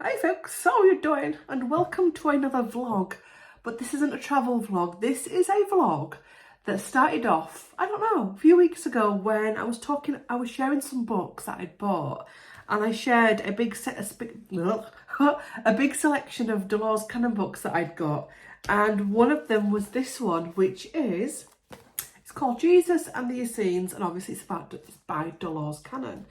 Hi folks, how are you doing? And welcome to another vlog. But this isn't a travel vlog, this is a vlog that started off, I don't know, a few weeks ago when I was sharing some books that I'd bought, and I shared a big selection of Dolores canon books that I'd got, and one of them was this one, which is, it's called Jesus and the Essenes, and obviously it's by Dolores Cannon.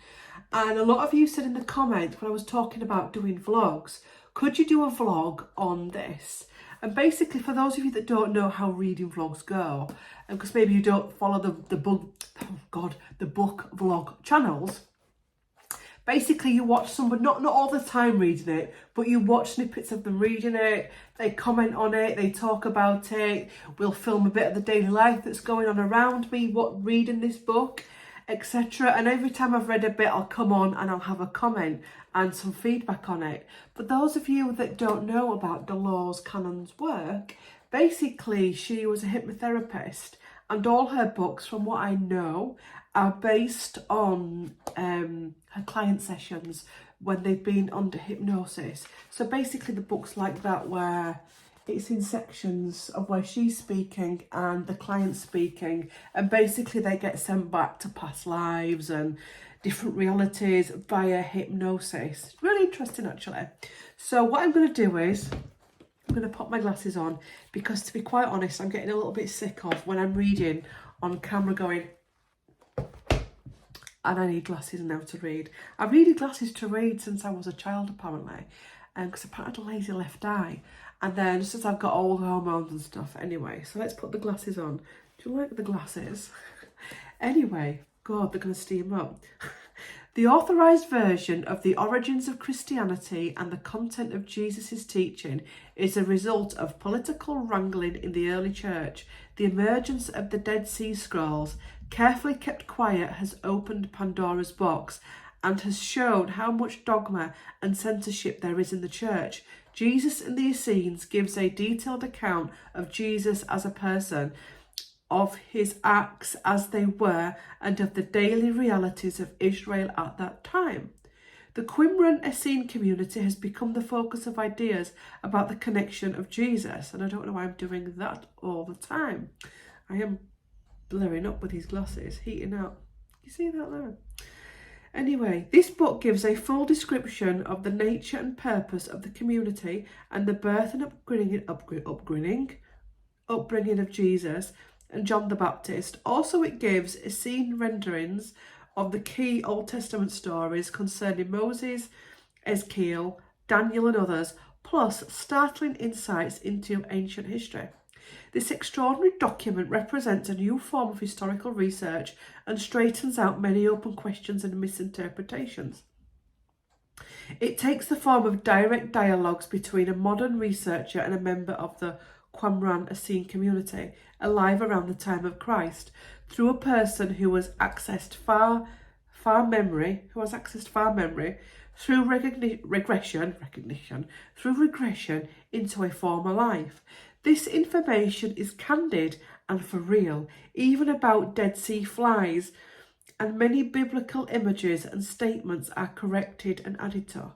And a lot of you said in the comments when I was talking about doing vlogs, could you do a vlog on this? And basically, for those of you that don't know how reading vlogs go, and because maybe you don't follow the book vlog channels, basically you watch someone, not all the time reading it, but you watch snippets of them reading it, they comment on it, they talk about it, we'll film a bit of the daily life that's going on around me, reading this book, etc. And every time I've read a bit, I'll come on and I'll have a comment and some feedback on it. But those of you that don't know about Dolores Cannon's work, basically she was a hypnotherapist, and all her books, from what I know, are based on her client sessions when they've been under hypnosis. So basically the books like that, where it's in sections of where she's speaking and the client's speaking, and basically they get sent back to past lives and different realities via hypnosis. Really interesting, actually. So what I'm going to do is I'm going to pop my glasses on, because to be quite honest, I'm getting a little bit sick of when I'm reading on camera going, and I need glasses now to read. I've needed glasses to read since I was a child, apparently, because I had a lazy left eye. And then since I've got all the hormones and stuff, anyway, so let's put the glasses on. Do you like the glasses? Anyway, God, they're going to steam up. The authorised version of the origins of Christianity and the content of Jesus' teaching is a result of political wrangling in the early church. The emergence of the Dead Sea Scrolls, carefully kept quiet, has opened Pandora's box and has shown how much dogma and censorship there is in the church. Jesus and the Essenes gives a detailed account of Jesus as a person, of his acts as they were, and of the daily realities of Israel at that time. The Qumran Essene community has become the focus of ideas about the connection of Jesus. And I don't know why I'm doing that all the time. I am blurring up with these glasses, heating up. You see that there? Anyway, this book gives a full description of the nature and purpose of the community and the birth and upbringing of Jesus and John the Baptist. Also, it gives Essene renderings of the key Old Testament stories concerning Moses, Ezekiel, Daniel and others, plus startling insights into ancient history. This extraordinary document represents a new form of historical research and straightens out many open questions and misinterpretations. It takes the form of direct dialogues between a modern researcher and a member of the Qumran Essene community, alive around the time of Christ, through a person who has accessed far memory, through regression into a former life. This information is candid and for real, even about Dead Sea flies, and many biblical images and statements are corrected and added to.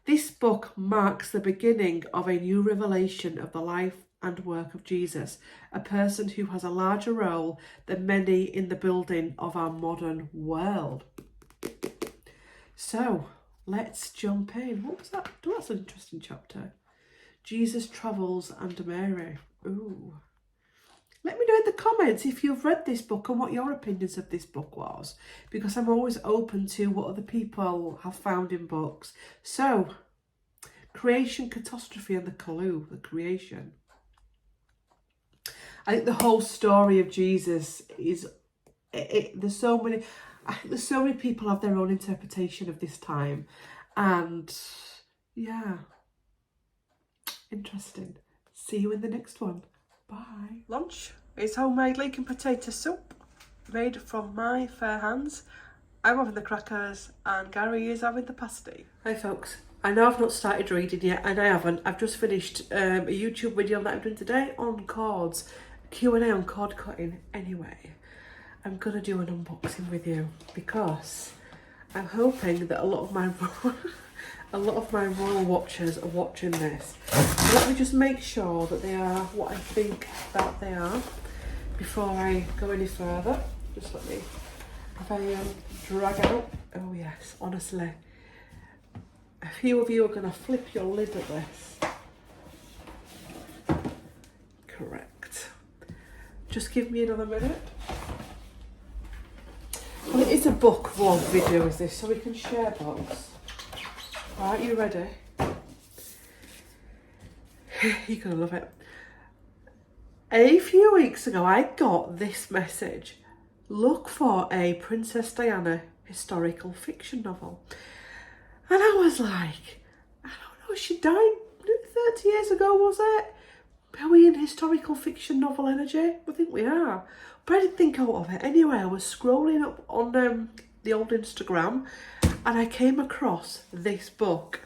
This book marks the beginning of a new revelation of the life and work of Jesus, a person who has a larger role than many in the building of our modern world. So, let's jump in. What was that? Oh, that's an interesting chapter. Jesus Travels and Mary. Ooh. Let me know in the comments if you've read this book and what your opinions of this book was, because I'm always open to what other people have found in books. So, creation, catastrophe and the clue, the creation. I think the whole story of Jesus is, there's so many people have their own interpretation of this time, and yeah, interesting. See you in the next one. Bye. Lunch is homemade leek and potato soup made from my fair hands. I'm having the crackers and Gary is having the pasty. Hi folks. I know I've not started reading yet, and I haven't. I've just finished a YouTube video that I'm doing today on cords, Q&A on cord cutting. Anyway, I'm gonna do an unboxing with you because I'm hoping that a lot of my royal watchers are watching this. So let me just make sure that they are what I think that they are before I go any further. Just let me, if I drag out, oh yes, honestly, a few of you are going to flip your lid at this. Correct. Just give me another minute. Well, it is a book vlog video, is this, so we can share books. Right, you ready? You're going to love it. A few weeks ago, I got this message. Look for a Princess Diana historical fiction novel. And I was like, I don't know, she died 30 years ago, was it? Are we in historical fiction novel energy? I think we are. But I didn't think out of it. Anyway, I was scrolling up on the old Instagram and I came across this book.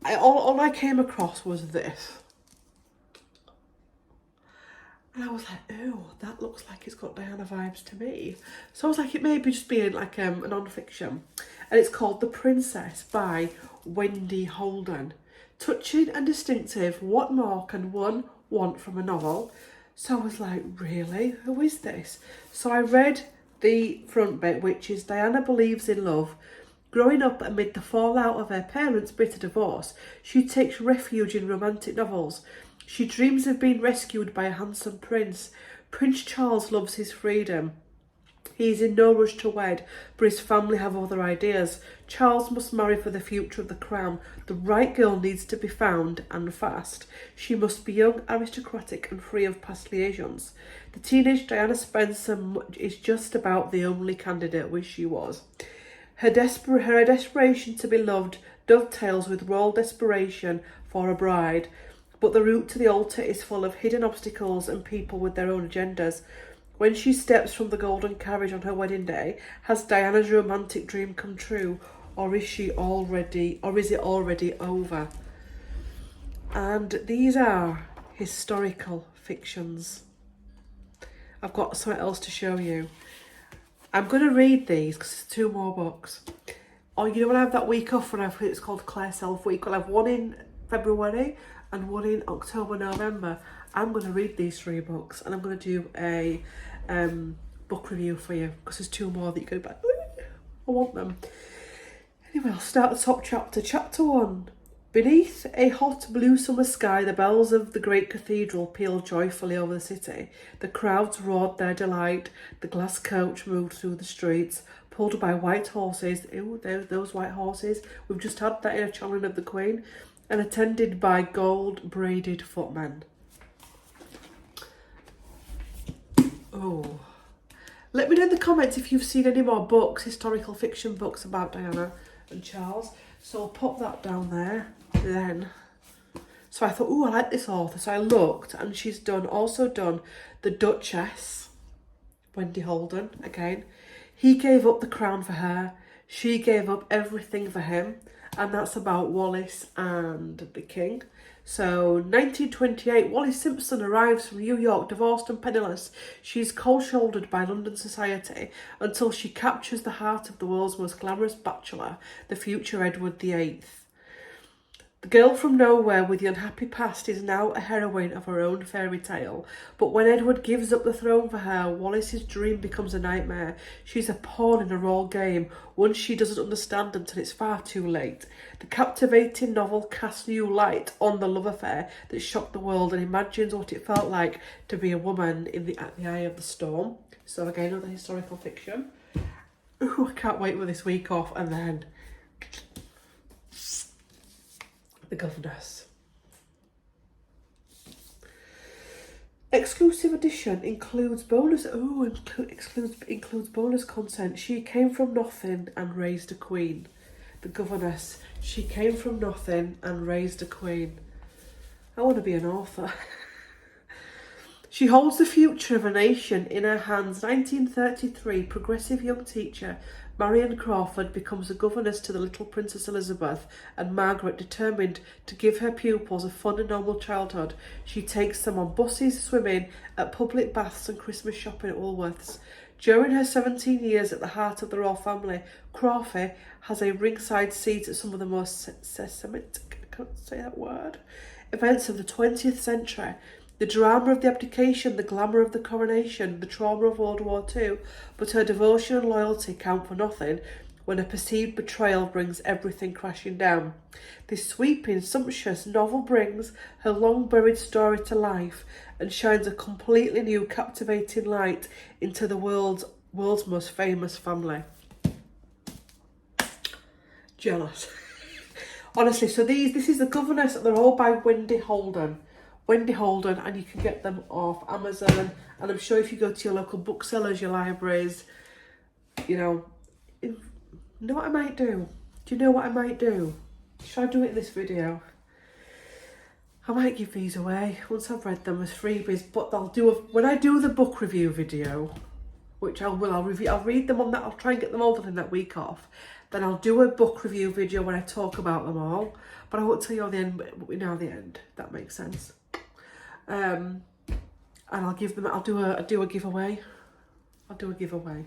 All I came across was this. And I was like, oh, that looks like it's got Diana vibes to me. So I was like, it may be just being like a non-fiction. And it's called The Princess by Wendy Holden. Touching and distinctive, what more can one want from a novel? So I was like, really? Who is this? So I read the front bit, which is Diana believes in love. Growing up amid the fallout of her parents' bitter divorce, she takes refuge in romantic novels. She dreams of being rescued by a handsome prince. Prince Charles loves his freedom. He is in no rush to wed, but his family have other ideas. Charles must marry for the future of the crown. The right girl needs to be found, and fast. She must be young, aristocratic, and free of past liaisons. The teenage Diana Spencer is just about the only candidate which she was. Her desperation to be loved dovetails with royal desperation for a bride, but the route to the altar is full of hidden obstacles and people with their own agendas. When she steps from the golden carriage on her wedding day, has Diana's romantic dream come true, or is it already over? And these are historical fictions. I've got something else to show you. I'm going to read these because there's 2 more books. Oh, you know when I have that week off when it's called Claire Self Week? I'll have one in February and one in October, November. I'm going to read these 3 books and I'm going to do a book review for you because there's 2 more that you go back. I want them. Anyway, I'll start the top chapter. Chapter 1. Beneath a hot blue summer sky, the bells of the great cathedral pealed joyfully over the city. The crowds roared their delight. The glass coach moved through the streets, pulled by white horses. Ew, those white horses. We've just had that in a channeling of the Queen. And attended by gold-braided footmen. Oh. Let me know in the comments if you've seen any more books, historical fiction books about Diana and Charles. So I'll pop that down there then. So I thought, oh, I like this author. So I looked and she's also done The Duchess, Wendy Holden, again. He gave up the crown for her. She gave up everything for him. And that's about Wallis and the King. So, 1928, Wallis Simpson arrives from New York, divorced and penniless. She's cold-shouldered by London society until she captures the heart of the world's most glamorous bachelor, the future Edward VIII. The girl from nowhere with the unhappy past is now a heroine of her own fairy tale. But when Edward gives up the throne for her, Wallis's dream becomes a nightmare. She's a pawn in a royal game, one she doesn't understand until it's far too late. The captivating novel casts new light on the love affair that shocked the world and imagines what it felt like to be a woman at the eye of the storm. So again, another historical fiction. Ooh, I can't wait for this week off. And then The Governess. Exclusive edition includes bonus. Includes bonus content. She came from nothing and raised a queen. The Governess. She came from nothing and raised a queen. I want to be an author. She holds the future of a nation in her hands. 1933, progressive young teacher Marion Crawford becomes a governess to the little Princess Elizabeth, and Margaret, determined to give her pupils a fun and normal childhood, she takes them on buses, swimming, at public baths and Christmas shopping at Woolworths. During her 17 years at the heart of the royal family, Crawford has a ringside seat at some of the most Semitic, I can't say that word, events of the 20th century. The drama of the abdication, the glamour of the coronation, the trauma of World War II, but her devotion and loyalty count for nothing when a perceived betrayal brings everything crashing down. This sweeping, sumptuous novel brings her long-buried story to life and shines a completely new, captivating light into the world's most famous family. Jealous. Honestly, so this is the Governess, and they're all by Wendy Holden. Wendy Holden, and you can get them off Amazon. And I'm sure if you go to your local booksellers, your libraries, you know what I might do? Do you know what I might do? Should I do it in this video? I might give these away once I've read them as freebies, but when I do the book review video, which I'll read them on that, I'll try and get them all done in that week off. Then I'll do a book review video when I talk about them all, but I won't tell you all the end, but we know the end, if that makes sense. And I'll do a giveaway. I'll do a giveaway.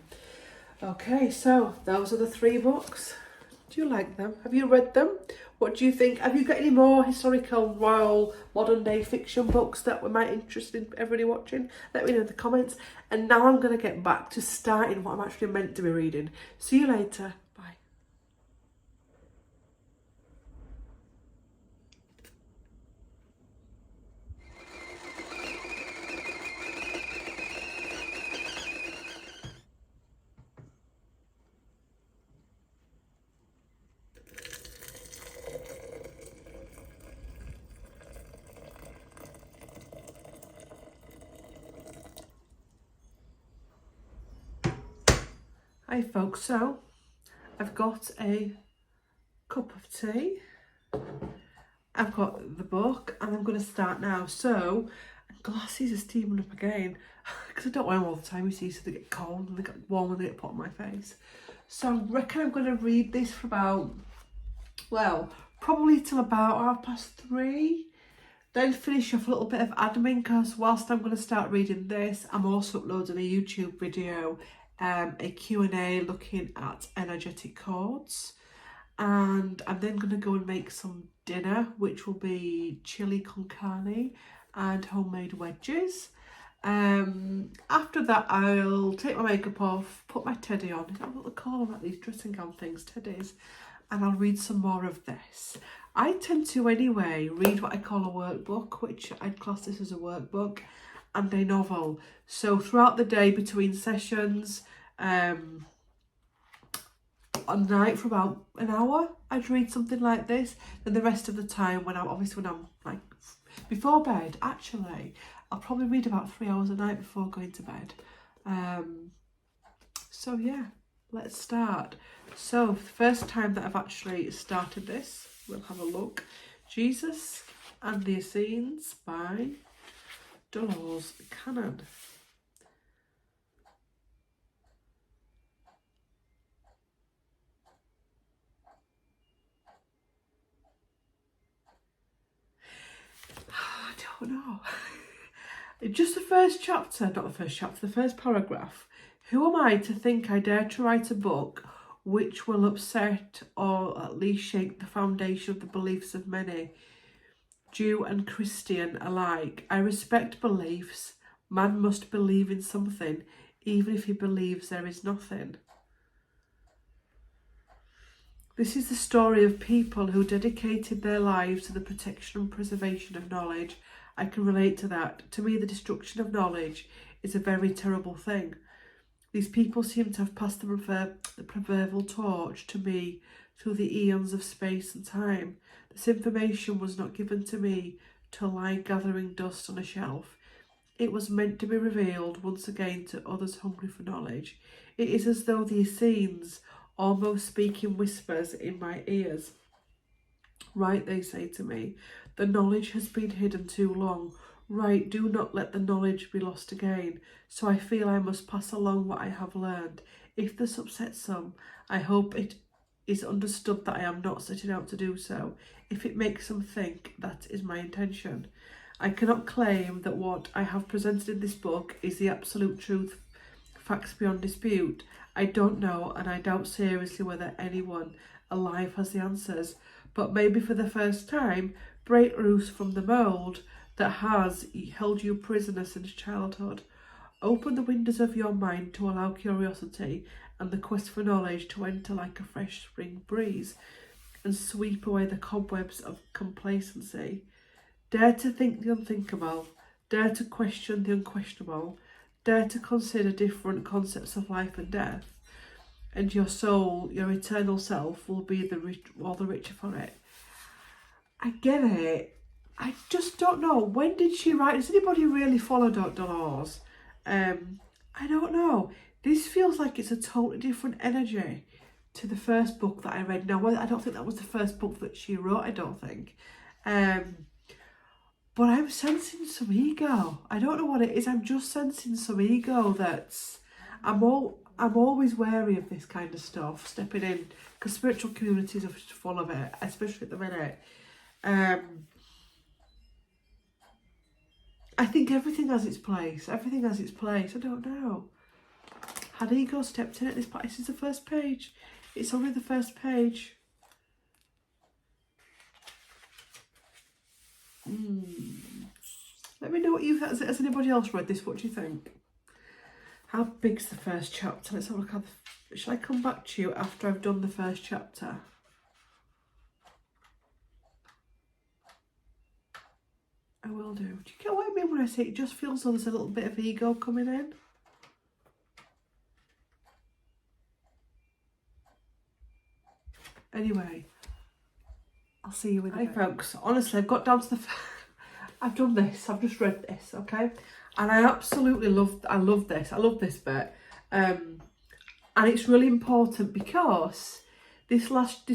Okay, so those are the 3 books. Do you like them? Have you read them? What do you think? Have you got any more historical, royal, modern day fiction books that might interest in everybody watching? Let me know in the comments. And now I'm going to get back to starting what I'm actually meant to be reading. See you later. Bye. Hi folks, so I've got a cup of tea, I've got the book, and I'm going to start now. So glasses are steaming up again because I don't wear them all the time, you see, so they get cold and they get warm and they get put on my face. So I reckon I'm going to read this for about, well, probably till about 3:30. Then finish off a little bit of admin, because whilst I'm going to start reading this, I'm also uploading a YouTube video, a Q&A looking at energetic cords, and I'm then going to go and make some dinner, which will be chili con carne and homemade wedges. After that, I'll take my makeup off, put my teddy on, is that what they call them, like these dressing gown things, teddies, and I'll read some more of this. I tend to anyway read what I call a workbook, which I'd class this as a workbook, and a novel. So throughout the day between sessions, on night for about an hour, I'd read something like this. Then the rest of the time, when I'm like before bed, actually, I'll probably read about 3 hours a night before going to bed. So yeah, let's start. So the first time that I've actually started this, we'll have a look. Jesus and the Essenes by Dolores. Canon. I don't know. Just the first chapter, not the first chapter, the first paragraph. Who am I to think I dare to write a book which will upset or at least shake the foundation of the beliefs of many, Jew and Christian alike? I respect beliefs. Man must believe in something, even if he believes there is nothing. This is the story of people who dedicated their lives to the protection and preservation of knowledge. I can relate to that. To me, the destruction of knowledge is a very terrible thing. These people seem to have passed the proverbial torch to me through the eons of space and time. This information was not given to me to lie gathering dust on a shelf. It was meant to be revealed once again to others hungry for knowledge. It is as though the Essenes almost speak in whispers in my ears. Right, they say to me, the knowledge has been hidden too long. Right, do not let the knowledge be lost again. So I feel I must pass along what I have learned. If this upsets some, I hope it is understood that I am not setting out to do so. If it makes some think, that is my intention. I cannot claim that what I have presented in this book is the absolute truth facts beyond dispute. I don't know, and I doubt seriously whether anyone alive has the answers. But maybe for the first time, break loose from the mould that has held you prisoner since childhood. Open the windows of your mind to allow curiosity and the quest for knowledge to enter like a fresh spring breeze and sweep away the cobwebs of complacency. Dare to think the unthinkable, dare to question the unquestionable, dare to consider different concepts of life and death, and your soul, your eternal self, will be all the richer for it. I get it. I just don't know. When did she write? Does anybody really follow Dolores? I don't know. This feels like it's a totally different energy to the first book that I read. Now, I don't think that was the first book that she wrote, I don't think. But I'm sensing some ego. I don't know what it is. I'm just sensing some ego that's... I'm always wary of this kind of stuff, stepping in, because spiritual communities are full of it, especially at the minute. I think everything has its place. Everything has its place. I don't know. Had ego stepped in at this point? This is the first page. It's only the first page. Let me know what has anybody else read this? What do you think? How big's the first chapter? Let's have a look at shall I come back to you after I've done the first chapter? I will do. Do you get what I mean when I say it just feels like there's a little bit of ego coming in? Anyway, I'll see you in a bit. Hi folks, honestly I've got down to the... I've done this, I've just read this, okay? And I absolutely love this bit. And it's really important because this last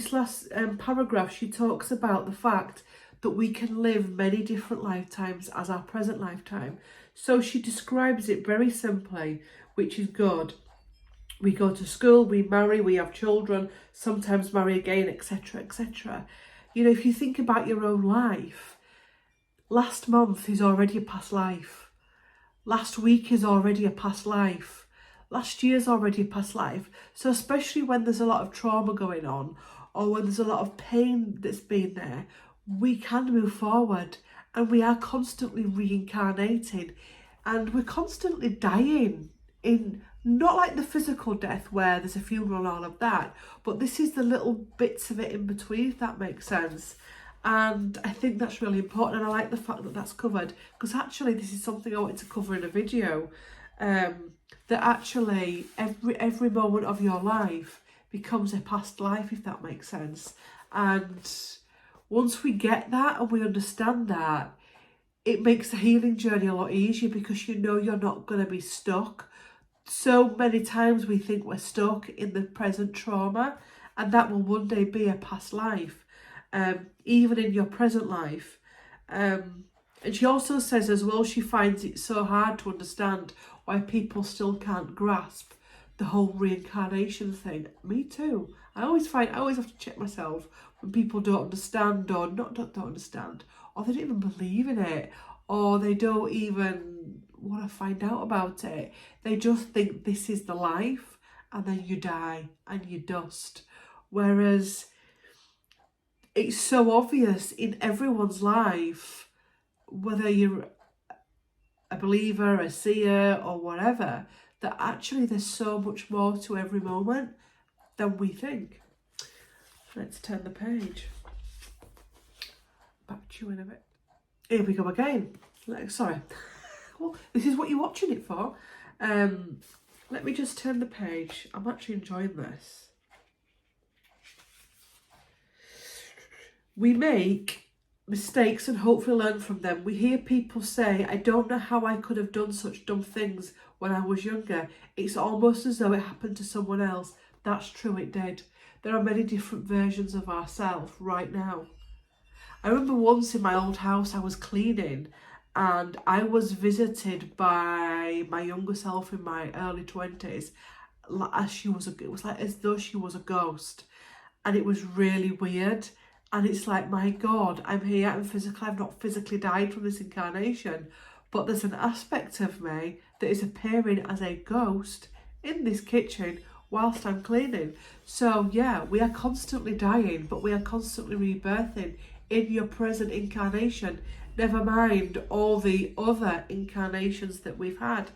paragraph, she talks about the fact that we can live many different lifetimes as our present lifetime. So she describes it very simply, which is good. We go to school, we marry, we have children, sometimes marry again, etc, etc. You know, if you think about your own life, last month is already a past life. Last week is already a past life. Last year's already a past life. So especially when there's a lot of trauma going on, or when there's a lot of pain that's been there, we can move forward, and we are constantly reincarnating, and we're constantly dying, in not like the physical death where there's a funeral and all of that, but this is the little bits of it in between, if that makes sense. And I think that's really important, and I like the fact that that's covered, because actually this is something I wanted to cover in a video, that actually every moment of your life becomes a past life, if that makes sense. And once we get that and we understand that, it makes the healing journey a lot easier, because you know you're not going to be stuck. So many times we think we're stuck in the present trauma, and that will one day be a past life, even in your present life. And she also says as well, she finds it so hard to understand why people still can't grasp the whole reincarnation thing. Me too. I always have to check myself when people don't understand, or don't understand, or they don't even believe in it, or they don't even want to find out about it. They just think this is the life, and then you die and you dust. Whereas it's so obvious in everyone's life, whether you're a believer, a seer, or whatever, that actually there's so much more to every moment than we think. Let's turn the page. Back to you in a bit. Here we go again. Sorry. Well, this is what you're watching it for. Let me just turn the page. I'm actually enjoying this. We make mistakes and hopefully learn from them. We hear people say, I don't know how I could have done such dumb things when I was younger. It's almost as though it happened to someone else. That's true, it did. There are many different versions of ourselves right now. I remember once in my old house I was cleaning, and I was visited by my younger self in my early 20s. It was like as though she was a ghost, and it was really weird. And it's like, my God, I'm here, I've not physically died from this incarnation, but there's an aspect of me that is appearing as a ghost in this kitchen whilst I'm cleaning. So yeah, we are constantly dying, but we are constantly rebirthing in your present incarnation, never mind all the other incarnations that we've had.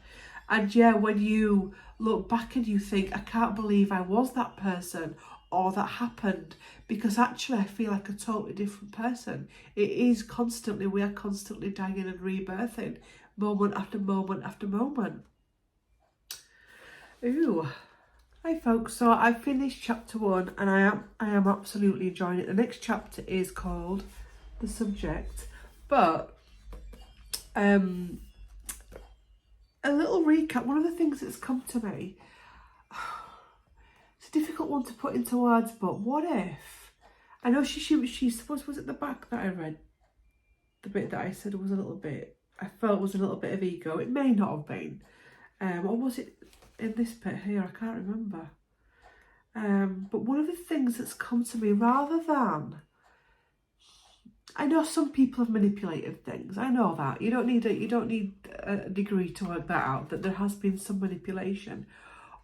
And yeah, when you look back and you think, I can't believe I was that person or that happened, because actually I feel like a totally different person. It is constantly, we are constantly dying and rebirthing, moment after moment after moment. Ooh. Hi folks, so I finished chapter 1 and I am absolutely enjoying it. The next chapter is called The Subject, but a little recap. One of the things that's come to me, it's a difficult one to put into words, but what if, I know she supposed, was it the back that I read, the bit that I said was a little bit, I felt was a little bit of ego. It may not have been, or was it in this bit here? I can't remember. But one of the things that's come to me, rather than, I know some people have manipulated things. I know that you don't need a degree to work that out. That there has been some manipulation,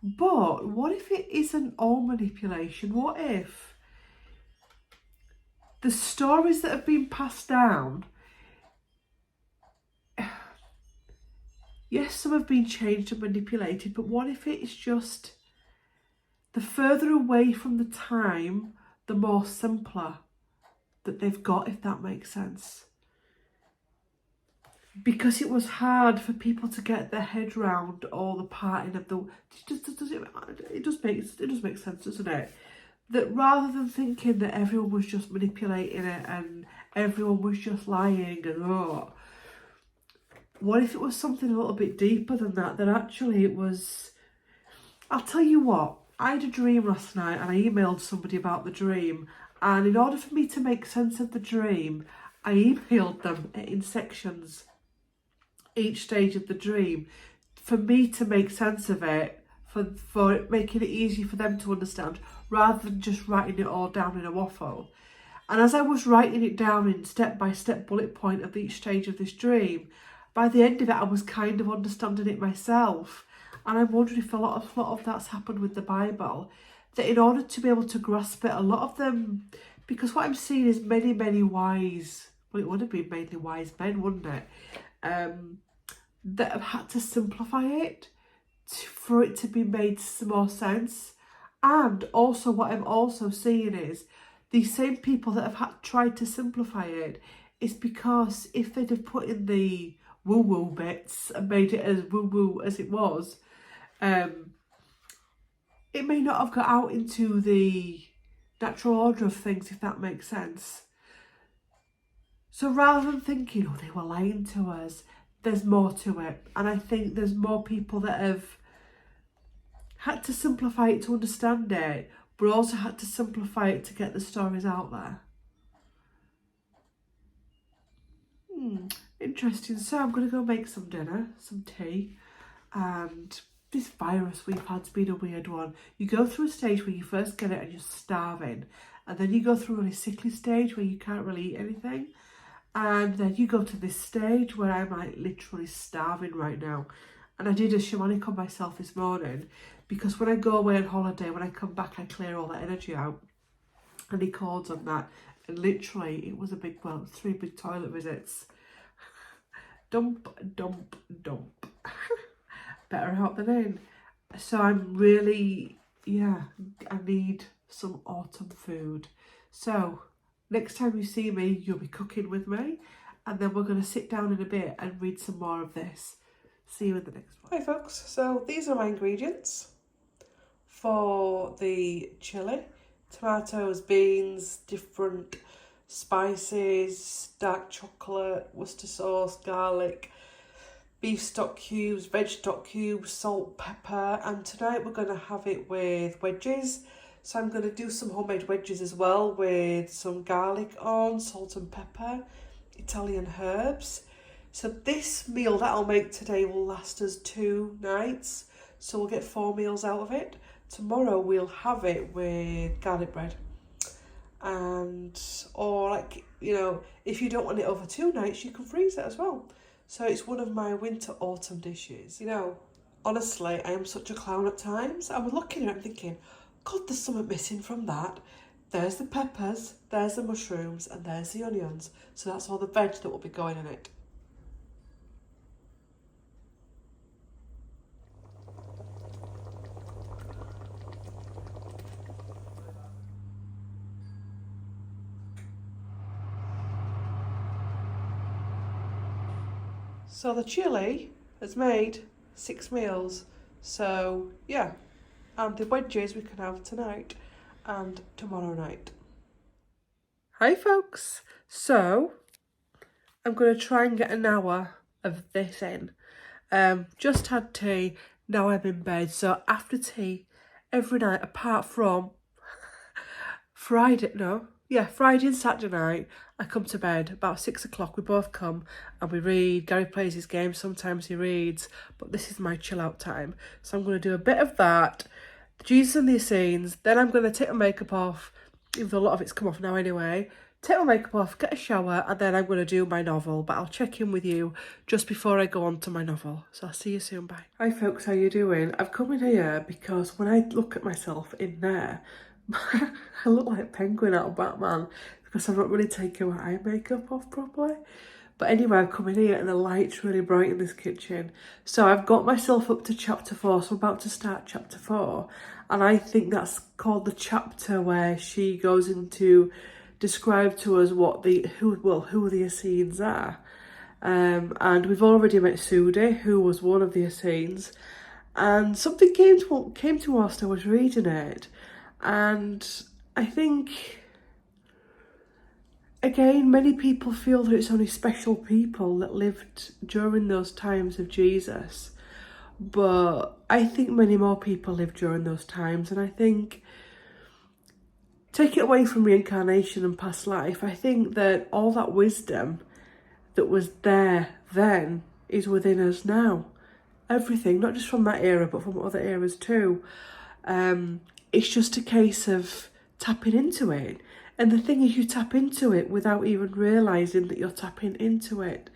but what if it isn't all manipulation? What if the stories that have been passed down? Yes, some have been changed and manipulated, but what if it is just the further away from the time, the more simpler that they've got, if that makes sense. Because it was hard for people to get their head round all the parting of the... It does make sense, doesn't it? That rather than thinking that everyone was just manipulating it and everyone was just lying and what if it was something a little bit deeper than that? That actually it was... I'll tell you what, I had a dream last night and I emailed somebody about the dream, and in order for me to make sense of the dream, I emailed them in sections, each stage of the dream, for me to make sense of it, for it, making it easy for them to understand, rather than just writing it all down in a waffle. And as I was writing it down in step-by-step bullet point of each stage of this dream, by the end of it I was kind of understanding it myself. And I'm wondering if a lot of that's happened with the Bible, that in order to be able to grasp it, a lot of them, because what I'm seeing is many wise, well, it would have been mainly wise men, wouldn't it, that have had to simplify it for it to be made some more sense. And also what I'm also seeing is these same people that have tried to simplify it, is because if they'd have put in the woo-woo bits and made it as woo-woo as it was, it may not have got out into the natural order of things, if that makes sense. So rather than thinking, oh, they were lying to us, there's more to it. And I think there's more people that have had to simplify it to understand it, but also had to simplify it to get the stories out there. Interesting. So I'm going to go make some dinner, some tea, and this virus we've had's been a weird one. You go through a stage where you first get it and you're starving, and then you go through a really sickly stage where you can't really eat anything, and then you go to this stage where I'm like literally starving right now. And I did a shamanic on myself this morning, because when I go away on holiday, when I come back I clear all that energy out, and he calls on that, and literally it was a big, well, 3 big toilet visits. Dump, dump, dump. Better out than in. So I'm really, yeah, I need some autumn food. So next time you see me, you'll be cooking with me, and then we're going to sit down in a bit and read some more of this. See you in the next one. Hi folks, so these are my ingredients for the chilli. Tomatoes, beans, different spices, dark chocolate, Worcester sauce, garlic, beef stock cubes, veg stock cubes, salt, pepper, and tonight we're going to have it with wedges. So I'm going to do some homemade wedges as well with some garlic on, salt and pepper, Italian herbs. So this meal that I'll make today will last us 2 nights, so we'll get 4 meals out of it. Tomorrow we'll have it with garlic bread. And, or like, you know, if you don't want it over 2 nights, you can freeze it as well. So it's one of my winter autumn dishes, you know, Honestly, I am such a clown at times. I was looking at it thinking, God, there's something missing from that. There's the peppers, there's the mushrooms, and there's the onions. So that's all the veg that will be going in it. So the chilli has made 6 meals. So yeah, and the wedges we can have tonight and tomorrow night. Hi folks, so I'm going to try and get an hour of this in. Just had tea, now I'm in bed. So after tea, every night apart from Friday and Saturday night, I come to bed about 6 o'clock. We both come and we read. Gary plays his game, sometimes he reads, but this is my chill out time. So I'm going to do a bit of that, Jesus and the Essenes, then I'm going to take my makeup off, even though a lot of it's come off now anyway. Take my makeup off, get a shower, and then I'm going to do my novel, but I'll check in with you just before I go on to my novel. So I'll see you soon, bye. Hi folks, how you doing? I've come in here because when I look at myself in there, I look like Penguin out of Batman because I've not really taken my eye makeup off properly. But anyway, I've come in here and the light's really bright in this kitchen. So I've got myself up to chapter 4, so I'm about to start chapter 4. And I think that's called the chapter where she goes into describe to us what who the Essenes are. And we've already met Sudi, who was one of the Essenes. And something came to whilst I was reading it. And I think, again, many people feel that it's only special people that lived during those times of Jesus. But I think many more people lived during those times. And I think, take it away from reincarnation and past life, I think that all that wisdom that was there then is within us now. Everything, not just from that era, but from other eras too. It's just a case of tapping into it. And the thing is, you tap into it without even realising that you're tapping into it.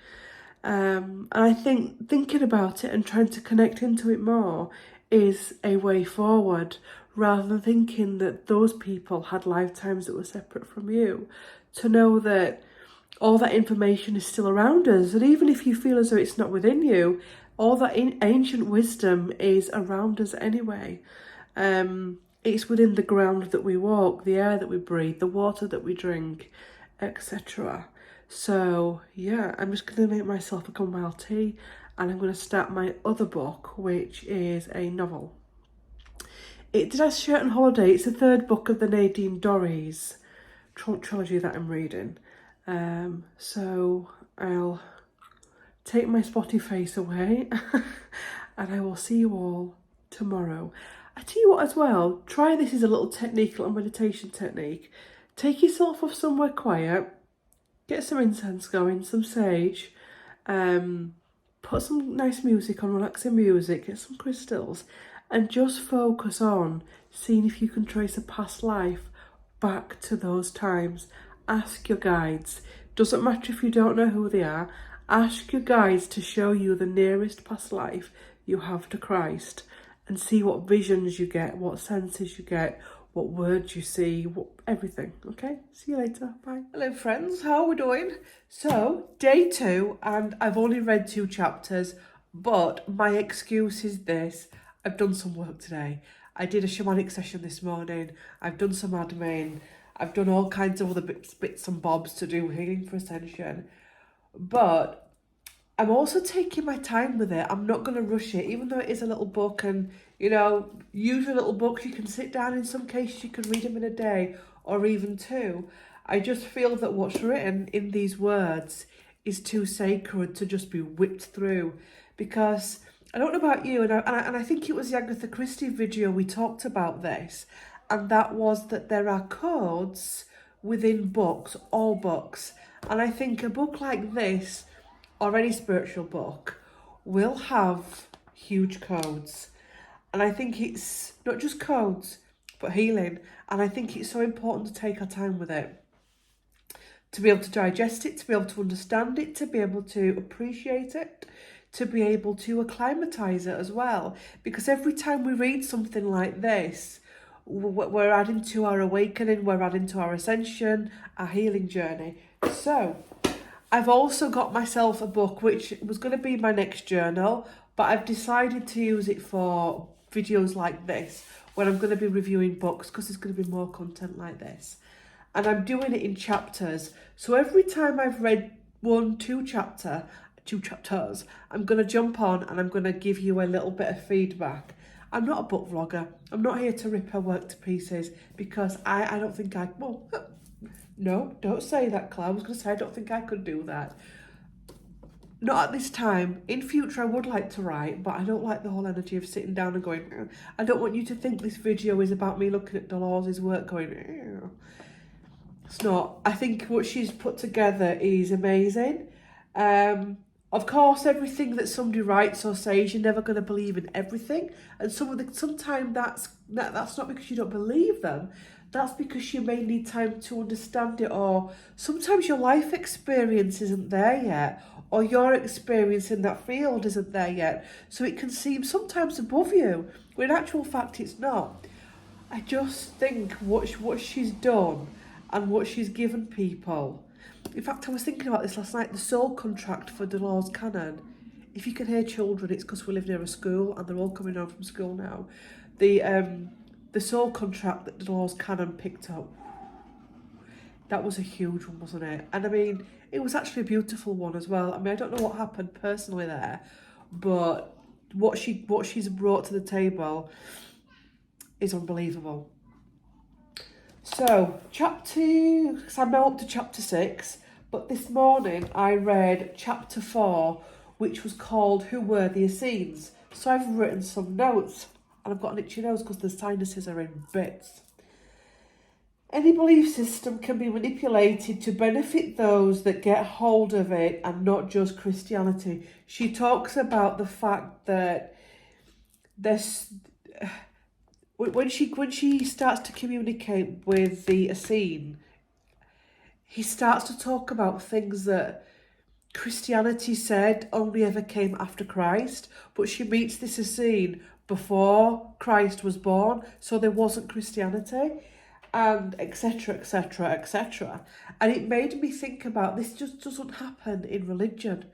And I think thinking about it and trying to connect into it more is a way forward, rather than thinking that those people had lifetimes that were separate from you. To know that all that information is still around us, and even if you feel as though it's not within you, all that ancient wisdom is around us anyway. It's within the ground that we walk, the air that we breathe, the water that we drink, etc. So yeah, I'm just going to make myself a chamomile tea and I'm going to start my other book, which is a novel. Did I share it on holiday? It's the third book of the Nadine Dorries trilogy that I'm reading. So I'll take my spotty face away and I will see you all tomorrow. I tell you what as well, try this as a little technique, a little meditation technique. Take yourself off somewhere quiet, get some incense going, some sage, put some nice music on, relaxing music, get some crystals, and just focus on seeing if you can trace a past life back to those times. Ask your guides. Doesn't matter if you don't know who they are. Ask your guides to show you the nearest past life you have to Christ and see what visions you get, what senses you get, what words you see, everything. Okay, see you later. Bye. Hello friends, how are we doing? So, day 2, and I've only read 2 chapters, but my excuse is this. I've done some work today. I did a shamanic session this morning. I've done some admin. I've done all kinds of other bits and bobs to do healing for ascension. But I'm also taking my time with it. I'm not going to rush it, even though it is a little book. And, you know, usually little books, you can sit down. In some cases, you can read them in a day or even 2. I just feel that what's written in these words is too sacred to just be whipped through. Because I don't know about you, and I think it was the Agatha Christie video we talked about this. And that was that there are codes within books, all books. And I think a book like this, or any spiritual book, will have huge codes. And I think it's not just codes, but healing. And I think it's so important to take our time with it. To be able to digest it, to be able to understand it, to be able to appreciate it, to be able to acclimatise it as well. Because every time we read something like this, we're adding to our awakening, we're adding to our ascension, our healing journey. So I've also got myself a book, which was going to be my next journal, but I've decided to use it for videos like this, where I'm going to be reviewing books, because there's going to be more content like this. And I'm doing it in chapters. So every time I've read two chapters, I'm going to jump on and I'm going to give you a little bit of feedback. I'm not a book vlogger. I'm not here to rip her work to pieces, because I don't think no, don't say that, Claire. I was going to say I don't think I could do that. Not at this time. In future, I would like to write, but I don't like the whole energy of sitting down and going, I don't want you to think this video is about me looking at Dolores' work going, It's not. I think what she's put together is amazing. Of course, everything that somebody writes or says, you're never going to believe in everything. And sometimes that's not because you don't believe them. That's because you may need time to understand it, or sometimes your life experience isn't there yet, or your experience in that field isn't there yet. So it can seem sometimes above you, when in actual fact it's not. I just think what she's done and what she's given people. In fact, I was thinking about this last night, the soul contract for Dolores Cannon. If you can hear children, it's because we live near a school and they're all coming home from school now. The soul contract that Dolores Cannon picked up, that was a huge one, wasn't it? And I mean, it was actually a beautiful one as well. I mean, I don't know what happened personally there, but what she's brought to the table is unbelievable. So, because I'm now up to chapter 6, but this morning I read chapter 4, which was called Who Were the Essenes? So I've written some notes, and I've got an itchy nose because the sinuses are in bits. Any belief system can be manipulated to benefit those that get hold of it, and not just Christianity. She talks about the fact that when she starts to communicate with the Essene, he starts to talk about things that Christianity said only ever came after Christ, but she meets this Essene before Christ was born, so there wasn't Christianity, and etc, etc, etc. And it made me think about, this just doesn't happen in religion.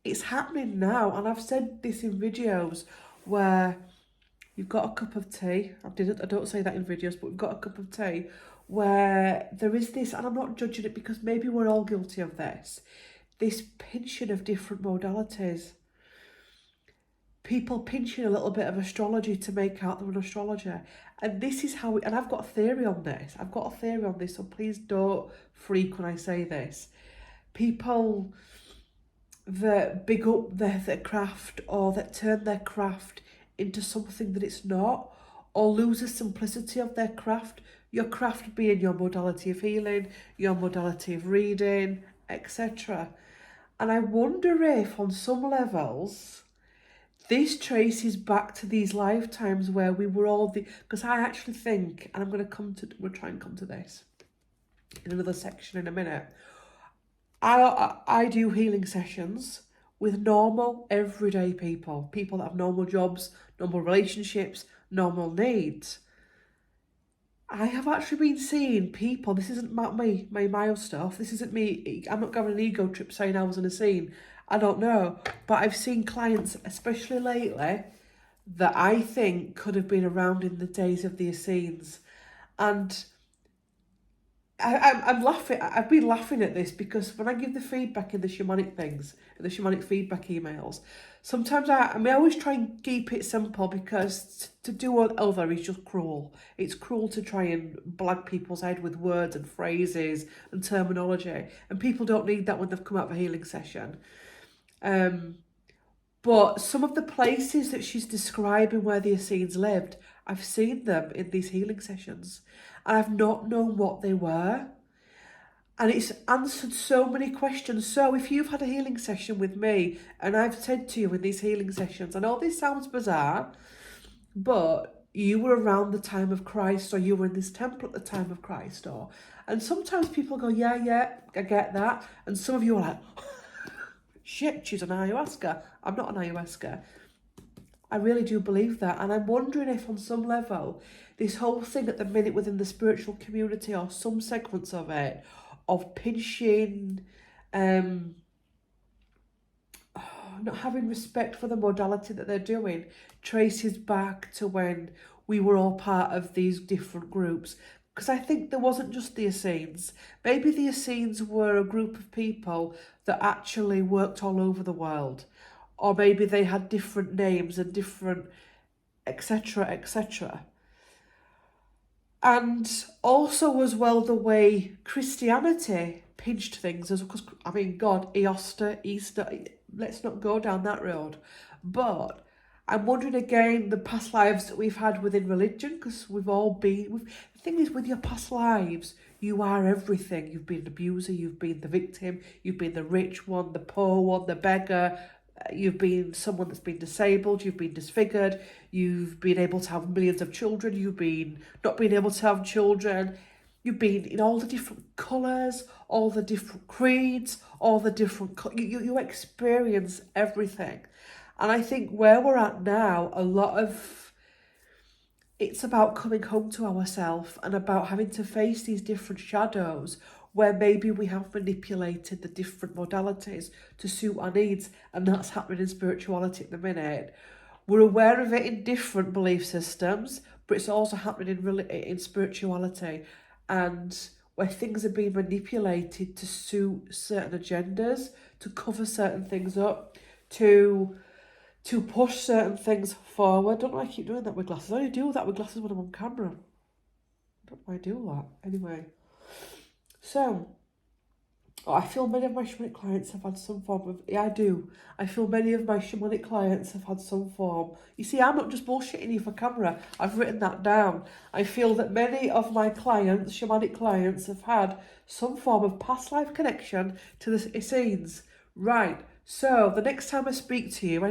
It's happening now, and I've said this in videos where you've got a cup of tea. I don't say that in videos, but we've got a cup of tea where there is this, and I'm not judging it because maybe we're all guilty of this pinching of different modalities. People pinching a little bit of astrology to make out they're an astrologer. And this is how, and I've got a theory on this. So please don't freak when I say this. People that big up their craft, or that turn their craft into something that it's not, or lose the simplicity of their craft. Your craft being your modality of healing, your modality of reading, etc. And I wonder if on some levels this traces back to these lifetimes where we were all because I actually think, and we'll try and come to this in another section in a minute. I do healing sessions with normal, everyday people that have normal jobs, normal relationships, normal needs. I have actually been seeing people, this isn't my mild stuff, this isn't me, I'm not going an ego trip saying I was in a scene, I don't know, but I've seen clients, especially lately, that I think could have been around in the days of the Essenes. And I'm laughing, I've been laughing at this because when I give the feedback in the shamanic things, in the shamanic feedback emails, sometimes I always try and keep it simple, because to do other is just cruel. It's cruel to try and blag people's head with words and phrases and terminology, and people don't need that when they've come out of a healing session. But some of the places that she's describing where the Essenes lived, I've seen them in these healing sessions, and I've not known what they were. And it's answered so many questions. So if you've had a healing session with me, and I've said to you in these healing sessions, I know this sounds bizarre, but you were around the time of Christ, or you were in this temple at the time of Christ, and sometimes people go, yeah, I get that. And some of you are like, shit, she's an ayahuasca. I'm not an ayahuasca. I really do believe that. And I'm wondering if on some level, this whole thing at the minute within the spiritual community, or some segments of it, of pinching, not having respect for the modality that they're doing, traces back to when we were all part of these different groups. Because I think there wasn't just the Essenes. Maybe the Essenes were a group of people that actually worked all over the world. Or maybe they had different names and different etc, etc. And also as well the way Christianity pinched things, as because I mean, God, Easter, let's not go down that road. But I'm wondering again the past lives that we've had within religion, because we've all been. The thing is, with your past lives, you are everything. You've been an abuser, you've been the victim, you've been the rich one, the poor one, the beggar. You've been someone that's been disabled, you've been disfigured, you've been able to have millions of children, you've been not being able to have children, you've been in all the different colours, all the different creeds, all the different... You experience everything. And I think where we're at now, a lot of... It's about coming home to ourselves and about having to face these different shadows where maybe we have manipulated the different modalities to suit our needs, and that's happening in spirituality at the minute. We're aware of it in different belief systems, but it's also happening in spirituality, and where things are being manipulated to suit certain agendas, to cover certain things up, to push certain things forward. Don't know why I keep doing that with glasses. I only do that with glasses when I'm on camera. I don't know why I do that. Anyway. So, I feel many of my shamanic clients have had some form of... Yeah, I do. I feel many of my shamanic clients have had some form... You see, I'm not just bullshitting you for camera. I've written that down. I feel that many of my clients, shamanic clients, have had some form of past life connection to the Essenes. Right. So, the next time I speak to you,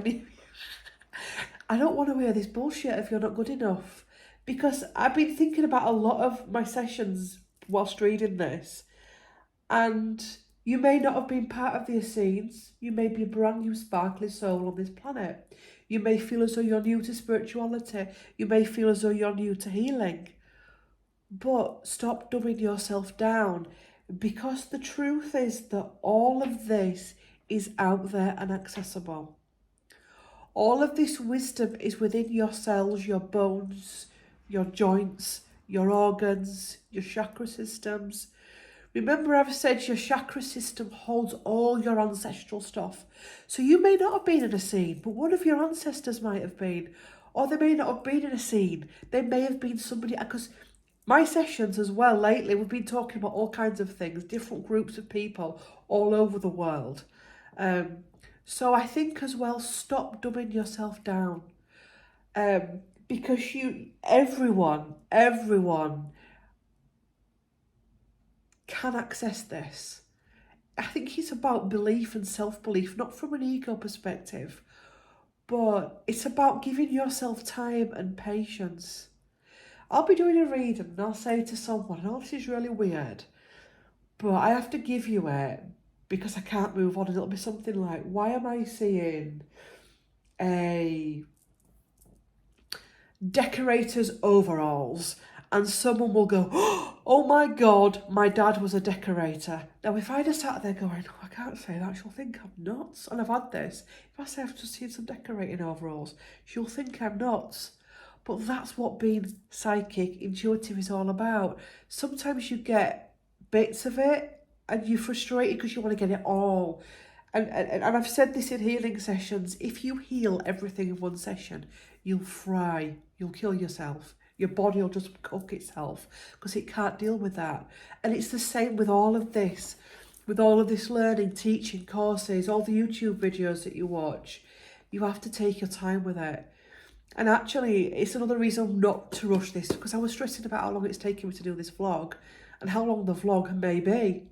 I don't want to hear this bullshit if you're not good enough. Because I've been thinking about a lot of my sessions whilst reading this. And you may not have been part of the Essenes. You may be a brand new sparkly soul on this planet. You may feel as though you're new to spirituality. You may feel as though you're new to healing. But stop dumbing yourself down, because the truth is that all of this is out there and accessible. All of this wisdom is within your cells, your bones, your joints, your organs, your chakra systems. Remember, I've said your chakra system holds all your ancestral stuff. So you may not have been in a scene, but one of your ancestors might have been. Or they may not have been in a scene. They may have been somebody... Because my sessions as well lately, we've been talking about all kinds of things, different groups of people all over the world. So I think as well, stop dumbing yourself down. Because everyone can access this. I think it's about belief and self-belief, not from an ego perspective, but it's about giving yourself time and patience. I'll be doing a reading and I'll say to someone, oh, this is really weird, but I have to give you it because I can't move on. And it'll be something like, why am I seeing a decorator's overalls? And someone will go, oh my God, my dad was a decorator. Now, if I just sat there going, oh, I can't say that, she'll think I'm nuts. And I've had this. If I say I've just seen some decorating overalls, she'll think I'm nuts. But that's what being psychic, intuitive is all about. Sometimes you get bits of it and you're frustrated because you want to get it all. And I've said this in healing sessions, if you heal everything in one session, you'll fry, you'll kill yourself. Your body will just cook itself because it can't deal with that. And it's the same with all of this learning, teaching, courses, all the YouTube videos that you watch. You have to take your time with it. And actually, it's another reason not to rush this, because I was stressing about how long it's taking me to do this vlog and how long the vlog may be.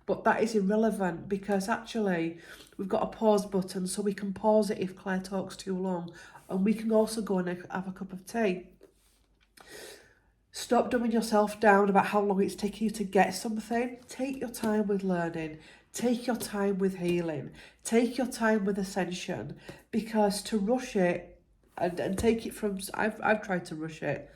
But that is irrelevant, because actually we've got a pause button, so we can pause it if Claire talks too long. And we can also go and have a cup of tea. Stop dumbing yourself down about how long it's taking you to get something. Take your time with learning. Take your time with healing. Take your time with ascension, because to rush it and take it from... I've tried to rush it.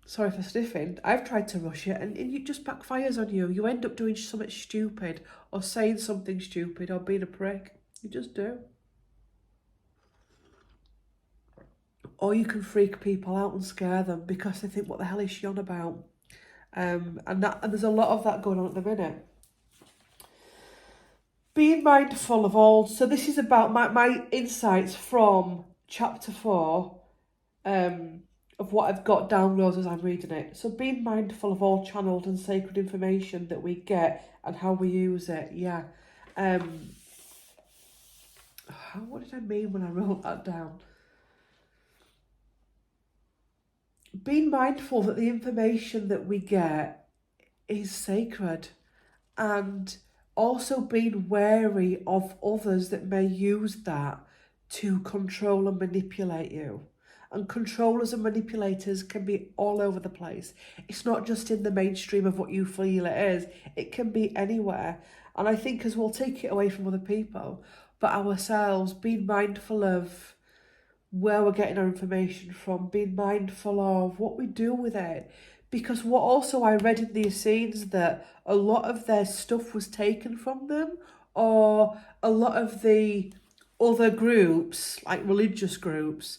Sorry for sniffing. I've tried to rush it and it just backfires on you. You end up doing something stupid or saying something stupid or being a prick. You just do. Or you can freak people out and scare them because they think, what the hell is she on about? And there's a lot of that going on at the minute. Being mindful of all... So this is about my insights from chapter 4, of what I've got downloads as I'm reading it. So being mindful of all channeled and sacred information that we get and how we use it. Yeah. What did I mean when I wrote that down? Being mindful that the information that we get is sacred, and also being wary of others that may use that to control and manipulate you. And controllers and manipulators can be all over the place. It's not just in the mainstream of what you feel it is. It can be anywhere. And I think as we'll take it away from other people, but ourselves, being mindful of where we're getting our information from, being mindful of what we do with it. Because what also I read in the Essenes, that a lot of their stuff was taken from them, or a lot of the other groups, like religious groups,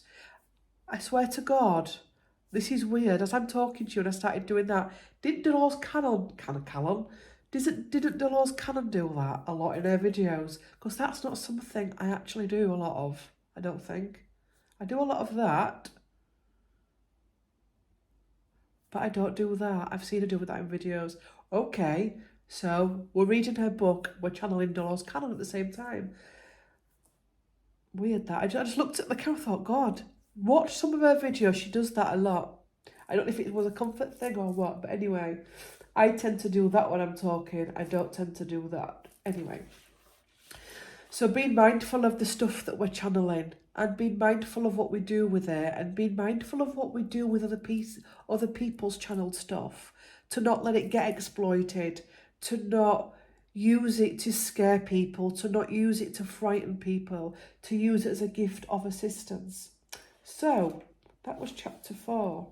I swear to God, this is weird. As I'm talking to you and I started doing that, didn't Dolores didn't Dolores Cannon do that a lot in her videos? Because that's not something I actually do a lot of, I don't think. I do a lot of that, but I don't do that. I've seen her do that in videos. Okay, so we're reading her book, we're channeling Dolores Cannon at the same time. Weird that. I just looked at the camera and thought, God, watch some of her videos, she does that a lot. I don't know if it was a comfort thing or what, but anyway, I tend to do that when I'm talking. I don't tend to do that. Anyway, so being mindful of the stuff that we're channeling, and being mindful of what we do with it, and being mindful of what we do with other people's channeled stuff, to not let it get exploited, to not use it to scare people, to not use it to frighten people, to use it as a gift of assistance. So that was chapter 4.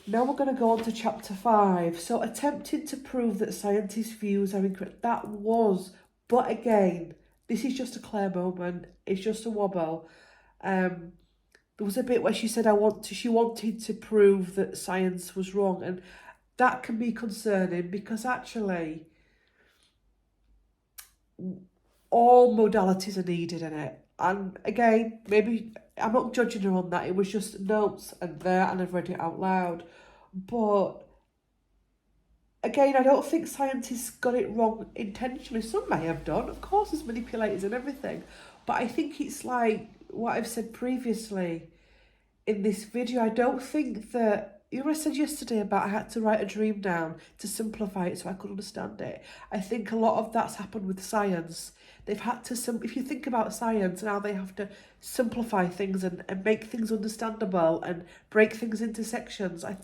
Now we're going to go on to chapter 5. So attempting to prove that scientists' views are incorrect. That was, but again, this is just a Claire moment. It's just a wobble. There was a bit where she said she wanted to prove that science was wrong, and that can be concerning because actually all modalities are needed in it. And again, maybe I'm not judging her on that. It was just notes and I've read it out loud. But again, I don't think scientists got it wrong intentionally. Some may have done. Of course, there's manipulators and everything. But I think it's like what I've said previously in this video. I don't think that... You know what I said yesterday about I had to write a dream down to simplify it so I could understand it? I think a lot of that's happened with science. They've had to... If you think about science, now they have to simplify things and make things understandable and break things into sections. I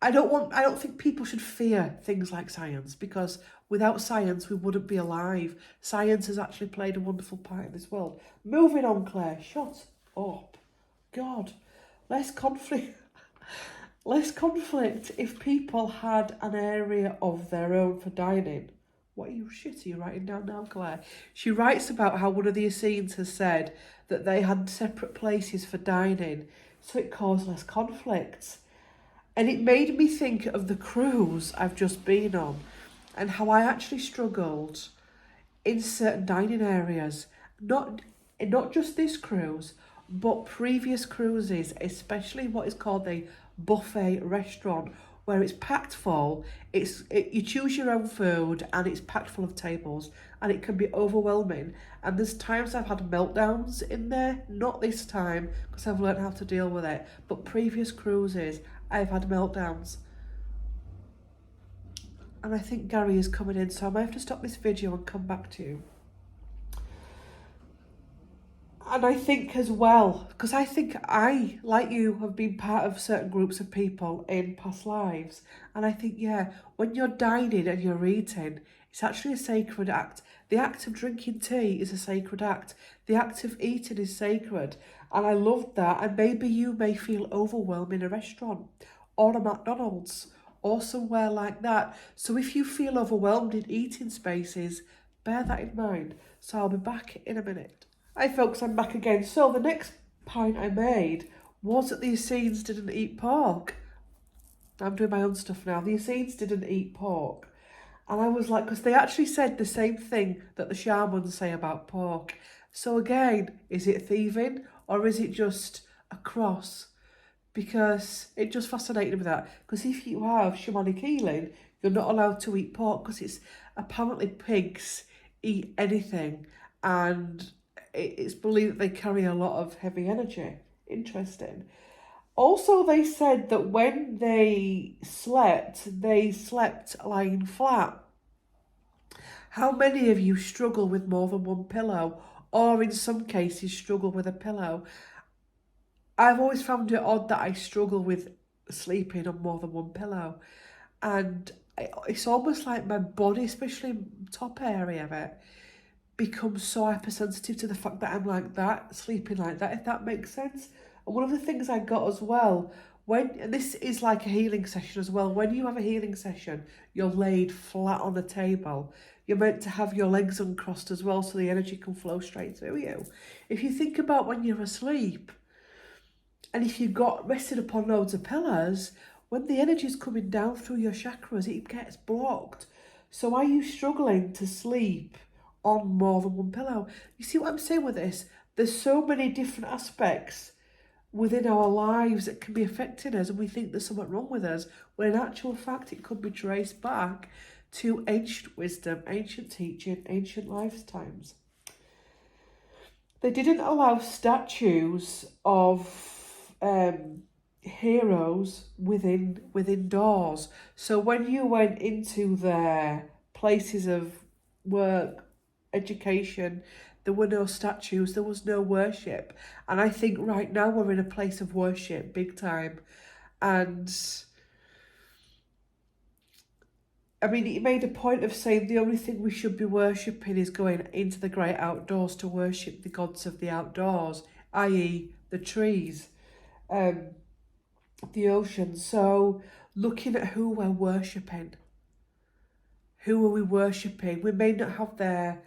don't think people should fear things like science, because without science we wouldn't be alive. Science has actually played a wonderful part in this world. Moving on, Claire. Shut up. God. Less conflict if people had an area of their own for dining. What shit are you writing down now, Claire? She writes about how one of the Essenes has said that they had separate places for dining, so it caused less conflict. And it made me think of the cruise I've just been on and how I actually struggled in certain dining areas. Not just this cruise, but previous cruises, especially what is called a buffet restaurant, where it's packed full. You choose your own food and it's packed full of tables, and it can be overwhelming. And there's times I've had meltdowns in there. Not this time, because I've learned how to deal with it, but previous cruises I've had meltdowns. And I think Gary is coming in, so I might have to stop this video and come back to you. And I think as well, because I think I, like you, have been part of certain groups of people in past lives. And I think, yeah, when you're dining and you're eating, it's actually a sacred act. The act of drinking tea is a sacred act. The act of eating is sacred. And I love that. And maybe you may feel overwhelmed in a restaurant or a McDonald's or somewhere like that. So if you feel overwhelmed in eating spaces, bear that in mind. So I'll be back in a minute. Hi folks, I'm back again. So the next point I made was that the Essenes didn't eat pork. I'm doing my own stuff now. The Essenes didn't eat pork. And I was like, because they actually said the same thing that the shamans say about pork. So again, is it thieving or is it just a cross? Because it just fascinated me that. Because if you have shamanic healing, you're not allowed to eat pork because it's apparently pigs eat anything, and it's believed that they carry a lot of heavy energy. Interesting. Also, they said that when they slept lying flat. How many of you struggle with more than one pillow, or in some cases struggle with a pillow? I've always found it odd that I struggle with sleeping on more than one pillow. And it's almost like my body, especially top area of it, becomes so hypersensitive to the fact that I'm like that, sleeping like that, if that makes sense. And one of the things I got as well, and this is like a healing session as well, when you have a healing session, you're laid flat on a table. You're meant to have your legs uncrossed as well so the energy can flow straight through you. If you think about when you're asleep, and if you got rested upon loads of pillows, when the energy is coming down through your chakras, it gets blocked. So are you struggling to sleep on more than one pillow? You see what I'm saying with this? There's so many different aspects within our lives that can be affecting us, and we think there's something wrong with us, when in actual fact it could be traced back to ancient wisdom, ancient teaching, ancient lifetimes. They didn't allow statues of heroes within doors. So when you went into their places of work, education, there were no statues, there was no worship. And I think right now we're in a place of worship, big time. And I mean, he made a point of saying the only thing we should be worshipping is going into the great outdoors to worship the gods of the outdoors, i.e. the trees, the ocean. So looking at who we're worshipping. Who are we worshipping? We may not have their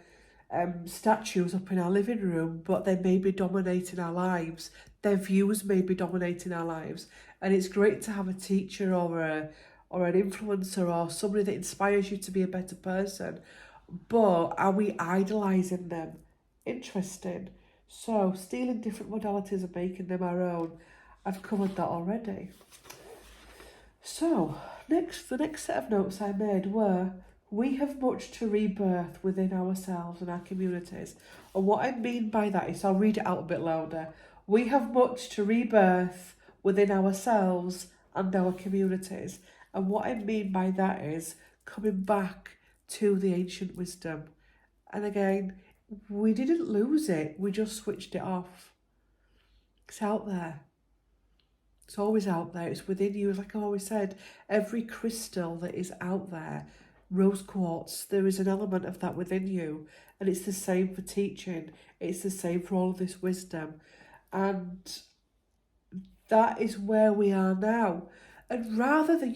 statues up in our living room, but they may be dominating our lives. Their views may be dominating our lives. And it's great to have a teacher or an influencer or somebody that inspires you to be a better person. But are we idolising them? Interesting. So stealing different modalities and making them our own. I've covered that already. So the next set of notes I made were, we have much to rebirth within ourselves and our communities. And what I mean by that is, I'll read it out a bit louder. We have much to rebirth within ourselves and our communities. And what I mean by that is coming back to the ancient wisdom. And again, we didn't lose it, we just switched it off. It's out there. It's always out there. It's within you. Like I always said, every crystal that is out there, rose quartz, there is an element of that within you. And it's the same for teaching. It's the same for all of this wisdom. And that is where we are now. And rather than,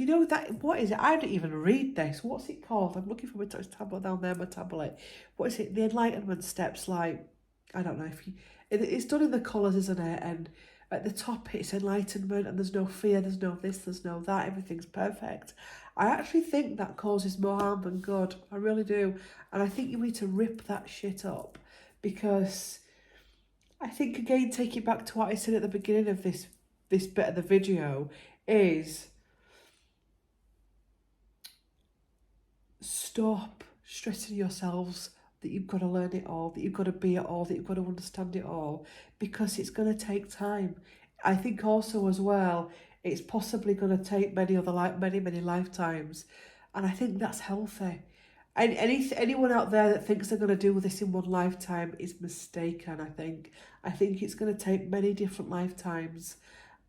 what is it? I didn't even read this. What's it called? I'm looking for my tablet down there, my tablet. What is it? The enlightenment steps, like, I don't know if you, it's done in the colours, isn't it? And at the top, it's enlightenment, and there's no fear, there's no this, there's no that, everything's perfect. I actually think that causes more harm than good. I really do. And I think you need to rip that shit up, because I think, again, take it back to what I said at the beginning of this bit of the video, is stop stressing yourselves that you've got to learn it all, that you've got to be it all, that you've got to understand it all, because it's going to take time. I think also as well, it's possibly going to take many lifetimes, and I think that's healthy. And anyone out there that thinks they're going to do this in one lifetime is mistaken, I think. I think it's going to take many different lifetimes.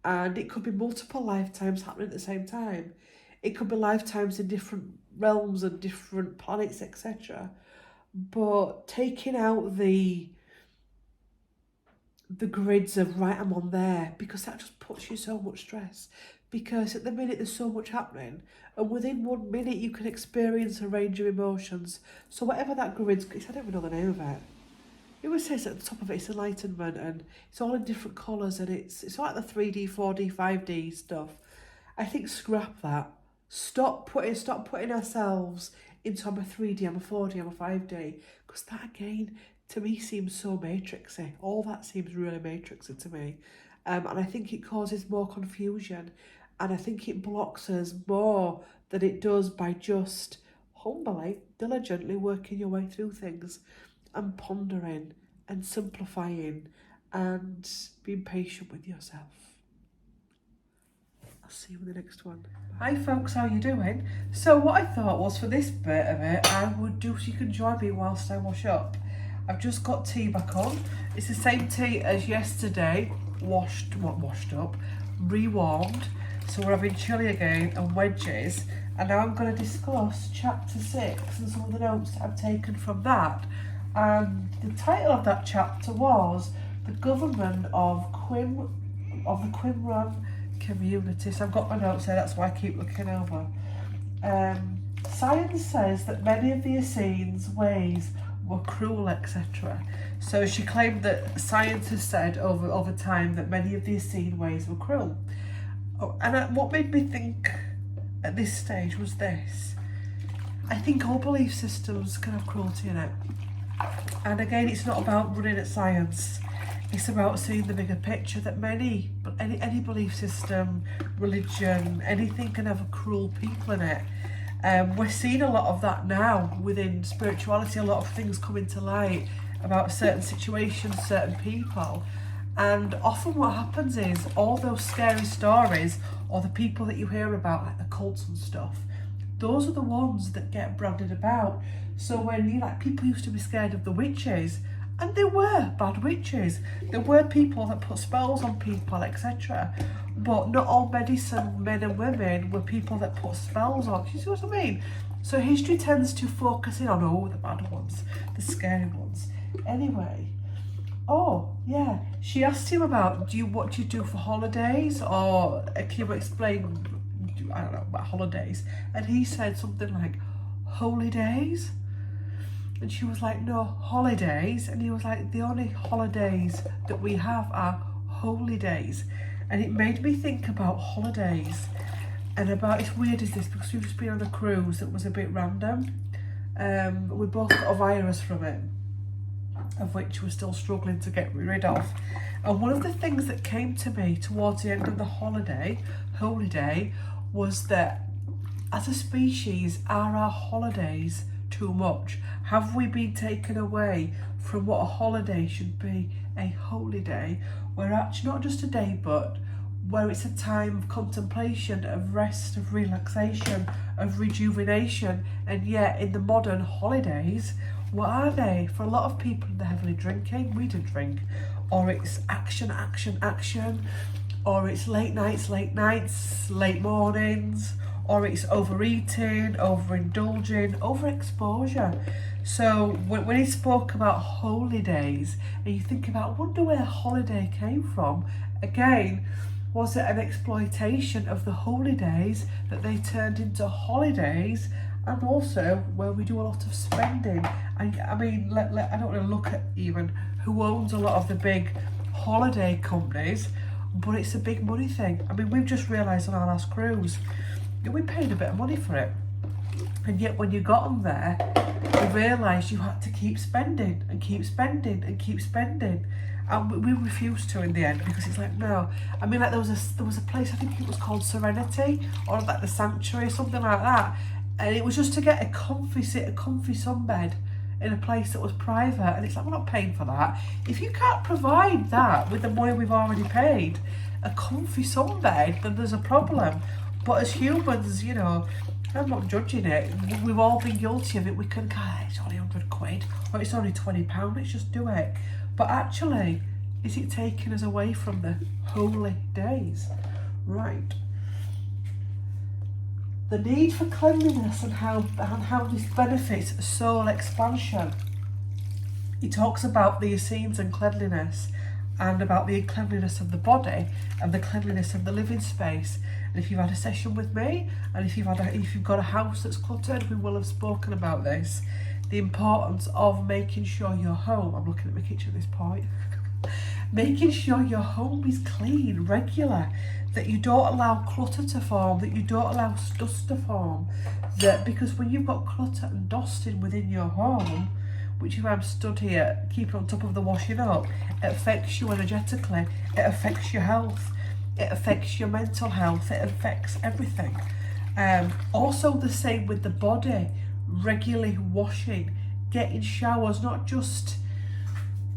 And it could be multiple lifetimes happening at the same time. It could be lifetimes in different realms and different planets, etc. But taking out the grids of, right, I'm on there, because that just puts you so much stress. Because at the minute there's so much happening, and within 1 minute you can experience a range of emotions. So whatever that grid's, I don't even know the name of it. It always says at the top of it, it's enlightenment, and it's all in different colours, and it's like the 3D, 4D, 5D stuff. I think scrap that. Stop putting ourselves into I'm a 3D, I'm a 4D, I'm a 5D, because that again, to me, seems so matrixy. All that seems really matrixy to me. And I think it causes more confusion, and I think it blocks us more than it does by just humbly, diligently working your way through things and pondering and simplifying and being patient with yourself. I'll see you in the next one. Hi folks, how you doing? So what I thought was, for this bit of it, I would do so you can join me whilst I wash up. I've just got tea back on. It's the same tea as yesterday, washed up, rewarmed. So we're having chilli again and wedges. And now I'm going to discuss chapter 6 and some of the notes that I've taken from that. And the title of that chapter was The Government of the Qumran Community. So I've got my notes there, that's why I keep looking over. Science says that many of the Essenes' ways were cruel, etc. So she claimed that science has said over time that many of the Essene ways were cruel. Oh, and what made me think at this stage was this. I think all belief systems can have cruelty in it. And again, it's not about running at science. It's about seeing the bigger picture, that any belief system, religion, anything can have a cruel people in it. We're seeing a lot of that now within spirituality, a lot of things coming to light about certain situations, certain people. And often what happens is all those scary stories, or the people that you hear about, like the cults and stuff, those are the ones that get branded about. So when people used to be scared of the witches, and there were bad witches, there were people that put spells on people, etc. But not all medicine men and women were people that put spells on. You see what I mean? So history tends to focus in on the bad ones, the scary ones. Anyway, yeah, she asked him about what you do for holidays, or can you explain, I don't know, about holidays? And he said something like, holy days? And she was like, no, holidays. And he was like, the only holidays that we have are holy days. And it made me think about holidays and about, it's weird is this, because we've just been on a cruise that was a bit random. We both got a virus from it, of which we're still struggling to get rid of. And one of the things that came to me towards the end of the holy day, was that as a species, are our holidays too much? Have we been taken away from what a holiday should be, a holy day, where actually not just a day, but where it's a time of contemplation, of rest, of relaxation, of rejuvenation? And yet in the modern holidays, what are they? For a lot of people, they're heavily drinking. We didn't drink. Or it's action, or it's late nights, late mornings, or it's overeating, overindulging, overexposure. So when he spoke about holy days, and you think about, I wonder where holiday came from. Again, was it an exploitation of the holy days that they turned into holidays? And also where we do a lot of spending. And I mean, I don't want to look at even who owns a lot of the big holiday companies, but it's a big money thing. I mean, we've just realised on our last cruise, we paid a bit of money for it. And yet when you got on there, you realised you had to keep spending and keep spending and keep spending. And we refused to in the end, because it's like, no. I mean, like there was a place, I think it was called Serenity, or like the Sanctuary, something like that. And it was just to get a comfy sunbed in a place that was private. And it's like, we're not paying for that. If you can't provide that with the money we've already paid, a comfy sunbed, then there's a problem. But as humans, I'm not judging it. We've all been guilty of it. We can, God, it's only 100 quid, or it's only £20, let's just do it. But actually, is it taking us away from the holy days? Right. The need for cleanliness and how this benefits soul expansion. He talks about the Essenes and cleanliness, and about the cleanliness of the body and the cleanliness of the living space. And if you've had a session with me, and if you've got a house that's cluttered, we will have spoken about this. The importance of making sure your home, I'm looking at my kitchen at this point, making sure your home is clean, regular, that you don't allow clutter to form, that you don't allow dust to form. That because when you've got clutter and dusting within your home, which is why I'm stood here, keeping on top of the washing up, it affects you energetically, it affects your health, it affects your mental health, it affects everything. Also the same with the body, regularly washing, getting showers, not just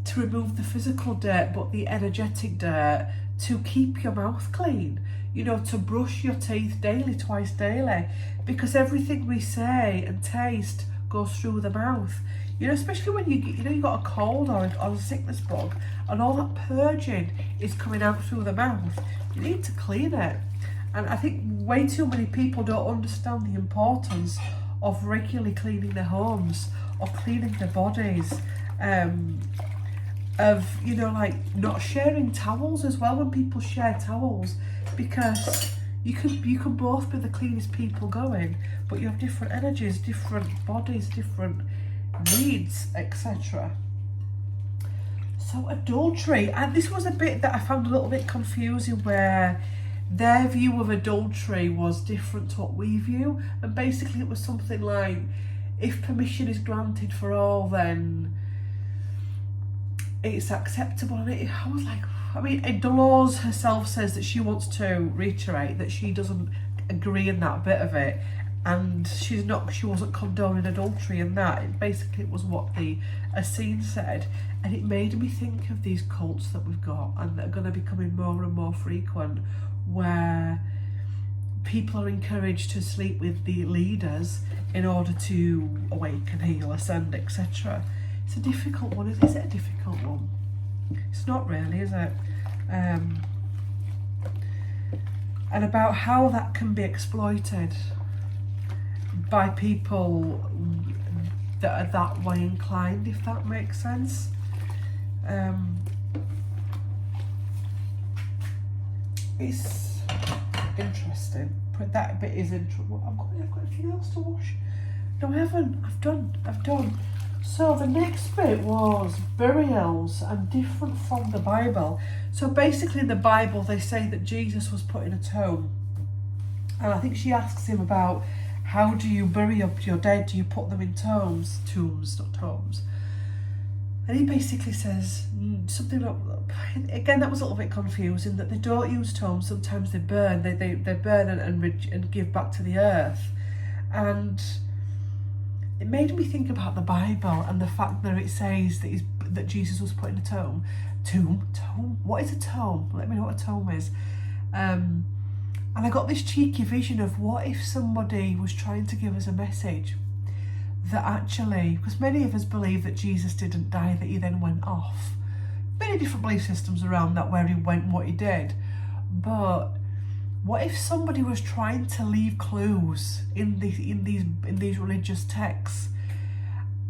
to remove the physical dirt, but the energetic dirt, to keep your mouth clean, you know, to brush your teeth daily, twice daily, because everything we say and taste goes through the mouth. You know, especially when you got a cold or a sickness bug, and all that purging is coming out through the mouth. You need to clean it. And I think way too many people don't understand the importance of regularly cleaning their homes or cleaning their bodies. Of, you know, like not sharing towels as well when people share towels, because you can both be the cleanest people going, but you have different energies, different bodies, different needs, etc. So adultery, and this was a bit that I found a little bit confusing, where their view of adultery was different to what we view, and basically it was something like, if permission is granted for all, then it's acceptable. And I was like, I mean, Dolores herself says that she wants to reiterate that she doesn't agree in that bit of it, and she wasn't condoning adultery, and that it was what the Essenes said. And it made me think of these cults that we've got, and that are going to be becoming more and more frequent, where people are encouraged to sleep with the leaders in order to awaken, heal, ascend, etc. It's a difficult one. Is it a difficult one? It's not really, is it? And about how that can be exploited by people that are that way inclined, if that makes sense. It's interesting. But that bit is interesting. I've got anything else to wash? No, I haven't. I've done. So the next bit was burials, and different from the Bible. So basically in the Bible they say that Jesus was put in a tomb, and I think she asks him about, how do you bury up your dead? Do you put them in tombs, not tombs? And he basically says something like, again, that was a little bit confusing, that they don't use tombs, sometimes they burn, they burn and give back to the earth. And it made me think about the Bible and the fact that it says that Jesus was put in a tomb. Tomb? What is a tomb? Let me know what a tomb is. And I got this cheeky vision of, what if somebody was trying to give us a message that actually, because many of us believe that Jesus didn't die, that he then went off. Many different belief systems around that, where he went and what he did. But what if somebody was trying to leave clues in these religious texts,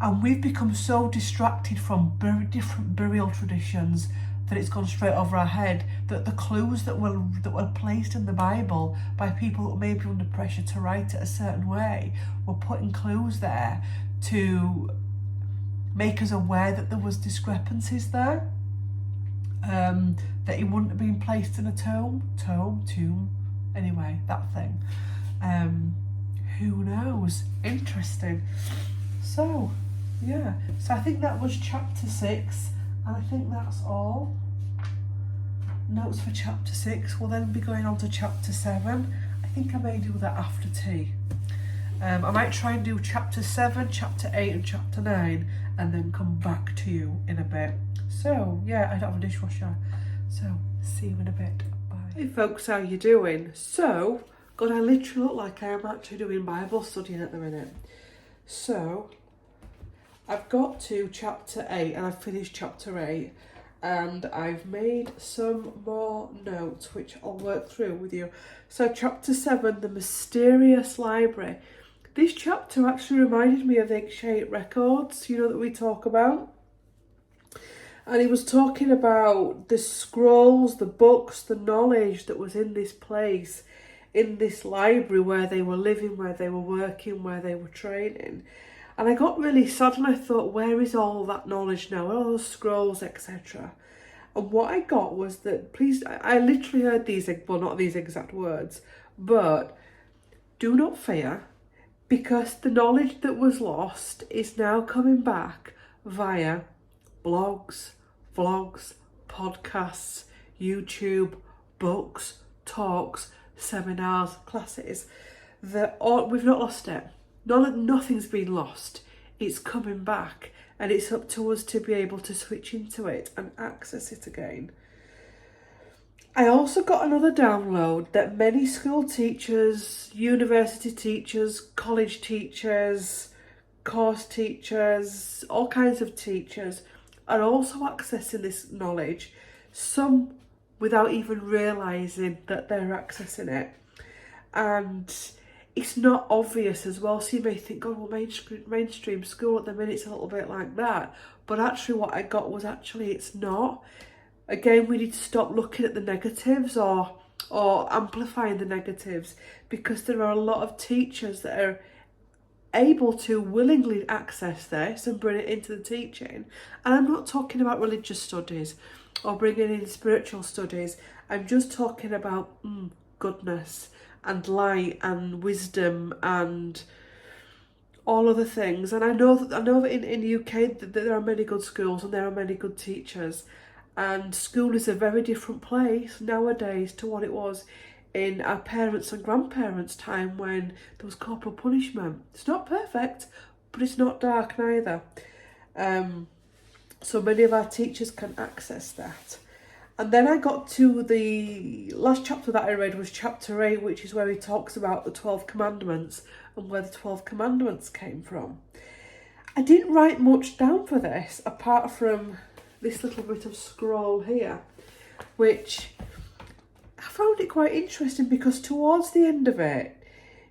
and we've become so distracted from different burial traditions that it's gone straight over our head, that the clues that were placed in the Bible by people that may be under pressure to write it a certain way were putting clues there to make us aware that there was discrepancies there, that he wouldn't have been placed in a tomb. Anyway, that thing. Who knows? Interesting. So, yeah. So I think that was chapter 6, and I think that's all. Notes for chapter 6. We'll then be going on to chapter 7. I think I may do that after tea. I might try and do chapter 7, chapter 8 and chapter 9, and then come back to you in a bit. So, yeah, I don't have a dishwasher. So, see you in a bit. Hey folks, how you doing? So, God, I literally look like I am actually doing Bible studying at the minute. So, I've got to chapter 8 and I've finished chapter 8. And I've made some more notes which I'll work through with you. So chapter 7, the mysterious library. This chapter actually reminded me of the Ancient Records, you know, that we talk about. And he was talking about the scrolls, the books, the knowledge that was in this place, in this library where they were living, where they were working, where they were training. And I got really sad and I thought, where is all that knowledge now? All those scrolls, etc. And what I got was that, please, I literally heard these, well, not these exact words, but do not fear, because the knowledge that was lost is now coming back via blogs, vlogs, podcasts, YouTube, books, talks, seminars, classes. We've not lost it. Nothing's been lost. It's coming back, and it's up to us to be able to switch into it and access it again. I also got another download that many school teachers, university teachers, college teachers, course teachers, all kinds of teachers are also accessing this knowledge, some without even realising that they're accessing it. And it's not obvious as well, so you may think, God, well, mainstream school at the minute's a little bit like that. But actually what I got was it's not. Again, we need to stop looking at the negatives or amplifying the negatives, because there are a lot of teachers that are able to willingly access this and bring it into the teaching. And I'm not talking about religious studies or bringing in spiritual studies. I'm just talking about goodness and light and wisdom and all other things. And I know that in the UK that there are many good schools and there are many good teachers, and school is a very different place nowadays to what it was in our parents' and grandparents' time when there was corporal punishment. It's not perfect, but it's not dark neither. So many of our teachers can access that. And then I got to the last chapter that I read was chapter 8, which is where he talks about the 12 commandments and where the 12 commandments came from. I didn't write much down for this, apart from this little bit of scroll here, which I found it quite interesting, because towards the end of it,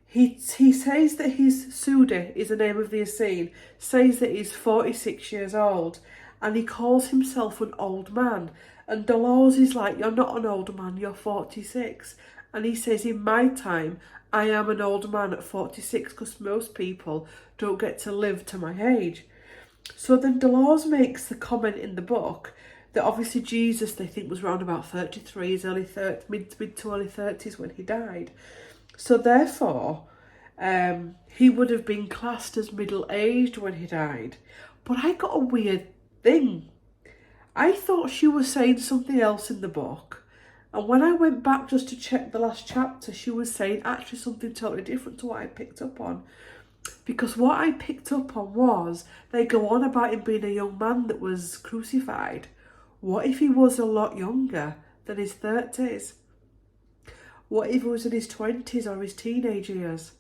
he says that Sudi is the name of the Essene, says that he's 46 years old, and he calls himself an old man. And Dolores is like, you're not an old man, you're 46. And he says, in my time, I am an old man at 46, because most people don't get to live to my age. So then Dolores makes the comment in the book that obviously Jesus, they think, was around about 33, his mid to early 30s when he died. So therefore, he would have been classed as middle-aged when he died. But I got a weird thing. I thought she was saying something else in the book, and when I went back just to check the last chapter, she was saying actually something totally different to what I picked up on. Because what I picked up on was, they go on about him being a young man that was crucified. What if he was a lot younger than his 30s? What if he was in his 20s or his teenage years?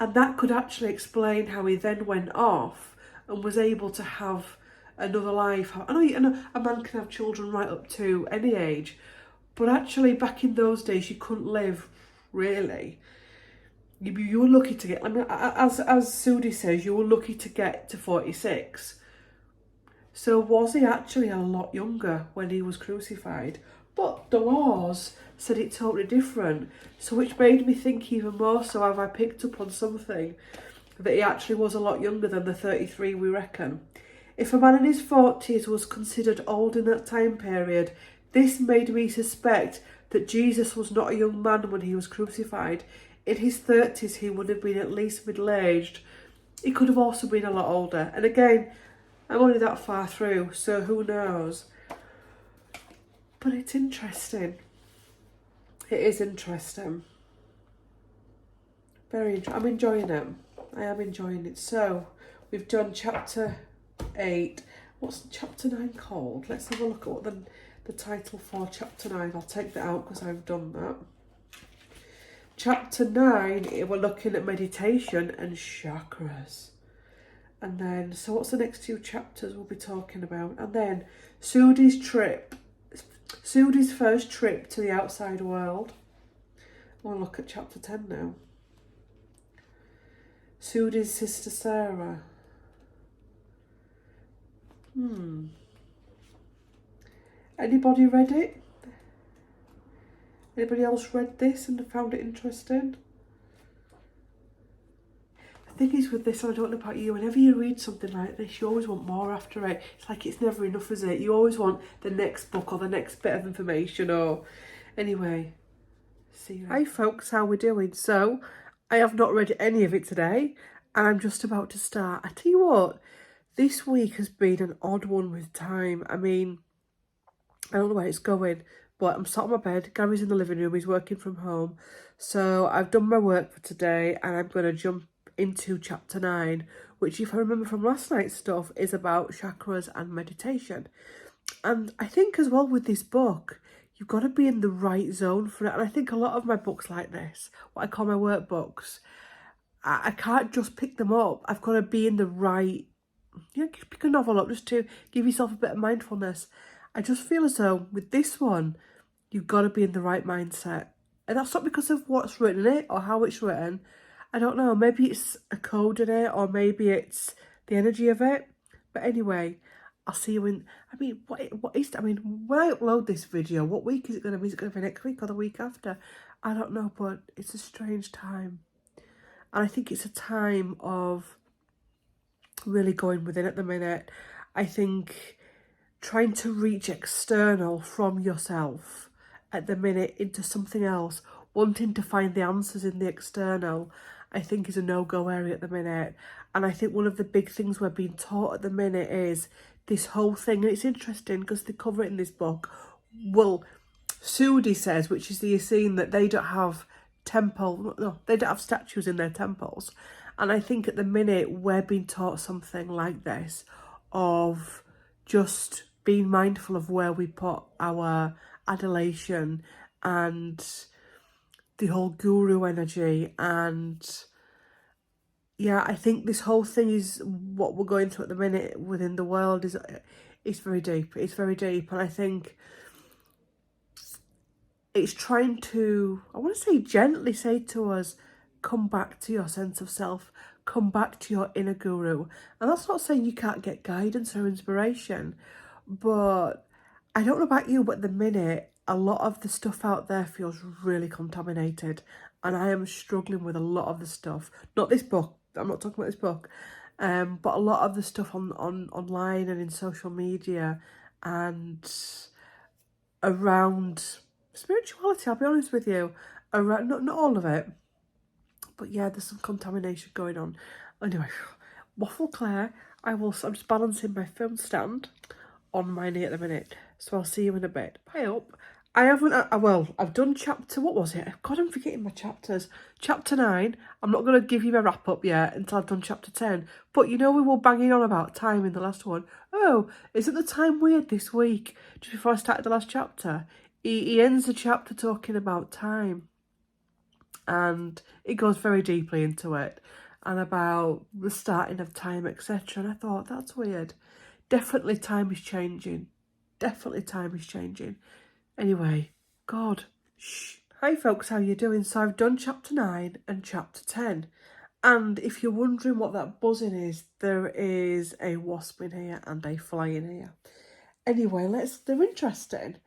And that could actually explain how he then went off and was able to have another life. I know a man can have children right up to any age, but actually back in those days you couldn't live, really. You were lucky to get, I mean, as Sudi says, you were lucky to get to 46. So was he actually a lot younger when he was crucified? But Dolores said it totally different, so which made me think even more so, have I picked up on something, that he actually was a lot younger than the 33 we reckon. If a man in his 40s was considered old in that time period, this made me suspect that Jesus was not a young man when he was crucified. In his 30s, he would have been at least middle-aged. He could have also been a lot older. And again, I'm only that far through, so who knows? But it's interesting. It is interesting. I'm enjoying it. I am enjoying it. So, we've done chapter 8. What's chapter 9 called? Let's have a look at what the title for chapter 9. I'll take that out because I've done that. Chapter 9, we're looking at meditation and chakras. And then, so what's the next 2 chapters we'll be talking about? And then Sudi's first trip to the outside world. We'll look at chapter 10 now. Sudi's sister Sarah. Anybody read it? Anybody else read this and found it interesting? The thing is with this, I don't know about you, whenever you read something like this, you always want more after it. It's like it's never enough, is it? You always want the next book or the next bit of information or... Anyway, see you. Hi folks, how we doing? So, I have not read any of it today, and I'm just about to start. I tell you what, this week has been an odd one with time. I mean, I don't know where it's going, but I'm sat on my bed. Gary's in the living room, he's working from home. So I've done my work for today, and I'm going to jump into chapter 9, which, if I remember from last night's stuff, is about chakras and meditation. And I think as well with this book, you've got to be in the right zone for it. And I think a lot of my books like this, what I call my workbooks, I can't just pick them up. I've got to be in the right, pick a novel up just to give yourself a bit of mindfulness. I just feel as though with this one, you've got to be in the right mindset. And that's not because of what's written in it or how it's written. I don't know, maybe it's a code in it, or maybe it's the energy of it. But anyway, I'll see you in, when I upload this video, what week is it going to be? Is it going to be next week or the week after? I don't know, but it's a strange time. And I think it's a time of really going within at the minute. I think trying to reach external from yourself at the minute into something else, wanting to find the answers in the external, I think is a no-go area at the minute. And I think one of the big things we're being taught at the minute is this whole thing, and it's interesting because they cover it in this book. Well, Sudi says, which is the Essene, that they don't have they don't have statues in their temples. And I think at the minute we're being taught something like this, of just being mindful of where we put our adulation and the whole guru energy. And yeah, I think this whole thing is what we're going through at the minute within the world is, it's very deep. It's very deep. And I think it's trying to, I want to say gently say to us, come back to your sense of self, come back to your inner guru. And that's not saying you can't get guidance or inspiration, but I don't know about you, but at the minute, a lot of the stuff out there feels really contaminated. And I am struggling with a lot of the stuff. Not this book, I'm not talking about this book, but a lot of the stuff on online and in social media and around spirituality, I'll be honest with you. Around, not all of it, but yeah, there's some contamination going on. Anyway, waffle Claire, I'm just balancing my film stand on my knee at the minute, so I'll see you in a bit. Bye up. I haven't, I've done chapter, what was it? God, I'm forgetting my chapters. Chapter 9, I'm not going to give you my wrap up yet until I've done chapter 10. But you know, we were banging on about time in the last one. Oh, isn't the time weird this week? Just before I started the last chapter, he ends the chapter talking about time. And it goes very deeply into it. And about the starting of time, etc. And I thought, that's weird. Definitely time is changing. Definitely time is changing. Anyway, God, shh. Hi folks, how you doing? So I've done chapter 9 and chapter 10. And if you're wondering what that buzzing is, there is a wasp in here and a fly in here. Anyway, they're interesting.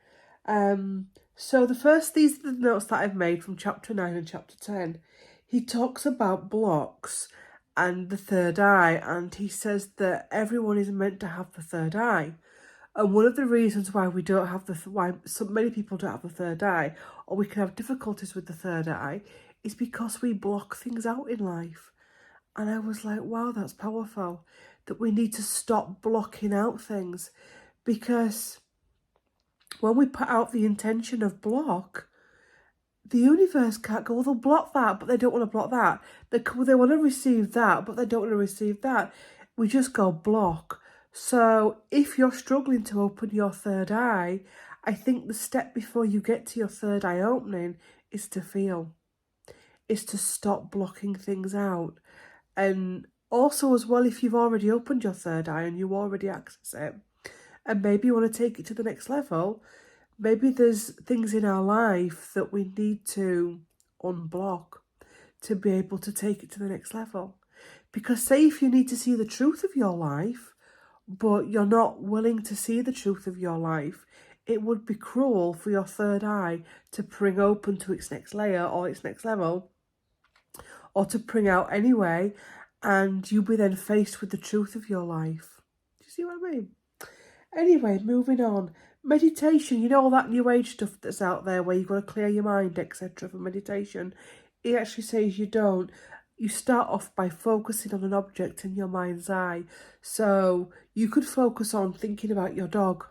So these are the notes that I've made from chapter 9 and chapter 10. He talks about blocks and the third eye, and he says that everyone is meant to have the third eye. And one of the reasons why we don't have why so many people don't have the third eye, or we can have difficulties with the third eye, is because we block things out in life. And I was like, wow, that's powerful. That we need to stop blocking out things, because when we put out the intention of block, the universe can't go, well, they'll block that, but they don't want to block that. They want to receive that, but they don't want to receive that. We just go block. So if you're struggling to open your third eye, I think the step before you get to your third eye opening is to feel. is to stop blocking things out. And also as well, if you've already opened your third eye and you already access it, and maybe you want to take it to the next level, maybe there's things in our life that we need to unblock to be able to take it to the next level. Because say if you need to see the truth of your life, but you're not willing to see the truth of your life, it would be cruel for your third eye to pring open to its next layer or its next level, or to pring out anyway, and you'll be then faced with the truth of your life. Do you see what I mean? Anyway, moving on. Meditation, you know all that new age stuff that's out there where you've got to clear your mind, etc. for meditation. It actually says you don't. You start off by focusing on an object in your mind's eye. So you could focus on thinking about your dog.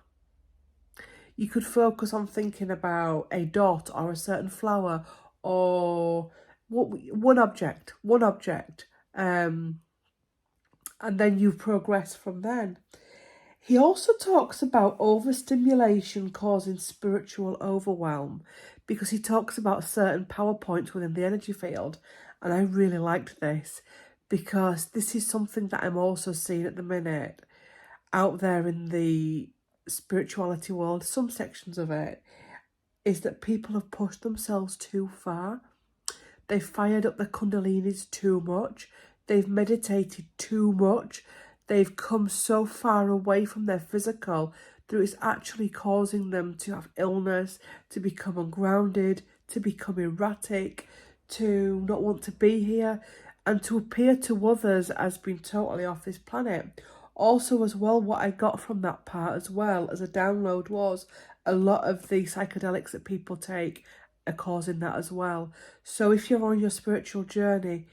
You could focus on thinking about a dot or a certain flower or one object. And then you progress from then. He also talks about overstimulation causing spiritual overwhelm, because he talks about certain power points within the energy field. And I really liked this, because this is something that I'm also seeing at the minute out there in the spirituality world. Some sections of it is that people have pushed themselves too far. They've fired up the kundalinis too much. They've meditated too much. They've come so far away from their physical that it's actually causing them to have illness, to become ungrounded, to become erratic, to not want to be here, and to appear to others as being totally off this planet. Also as well, what I got from that part as well as a download was a lot of the psychedelics that people take are causing that as well. So if you're on your spiritual journey,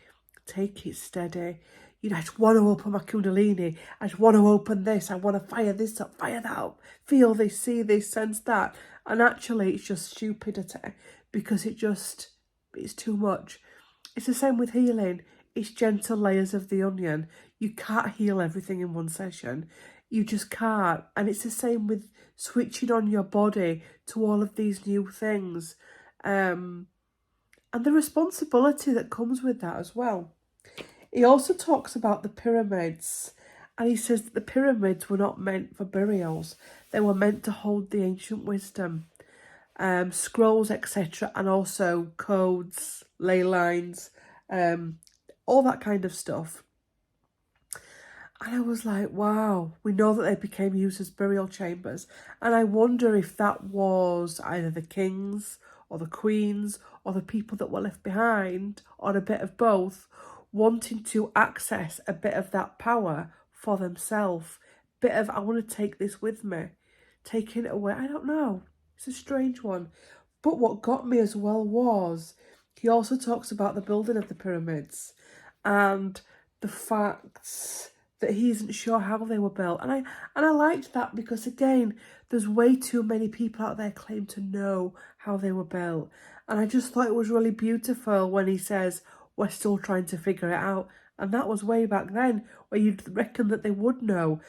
take it steady. You know, I just want to open my kundalini. I just want to open this. I want to fire this up, fire that up. Feel this, see this, sense that. And actually, it's just stupidity, because it's too much. It's the same with healing. It's gentle layers of the onion. You can't heal everything in one session. You just can't. And it's the same with switching on your body to all of these new things. And the responsibility that comes with that as well. He also talks about the pyramids, and he says that the pyramids were not meant for burials. They were meant to hold the ancient wisdom, scrolls, etc., and also codes, ley lines, all that kind of stuff. And I was like, wow, we know that they became used as burial chambers. And I wonder if that was either the kings or the queens or the people that were left behind, or a bit of both, wanting to access a bit of that power for themselves. Bit of, I want to take this with me. Taking it away, I don't know. It's a strange one. But what got me as well was, he also talks about the building of the pyramids and the fact that he isn't sure how they were built. And I liked that, because again, there's way too many people out there claim to know how they were built. And I just thought it was really beautiful when he says, we're still trying to figure it out. And that was way back then, where you'd reckon that they would know.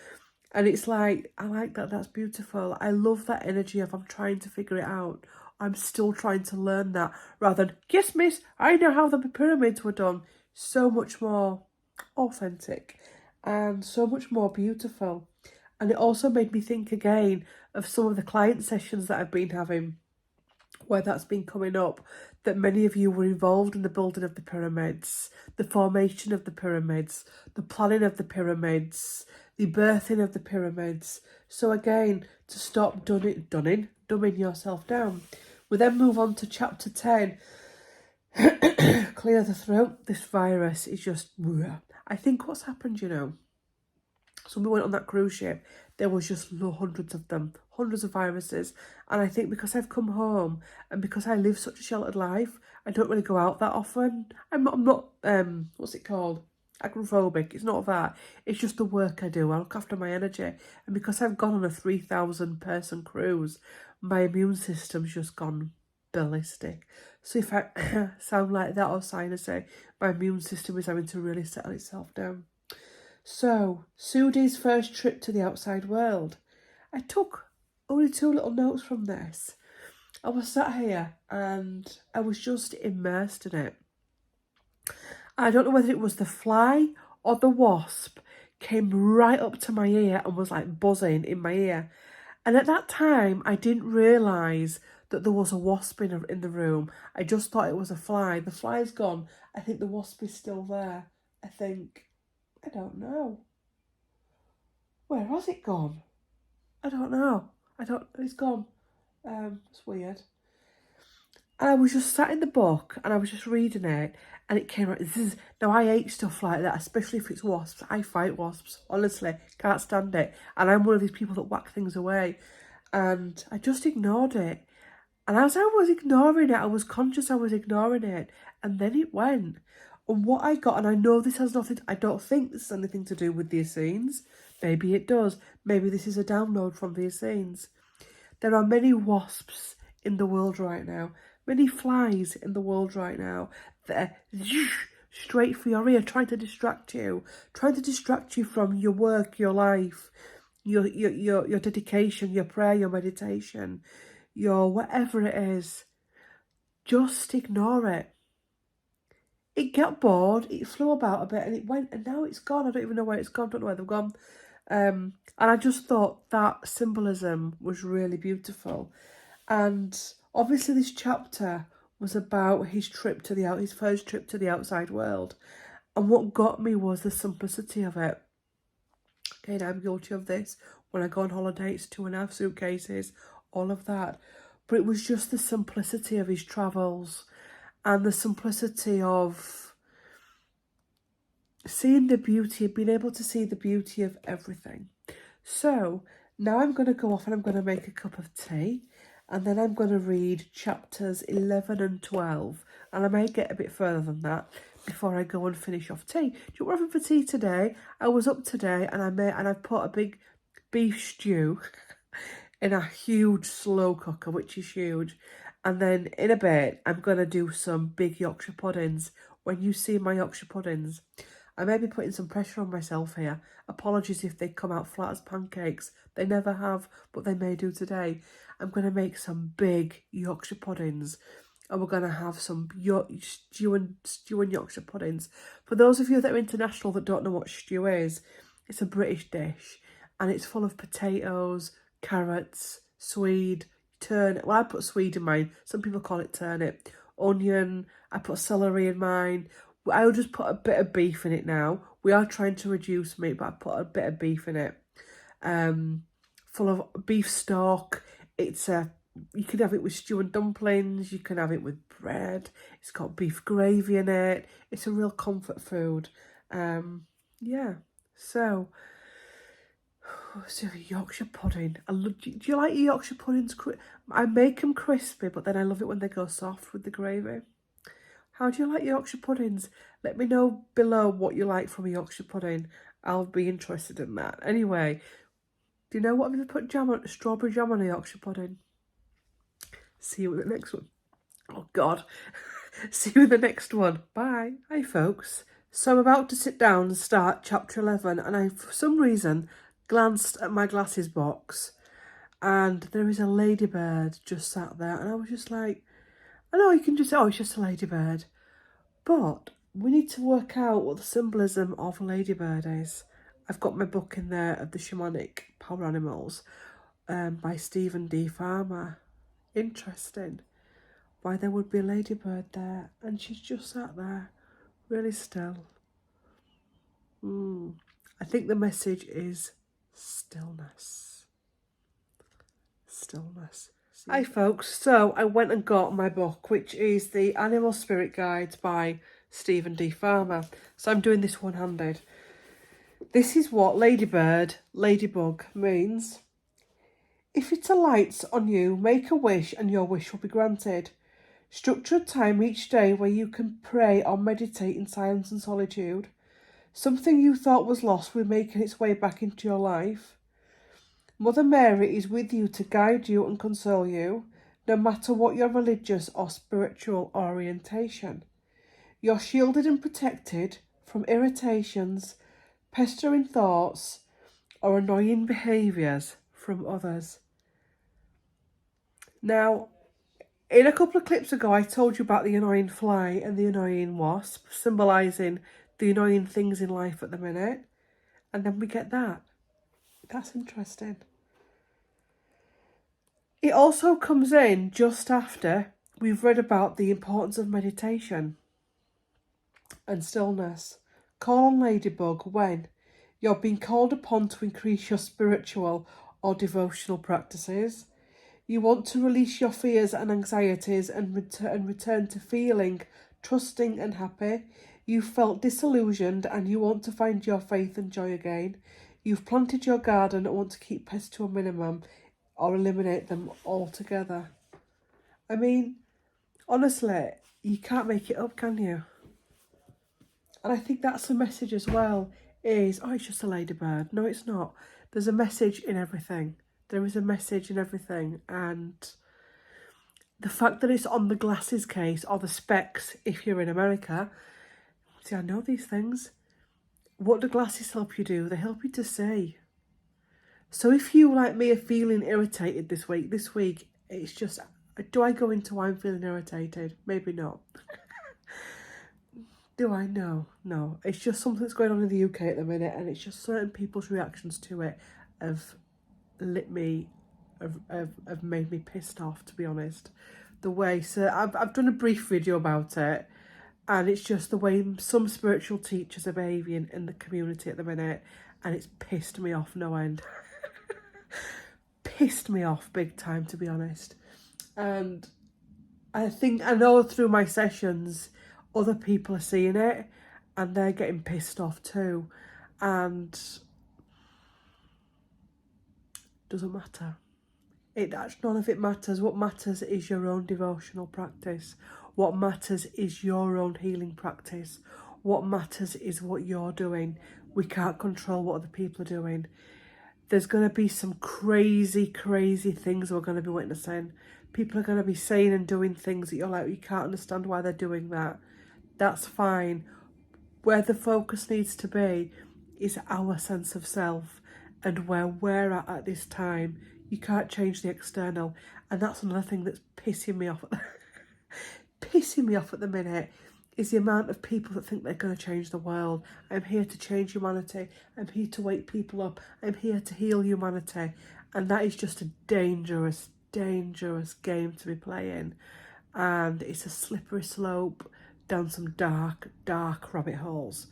And it's like, I like that, that's beautiful. I love that energy of I'm trying to figure it out. I'm still trying to learn that, rather than, yes miss, I know how the pyramids were done. So much more authentic and so much more beautiful. And it also made me think again of some of the client sessions that I've been having, where that's been coming up, that many of you were involved in the building of the pyramids, the formation of the pyramids, the planning of the pyramids, the birthing of the pyramids. So again, to stop dumbing yourself down. We then move on to chapter 10. Clear the throat. This virus is just... I think what's happened, you know, so we went on that cruise ship, there was just hundreds of them, hundreds of viruses. And I think because I've come home and because I live such a sheltered life, I don't really go out that often. I'm not what's it called? Agoraphobic. It's not that. It's just the work I do. I look after my energy. And because I've gone on a 3,000 person cruise, my immune system's just gone ballistic. So if I sound like that or sinusy, my immune system is having to really settle itself down. So, Sudi's first trip to the outside world. I took only 2 little notes from this. I was sat here and I was just immersed in it. I don't know whether it was the fly or the wasp came right up to my ear and was like buzzing in my ear. And at that time, I didn't realise that there was a wasp in the room. I just thought it was a fly. The fly's gone. I think the wasp is still there. I think. I don't know. Where has it gone? I don't know. It's gone. It's weird. And I was just sat in the book and I was just reading it and it came right. Now I hate stuff like that, especially if it's wasps. I fight wasps, honestly, can't stand it. And I'm one of these people that whack things away. And I just ignored it. And as I was ignoring it, I was conscious I was ignoring it. And then it went. And what I got, and I know this has nothing, I don't think this has anything to do with the Essenes. Maybe it does. Maybe this is a download from the Essenes. There are many wasps in the world right now. Many flies in the world right now that are straight for your ear, trying to distract you from your work, your life, your dedication, your prayer, your meditation, your whatever it is. Just ignore it. It got bored, it flew about a bit and it went, and now it's gone. I don't even know where it's gone, don't know where they've gone. And I just thought that symbolism was really beautiful. And obviously this chapter was about his first trip to the outside world. And what got me was the simplicity of it. Again, I'm guilty of this. When I go on holidays, 2.5 suitcases, all of that. But it was just the simplicity of his travels and the simplicity of seeing the beauty, being able to see the beauty of everything. So now I'm going to go off and I'm going to make a cup of tea. And then I'm going to read chapters 11 and 12. And I may get a bit further than that before I go and finish off tea. Do you know what I'm having for tea today? I was up today and I've put a big beef stew in a huge slow cooker, which is huge. And then in a bit, I'm going to do some big Yorkshire puddings. When you see my Yorkshire puddings, I may be putting some pressure on myself here. Apologies if they come out flat as pancakes. They never have, but they may do today. I'm going to make some big Yorkshire puddings. And we're going to have some stew and Yorkshire puddings. For those of you that are international that don't know what stew is, it's a British dish. And it's full of potatoes, carrots, swede, turnip. Well, I put swede in mine. Some people call it turnip. Onion. I put celery in mine. I'll just put a bit of beef in it now. We are trying to reduce meat, but I put a bit of beef in it. Full of beef stock. You can have it with stew and dumplings. You can have it with bread. It's got beef gravy in it. It's a real comfort food. Yeah. So Yorkshire pudding. Do you like your Yorkshire puddings? I make them crispy, but then I love it when they go soft with the gravy. How do you like Yorkshire puddings? Let me know below what you like from a Yorkshire pudding. I'll be interested in that. Anyway, do you know what I'm going to put strawberry jam on a Yorkshire pudding? See you with the next one. Oh, God. See you with the next one. Bye. Hi, folks. So I'm about to sit down and start chapter 11, and I, for some reason, glanced at my glasses box, and there is a ladybird just sat there, and I was just like, I know you can just say, oh, it's just a ladybird. But we need to work out what the symbolism of a ladybird is. I've got my book in there of the Shamanic Power Animals by Stephen D. Farmer. Interesting. Why there would be a ladybird there. And she's just sat there, really still. I think the message is stillness. Stillness. Hi folks, so I went and got my book, which is the Animal Spirit Guides by Stephen D. Farmer. So I'm doing this one-handed. This is what ladybug means. If it alights on you, make a wish and your wish will be granted. Structure a time each day where you can pray or meditate in silence and solitude. Something you thought was lost will be making its way back into your life. Mother Mary is with you to guide you and console you, no matter what your religious or spiritual orientation. You're shielded and protected from irritations, pestering thoughts, or annoying behaviours from others. Now, In a couple of clips ago, I told you about the annoying fly and the annoying wasp, symbolising the annoying things in life at the minute. And then we get that. That's interesting. It also comes in just after we've read about the importance of meditation and stillness. Call on Ladybug when you're being called upon to increase your spiritual or devotional practices. You want to release your fears and anxieties and return to feeling trusting and happy. You felt disillusioned and you want to find your faith and joy again. You've planted your garden and want to keep pests to a minimum or eliminate them altogether. I mean, honestly, you can't make it up, can you? And I think that's the message as well, is, oh, it's just a ladybird. No, it's not. There's a message in everything. There is a message in everything. And the fact that it's on the glasses case, or the specs if you're in America, see, I know these things. What do glasses help you do? They help you to see. So if you, like me, are feeling irritated this week, it's just, do I go into why I'm feeling irritated? Maybe not. Do I? No. It's just something that's going on in the UK at the minute, and it's just certain people's reactions to it have made me pissed off, to be honest. The way, so I've done a brief video about it, and it's just the way some spiritual teachers are behaving in the community at the minute, and it's pissed me off no end. Pissed me off big time, to be honest. And I know through my sessions, other people are seeing it and they're getting pissed off too. And doesn't matter. None of it matters. What matters is your own devotional practice. What matters is your own healing practice. What matters is what you're doing. We can't control what other people are doing. There's going to be some crazy things we're going to be witnessing. People are going to be saying and doing things that you're like, you can't understand why they're doing that. That's fine. Where the focus needs to be is our sense of self and where we're at this time. You can't change the external. And that's another thing that's pissing me off. Pissing me off at the minute is the amount of people that think they're going to change the world. I'm here to change humanity. I'm here to wake people up. I'm here to heal humanity. And that is just a dangerous game to be playing. And it's a slippery slope down some dark rabbit holes.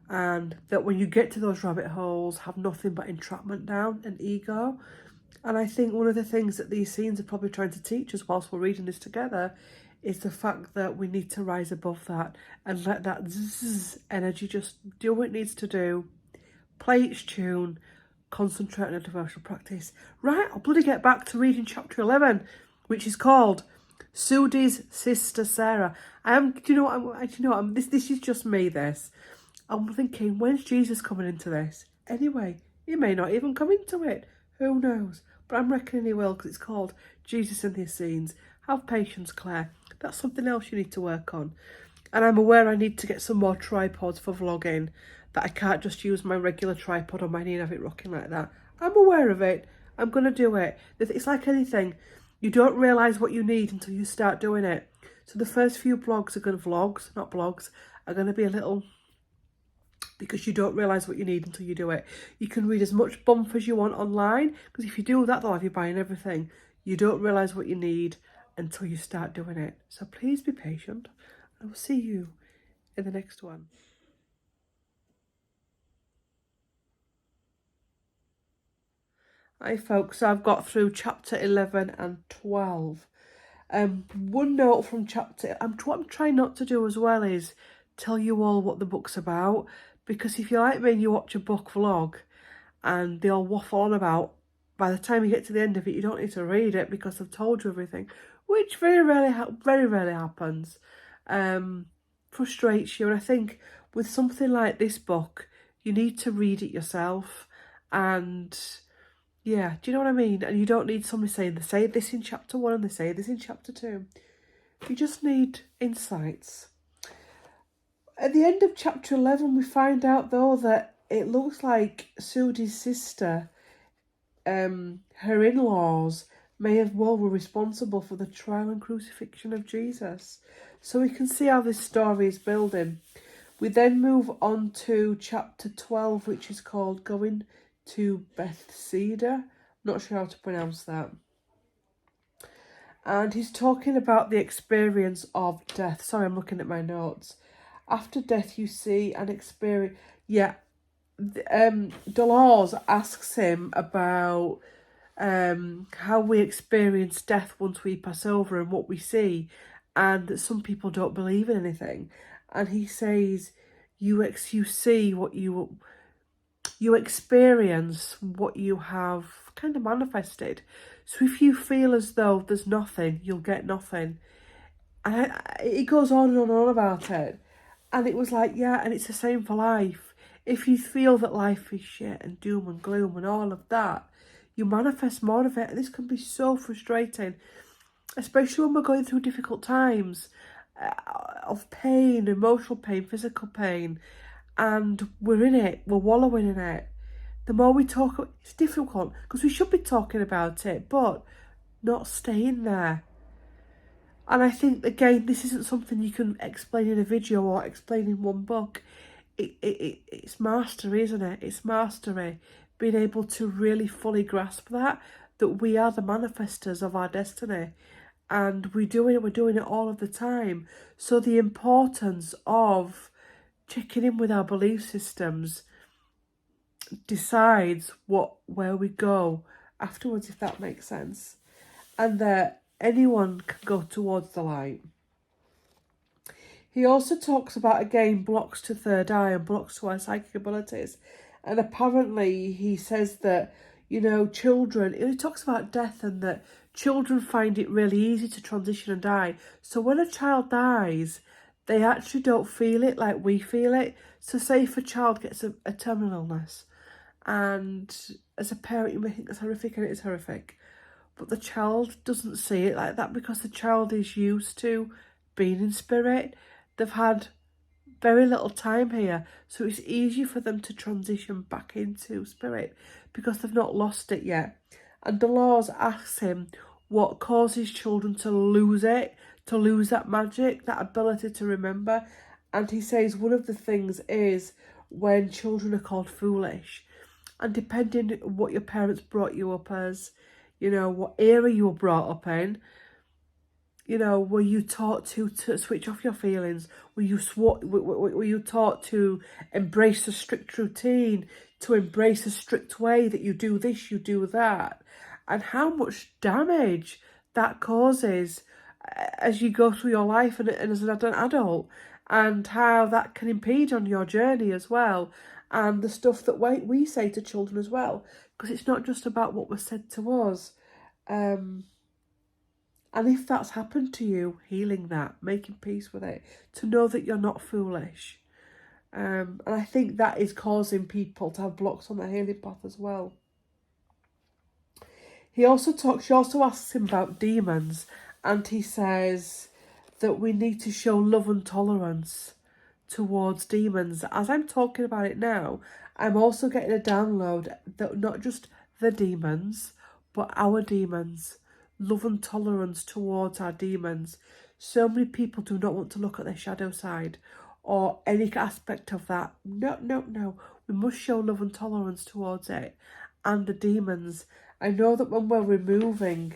And that when you get to those rabbit holes, have nothing but entrapment down and ego. And I think one of the things that these scenes are probably trying to teach us whilst we're reading this together is the fact that we need to rise above that and let that zzz energy just do what it needs to do, play its tune, concentrate on a devotional practice. Right, I'll bloody get back to reading chapter 11, which is called Sudi's Sister Sarah. This is just me, this. I'm thinking, when's Jesus coming into this? Anyway, he may not even come into it. Who knows? But I'm reckoning he will, because it's called Jesus and the Essenes. Have patience, Claire. That's something else you need to work on. And I'm aware I need to get some more tripods for vlogging, that I can't just use my regular tripod on my knee and have it rocking like that. I'm aware of it. I'm going to do it. It's like anything. You don't realise what you need until you start doing it. So the first few vlogs are going to, are going to be a little, because you don't realise what you need until you do it. You can read as much bump as you want online, because if you do that, they'll have you buying everything. You don't realise what you need until you start doing it. So please be patient. I will see you in the next one. Hi folks, so I've got through chapter 11 and 12. One note from chapter, what I'm trying not to do as well is tell you all what the book's about, because if you're like me and you watch a book vlog and they all waffle on about, by the time you get to the end of it, you don't need to read it because I've told you everything, which very rarely happens. Frustrates you. And I think with something like this book, you need to read it yourself. And yeah, do you know what I mean? And you don't need somebody saying, they say this in chapter 1 and they say this in chapter 2. You just need insights. At the end of chapter 11, we find out, though, that it looks like Sudi's sister, her in-laws, may have well were responsible for the trial and crucifixion of Jesus. So we can see how this story is building. We then move on to chapter 12, which is called Going to Bethsaida. Not sure how to pronounce that. And he's talking about the experience of death. Sorry, I'm looking at my notes. After death, you see an experience. Yeah, Dolores asks him about how we experience death once we pass over and what we see, and that some people don't believe in anything. And he says, you see what you experience what you have kind of manifested. So if you feel as though there's nothing, you'll get nothing. And it goes on and on about it. And it was like, yeah, and it's the same for life. If you feel that life is shit and doom and gloom and all of that, you manifest more of it. And this can be so frustrating, especially when we're going through difficult times of pain, emotional pain, physical pain, and we're in it, we're wallowing in it. The more we talk, it's difficult because we should be talking about it, but not staying there. And I think, again, this isn't something you can explain in a video or explain in one book. It's mastery, isn't it? It's mastery. Being able to really fully grasp that we are the manifestors of our destiny. And we're doing it all of the time. So the importance of checking in with our belief systems decides where we go afterwards, if that makes sense. And that anyone can go towards the light. He also talks about, again, blocks to third eye and blocks to our psychic abilities. And apparently he says that, children, he talks about death and that children find it really easy to transition and die. So when a child dies, they actually don't feel it like we feel it. So say if a child gets a terminal illness, and as a parent you may think it's horrific, and it is horrific. But the child doesn't see it like that because the child is used to being in spirit. They've had very little time here, so it's easy for them to transition back into spirit because they've not lost it yet. And Dolores asks him what causes children to lose it, to lose that magic, that ability to remember. And he says one of the things is when children are called foolish. And depending on what your parents brought you up as, what era you were brought up in, were you taught to switch off your feelings? Were you taught to embrace a strict routine, to embrace a strict way that you do this, you do that? And how much damage that causes as you go through your life and as an adult, and how that can impede on your journey as well. And the stuff that we say to children as well, because it's not just about what was said to us. And if that's happened to you, healing that, making peace with it, to know that you're not foolish. And I think that is causing people to have blocks on their healing path as well. She also asks him about demons, and he says that we need to show love and tolerance towards demons. As I'm talking about it now, I'm also getting a download that not just the demons, but our demons. Love and tolerance towards our demons. So many people do not want to look at their shadow side or any aspect of that. No. We must show love and tolerance towards it and the demons. I know that when we're removing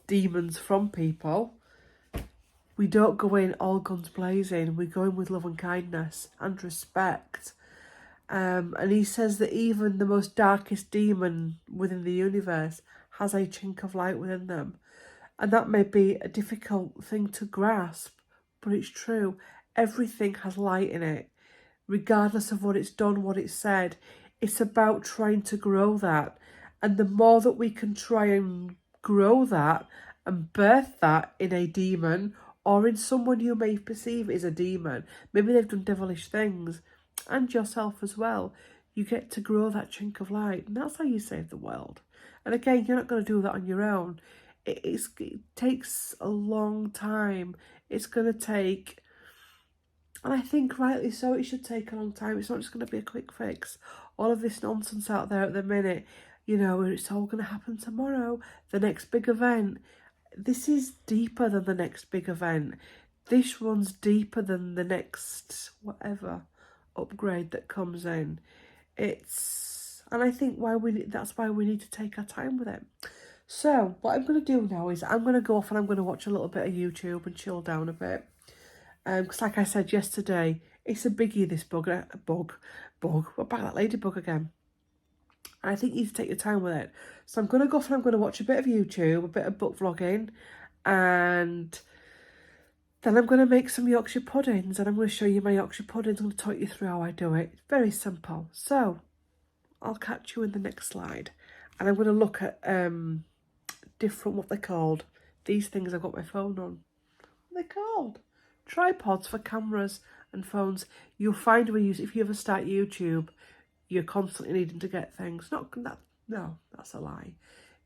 demons from people, we don't go in all guns blazing. We go in with love and kindness and respect. And he says that even the most darkest demon within the universe has a chink of light within them. And that may be a difficult thing to grasp, but it's true. Everything has light in it, regardless of what it's done, what it's said. It's about trying to grow that. And the more that we can try and grow that and birth that in a demon or in someone you may perceive is a demon, maybe they've done devilish things, and yourself as well, you get to grow that chink of light. And that's how you save the world. And again, you're not going to do that on your own. It takes a long time. It's going to take, and I think rightly so, it should take a long time. It's not just going to be a quick fix. All of this nonsense out there at the minute, you know, it's all going to happen tomorrow, the next big event. This is deeper than the next big event. This runs deeper than the next whatever upgrade that comes in. And I think that's why we need to take our time with it. So what I'm going to do now is I'm going to go off and I'm going to watch a little bit of YouTube and chill down a bit. Because like I said yesterday, it's a biggie, this bug. We're back that ladybug again. And I think you need to take your time with it. So I'm going to go off and I'm going to watch a bit of YouTube, a bit of book vlogging, and then I'm going to make some Yorkshire puddings, and I'm going to show you my Yorkshire puddings. I'm going to talk you through how I do it. It's very simple. So I'll catch you in the next slide. And I'm going to look at different, what they're called. These things I've got my phone on. What are they called? Tripods for cameras and phones. You'll find if you ever start YouTube, you're constantly needing to get things. No, that's a lie.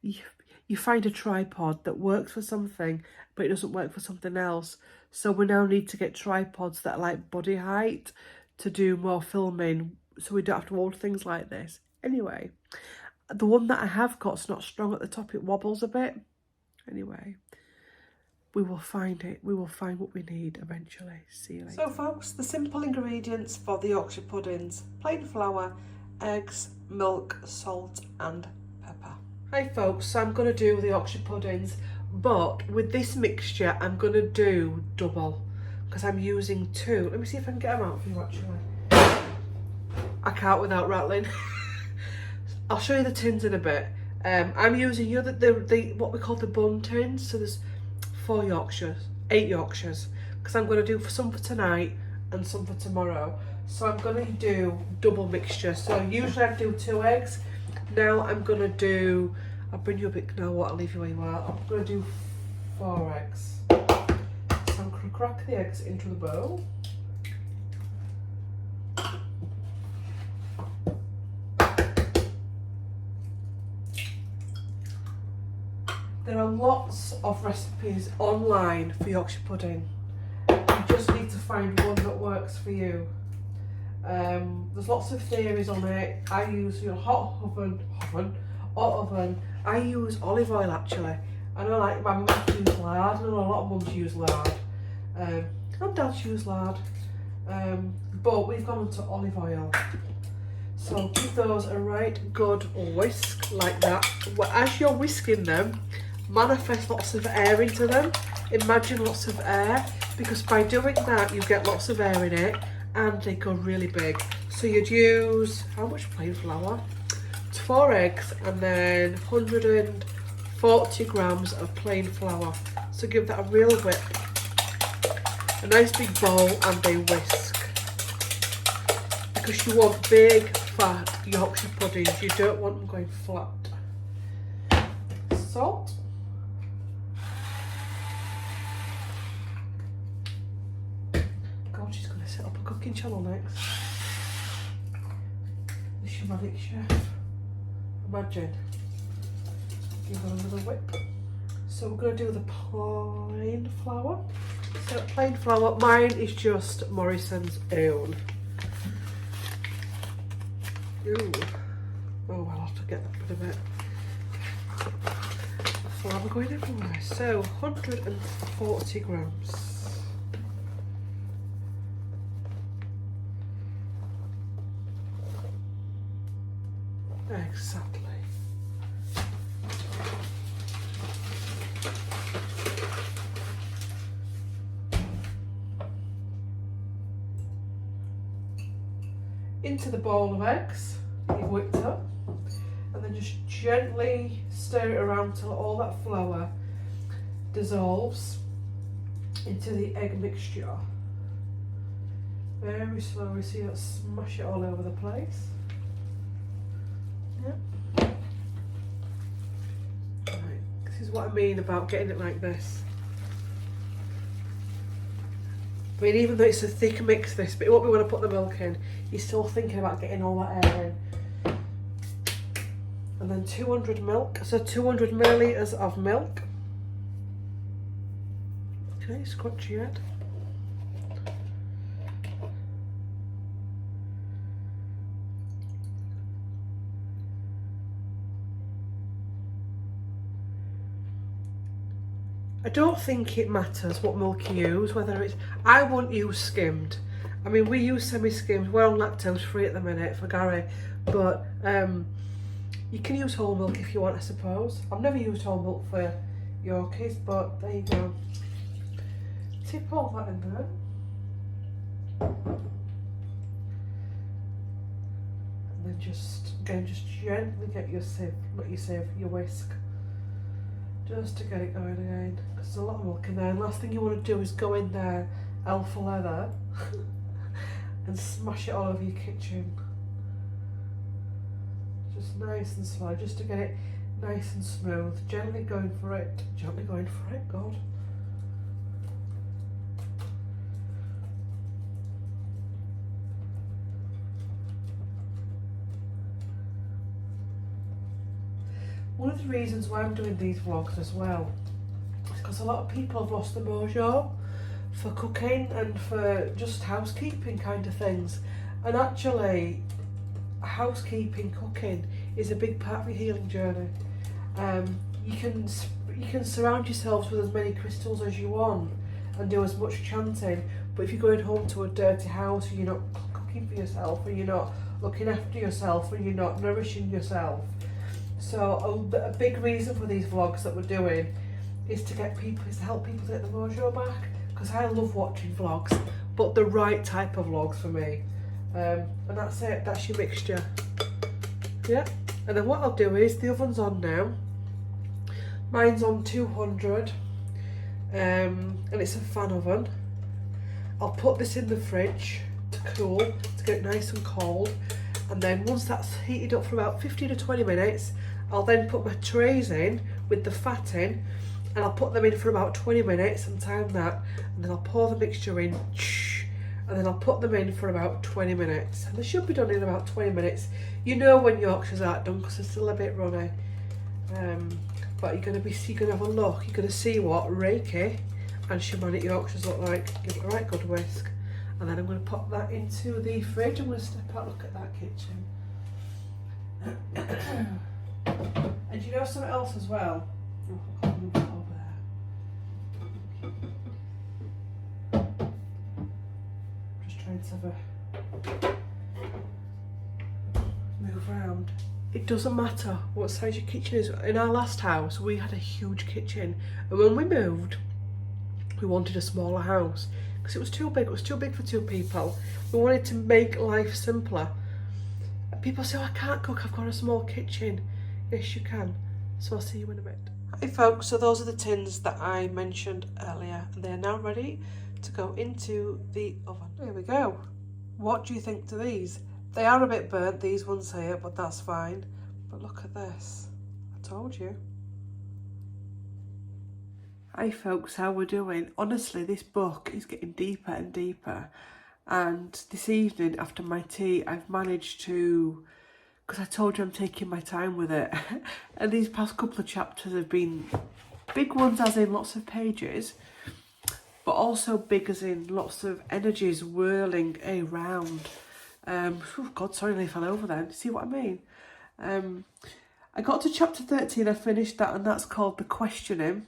You find a tripod that works for something, but it doesn't work for something else. So we now need to get tripods that are like body height to do more filming, so we don't have to hold things like this. Anyway, the one that I have got's not strong at the top. It wobbles a bit. Anyway, we will find it. We will find what we need eventually. See you later. So folks, the simple ingredients for the Yorkshire puddings: plain flour, eggs, milk, salt and pepper. Hi folks, so I'm going to do the Yorkshire puddings, but with this mixture I'm going to do double because I'm using 2. Let me see if I can get them out for you actually. I can't without rattling. I'll show you the tins in a bit. I'm using the what we call the bun tins, so there's 8 Yorkshires, because I'm going to do some for tonight and some for tomorrow. So I'm going to do double mixture. So usually I do 2 eggs. Now I'm going to do, I'll bring you a bit, no, I'll leave you where you are. I'm going to do 4 eggs. So I'm going to crack the eggs into the bowl. There are lots of recipes online for Yorkshire pudding. You just need to find one that works for you. There's lots of theories on it. I use hot oven. I use olive oil actually. I know like my mum uses lard. I know a lot of mums use lard. And dads use lard. But we've gone into olive oil. So give those a right good whisk like that. Well, as you're whisking them, manifest lots of air into them. Imagine lots of air, because by doing that you get lots of air in it and they go really big. So you'd use, how much plain flour? 4 eggs and then 140 grams of plain flour. So give that a real whip. A nice big bowl and a whisk. Because you want big, fat Yorkshire puddings. You don't want them going flat. Salt. God, she's going to set up a cooking channel next. The shamanic chef. Imagine. Give her another whip. So we're going to do the plain flour. So plain flour, mine is just Morrison's own. Ooh. Oh, I'll have to get that bit of it. Flour going everywhere. So 140 grams. Exactly. Into the bowl of eggs that you've whipped up, and then just gently stir it around till all that flour dissolves into the egg mixture. Very slowly, so you don't smash it all over the place. Yep. Right. This is what I mean about getting it like this. I mean, even though it's a thick mix, this, but what we want to put the milk in, you're still thinking about getting all that air in. And then 200 milk, so 200 millilitres of milk. Okay, scratch your head. I don't think it matters what milk you use, whether it's, I won't use skimmed. I mean, we use semi-skimmed, we're on lactose free at the minute for Gary, but you can use whole milk if you want, I suppose. I've never used whole milk for Yorkies, but there you go. Tip all that in there. And then just, again, just gently get your sieve, not your sieve, your whisk. Just to get it going again, because there's a lot of milk in there, and last thing you want to do is go in there, alpha leather, and smash it all over your kitchen. Just nice and slow, just to get it nice and smooth, gently going for it, God. One of the reasons why I'm doing these vlogs as well is because a lot of people have lost the mojo for cooking and for just housekeeping kind of things. And actually, housekeeping, cooking is a big part of your healing journey. You can surround yourselves with as many crystals as you want and do as much chanting, but if you're going home to a dirty house and you're not cooking for yourself, or you're not looking after yourself, or you're not nourishing yourself. So a big reason for these vlogs that we're doing is to help people to get the mojo back, because I love watching vlogs, but the right type of vlogs for me. And that's it, that's your mixture. Yeah, and then what I'll do is, the oven's on now. Mine's on 200, and it's a fan oven. I'll put this in the fridge to cool, to get it nice and cold. And then once that's heated up for about 15 to 20 minutes, I'll then put my trays in with the fat in, and I'll put them in for about 20 minutes and time that, and then I'll pour the mixture in, and then I'll put them in for about 20 minutes. And they should be done in about 20 minutes. You know when Yorkshires aren't done because they're still a bit runny. But you're going to have a look, you're going to see what Reiki and Shamanic Yorkshires look like. Give it a right good whisk. And then I'm going to pop that into the fridge. I'm going to step out, look at that kitchen. And you know something else as well? Oh, I can't move that over there. Just trying to have a move around. It doesn't matter what size your kitchen is. In our last house, we had a huge kitchen. And when we moved, we wanted a smaller house, because it was too big. It was too big for two people. We wanted to make life simpler. And people say, oh, I can't cook, I've got a small kitchen. Yes, you can. So I'll see you in a bit. Hi folks, so those are the tins that I mentioned earlier, and they're now ready to go into the oven. There we go. What do you think to these? They are a bit burnt, these ones here, but that's fine. But look at this. I told you. Hi folks, how we're doing? Honestly, this book is getting deeper and deeper, and this evening after my tea I've managed to, because I told you I'm taking my time with it, and these past couple of chapters have been big ones as in lots of pages, but also big as in lots of energies whirling around. Oh God, sorry I fell over then. See what I mean? I got to chapter 13, I finished that, and that's called The Questioning.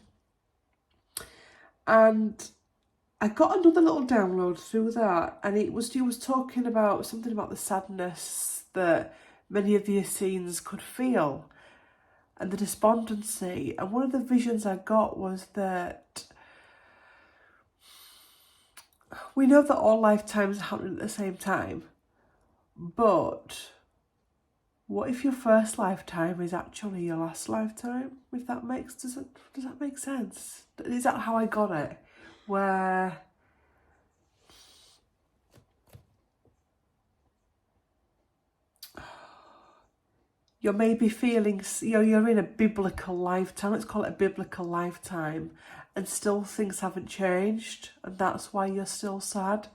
And I got another little download through that, and he was talking about something about the sadness that many of the Essenes could feel, and the despondency. And one of the visions I got was that we know that all lifetimes happen at the same time, but what if your first lifetime is actually your last lifetime? If that makes, does that make sense? Is that how I got it? Where you're maybe feeling, you're in a biblical lifetime, let's call it a biblical lifetime, and still things haven't changed, and that's why you're still sad,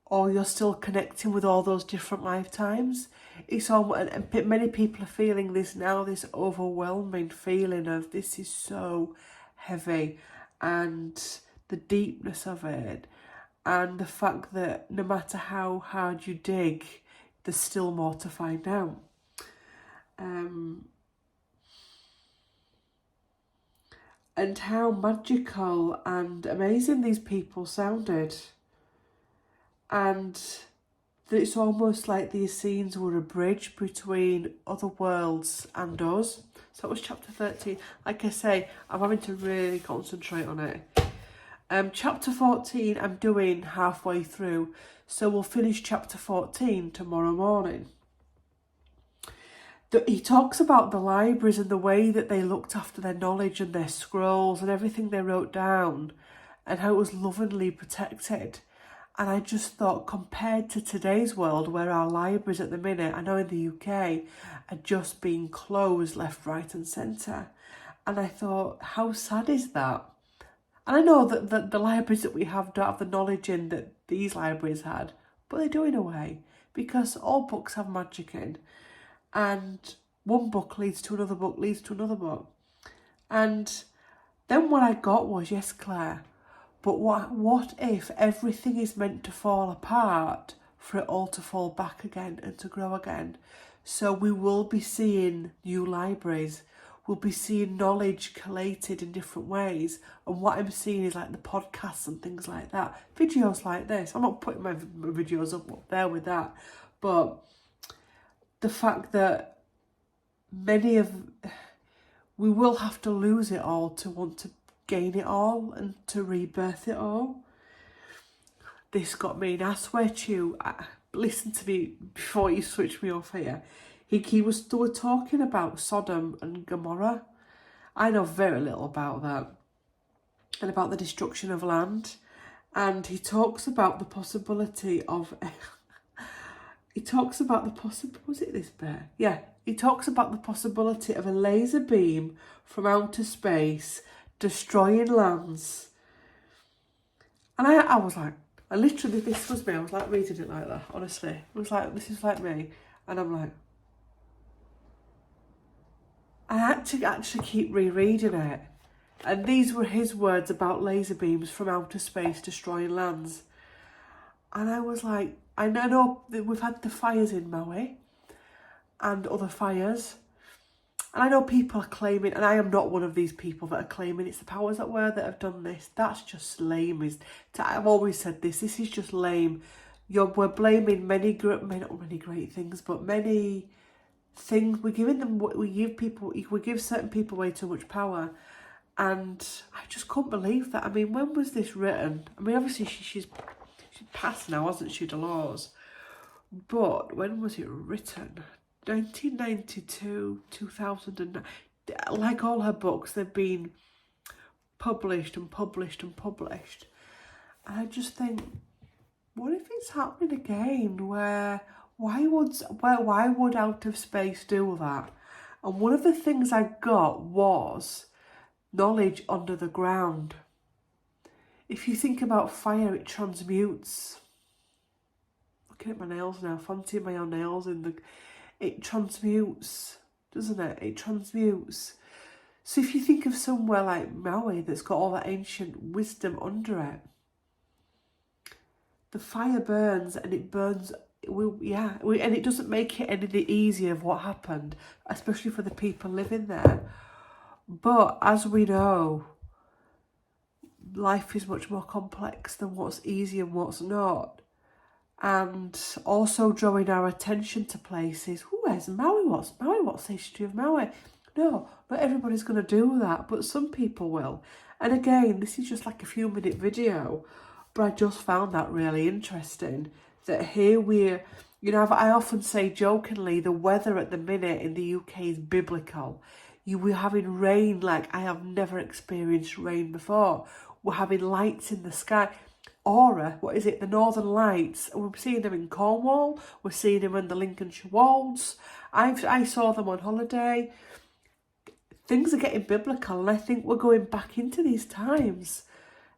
or you're still connecting with all those different lifetimes. It's all, and many people are feeling this now, this overwhelming feeling of this is so heavy, and the deepness of it, and the fact that no matter how hard you dig, there's still more to find out. and how magical and amazing these people sounded. And that it's almost like the Essenes were a bridge between other worlds and us. So that was chapter 13. Like I say, I'm having to really concentrate on it. Chapter 14 I'm doing halfway through, so we'll finish chapter 14 tomorrow morning. He talks about the libraries and the way that they looked after their knowledge and their scrolls and everything they wrote down, and how it was lovingly protected. And I just thought, compared to today's world, where our libraries at the minute, I know in the UK, are just being closed left, right and centre. And I thought, how sad is that? And I know that the libraries that we have don't have the knowledge in that these libraries had, but they do in a way, because all books have magic in. And one book leads to another book, leads to another book. And then what I got was, yes, Claire, but what if everything is meant to fall apart for it all to fall back again and to grow again? So we will be seeing new libraries. We'll be seeing knowledge collated in different ways. And what I'm seeing is like the podcasts and things like that. Videos like this. I'm not putting my videos up there with that. But the fact that we will have to lose it all to want to gain it all and to rebirth it all. This got me, and I swear to you, listen to me before you switch me off here. He was still talking about Sodom and Gomorrah. I know very little about that, and about the destruction of land. And he talks about the possibility of he talks about the was it this bit? Yeah. He talks about the possibility of a laser beam from outer space destroying lands. And I was like, literally, this was me. I was like reading it like that, honestly. It was like, this is like me. And I'm like, I had to actually keep rereading it. And these were his words about laser beams from outer space destroying lands. And I was like, I know that we've had the fires in Maui and other fires. And I know people are claiming, and I am not one of these people that are claiming it's the powers that were that have done this. That's just lame. I've always said this is just lame. We're blaming not many great things, but many things. We give certain people way too much power. And I just couldn't believe that. I mean, when was this written? I mean, obviously she's passed now, hasn't she, Dolores? But when was it written? 1992, 2009. Like all her books, they've been published and published and published. And I just think, what if it's happening again? Why would Out of Space do that? And one of the things I got was knowledge under the ground. If you think about fire, it transmutes. Looking at my nails now, fancying my own nails it transmutes, doesn't it? It transmutes. So if you think of somewhere like Maui that's got all that ancient wisdom under it, the fire burns and it burns, and it doesn't make it any easier of what happened, especially for the people living there. But as we know, life is much more complex than what's easy and what's not. And also drawing our attention to places. Where's Maui? What's the history of Maui? No, not everybody's going to do that, but some people will. And again, this is just like a few minute video, but I just found that really interesting. That here I often say jokingly, the weather at the minute in the UK is biblical. We're having rain like I have never experienced rain before. We're having lights in the sky. Aura, what is it? The Northern Lights. We're seeing them in Cornwall. We're seeing them in the Lincolnshire Wolds. I saw them on holiday. Things are getting biblical, and I think we're going back into these times.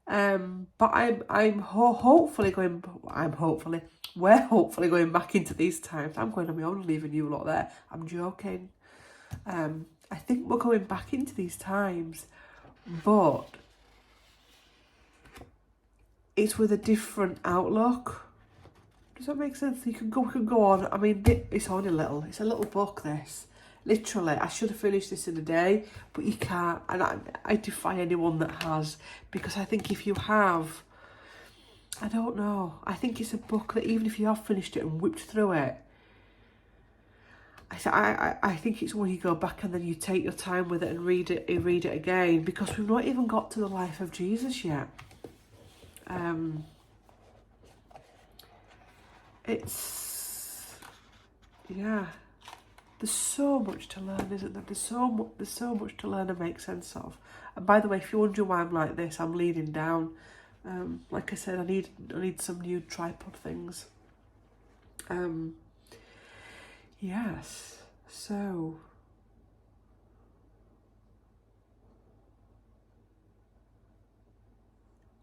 But we're hopefully going back into these times. I'm going on my own, leaving you lot there. I'm joking. I think we're going back into these times, but it's with a different outlook. Does that make sense? We can go on. I mean, it's a little book, this. Literally, I should have finished this in a day, but you can't. And I defy anyone that has, because I think if you have, I don't know. I think it's a book that even if you have finished it and whipped through it, I think it's when you go back and then you take your time with it and read it again, because we've not even got to the life of Jesus yet. Yeah, there's so much to learn, isn't there? There's so much to learn and make sense of. And by the way, if you're wondering why I'm like this, I'm leaning down. Like I said, I need some new tripod things. Yes, so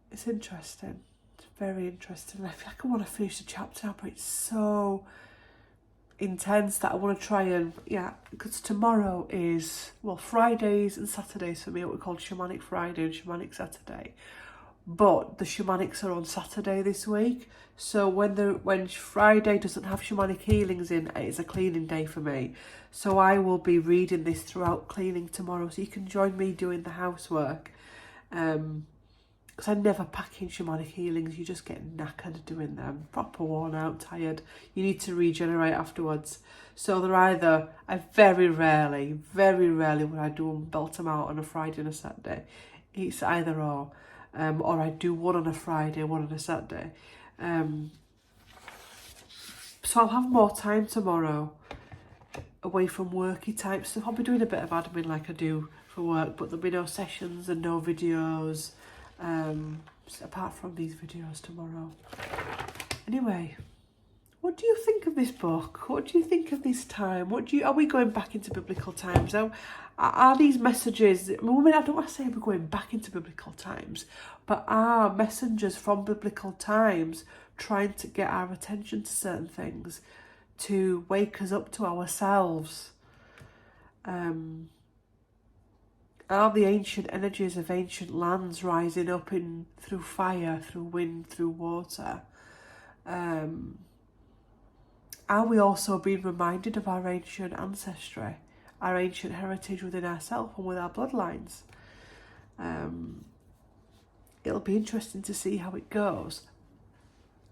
it's interesting. It's very interesting. I feel like I want to finish the chapter now, but it's so intense that I want to try and, because tomorrow is, well, Fridays and Saturdays for me, what we call Shamanic Friday and Shamanic Saturday. But the shamanics are on Saturday this week, so when Friday doesn't have shamanic healings in, it is a cleaning day for me. So I will be reading this throughout cleaning tomorrow, so you can join me doing the housework. Because I never pack in shamanic healings, you just get knackered doing them, proper worn out, tired. You need to regenerate afterwards. So they're either, I very rarely when I do them, belt them out on a Friday and a Saturday. It's either or I do one on a Friday, one on a Saturday. So I'll have more time tomorrow away from worky type stuff. I'll be doing a bit of admin like I do for work, but there'll be no sessions and no videos, apart from these videos tomorrow. Anyway, what do you think of this book? What do you think of this time? Are we going back into biblical times? Are these messages, I don't want to say we're going back into biblical times, but are messengers from biblical times trying to get our attention to certain things, to wake us up to ourselves? Are the ancient energies of ancient lands rising up through fire, through wind, through water? Are we also being reminded of our ancient ancestry, our ancient heritage within ourselves and with our bloodlines? It'll be interesting to see how it goes.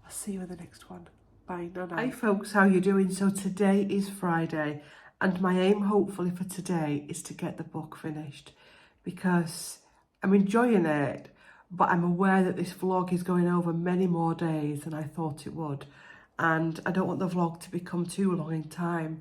I'll see you in the next one. Bye. Hi folks, how you doing? So today is Friday, and my aim hopefully for today is to get the book finished, because I'm enjoying it, but I'm aware that this vlog is going over many more days than I thought it would, and I don't want the vlog to become too long in time.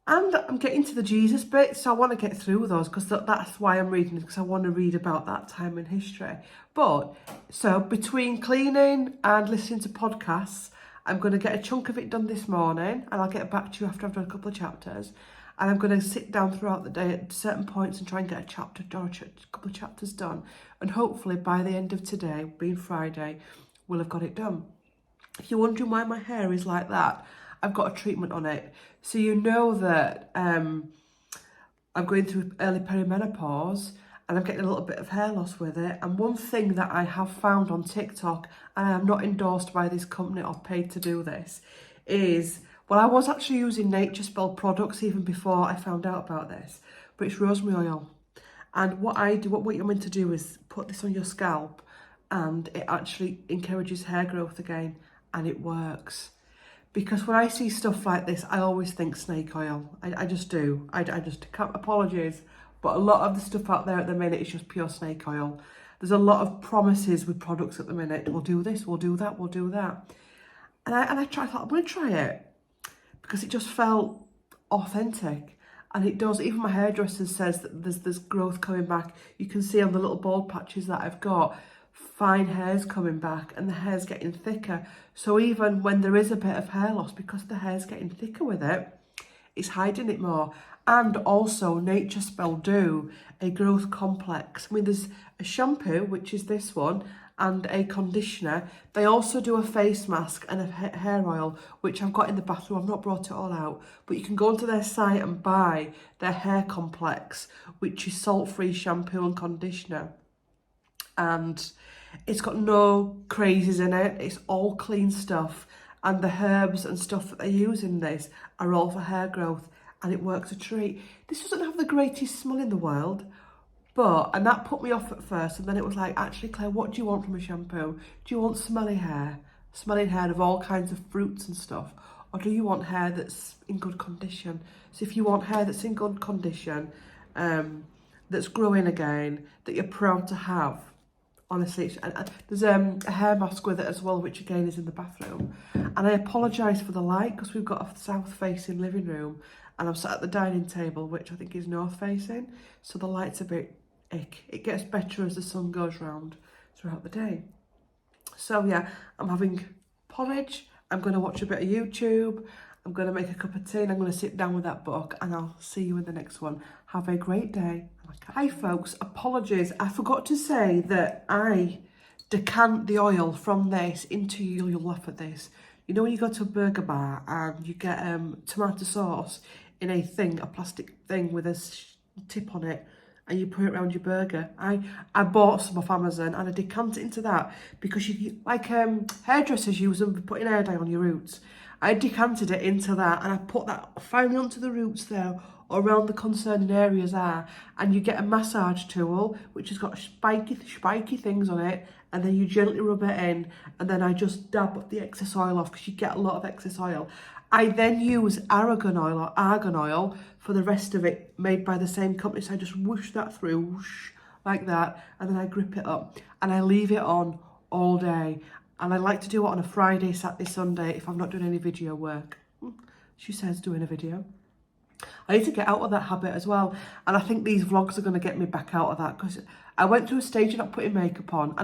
And I'm getting to the Jesus bit, so I want to get through those, because that's why I'm reading, because I want to read about that time in history. But, so between cleaning and listening to podcasts, I'm going to get a chunk of it done this morning, and I'll get back to you after I've done a couple of chapters. And I'm going to sit down throughout the day at certain points and try and get a chapter done, a couple of chapters done. And hopefully by the end of today, being Friday, we'll have got it done. If you're wondering why my hair is like that, I've got a treatment on it. So you know that I'm going through early perimenopause, and I'm getting a little bit of hair loss with it. And one thing that I have found on TikTok, and I'm not endorsed by this company or paid to do this, is, well, I was actually using Nature Spell products even before I found out about this, but it's rosemary oil. And what you're meant to do is put this on your scalp, and it actually encourages hair growth again, and it works. Because when I see stuff like this, I always think snake oil. I just do. I just can't, apologies, but a lot of the stuff out there at the minute is just pure snake oil. There's a lot of promises with products at the minute. We'll do this, we'll do that, we'll do that. And I thought, I'm going to try it, because it just felt authentic. And it does. Even my hairdresser says that there's growth coming back. You can see on the little bald patches that I've got, fine hair's coming back, and the hair's getting thicker. So even when there is a bit of hair loss, because the hair's getting thicker with it, it's hiding it more. And also Nature Spell do a growth complex. I mean, there's a shampoo, which is this one, and a conditioner. They also do a face mask and a hair oil, which I've got in the bathroom. I've not brought it all out, but you can go onto their site and buy their hair complex, which is salt-free shampoo and conditioner. And it's got no crazes in it. It's all clean stuff, and the herbs and stuff that they use in this are all for hair growth, and it works a treat. This doesn't have the greatest smell in the world, and that put me off at first, and then it was like, actually, Claire, what do you want from a shampoo? Do you want smelly hair of all kinds of fruits and stuff? Or do you want hair that's in good condition? So if you want hair that's in good condition, that's growing again, that you're proud to have, honestly, and there's a hair mask with it as well, which again is in the bathroom. And I apologise for the light, because we've got a south-facing living room, and I'm sat at the dining table, which I think is north-facing, so the light's a bit ick. It gets better as the sun goes round throughout the day. So yeah, I'm having porridge, I'm going to watch a bit of YouTube, I'm going to make a cup of tea, and I'm going to sit down with that book, and I'll see you in the next one. Have a great day. Hi folks, apologies, I forgot to say that I decant the oil from this into, you'll laugh at this, you know when you go to a burger bar and you get tomato sauce in a plastic thing with a tip on it, and you put it around your burger. I bought some off Amazon, and I decant it into that, because you like hairdressers use them for putting hair dye on your roots. I decanted it into that, and I put that finally onto the roots there, or around the concerning areas there, and you get a massage tool which has got spiky things on it, and then you gently rub it in, and then I just dab the excess oil off, because you get a lot of excess oil. I then use argan oil for the rest of it, made by the same company. So I just whoosh that through, whoosh, like that, and then I grip it up, and I leave it on all day. And I like to do it on a Friday, Saturday, Sunday, if I'm not doing any video work. She says doing a video. I need to get out of that habit as well, and I think these vlogs are going to get me back out of that, because I went through a stage of not putting saying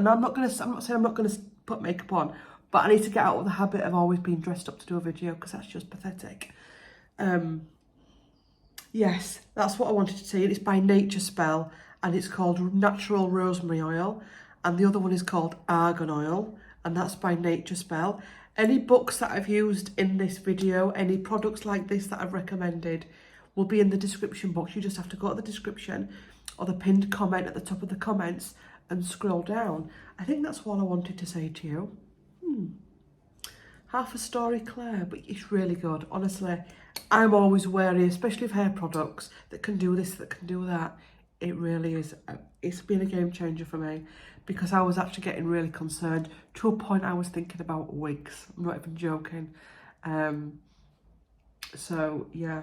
I'm not going to put makeup on, but I need to get out of the habit of always being dressed up to do a video, because that's just pathetic. Yes, that's what I wanted to say. It's by Nature Spell, and it's called Natural Rosemary Oil, and the other one is called Argan Oil, and that's by Nature Spell. Any books that I've used in this video, any products like this that I've recommended, will be in the description box. You just have to go to the description or the pinned comment at the top of the comments and scroll down. I think that's all I wanted to say to you. Half a story, Claire, but it's really good. Honestly, I'm always wary, especially of hair products that can do this, that can do that. It really is. It's been a game changer for me, because I was actually getting really concerned, to a point I was thinking about wigs. I'm not even joking. So yeah.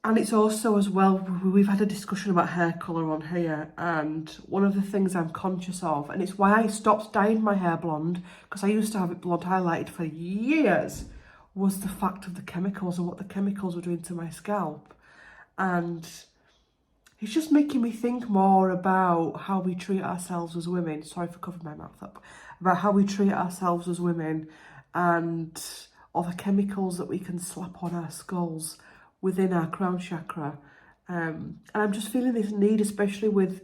And it's also as well, we've had a discussion about hair colour on here, and one of the things I'm conscious of, and it's why I stopped dyeing my hair blonde, because I used to have it blonde highlighted for years, was the fact of the chemicals and what the chemicals were doing to my scalp. And it's just making me think more about how we treat ourselves as women. Sorry for covering my mouth up. About how we treat ourselves as women, and all the chemicals that we can slap on our skulls within our crown chakra. And I'm just feeling this need, especially with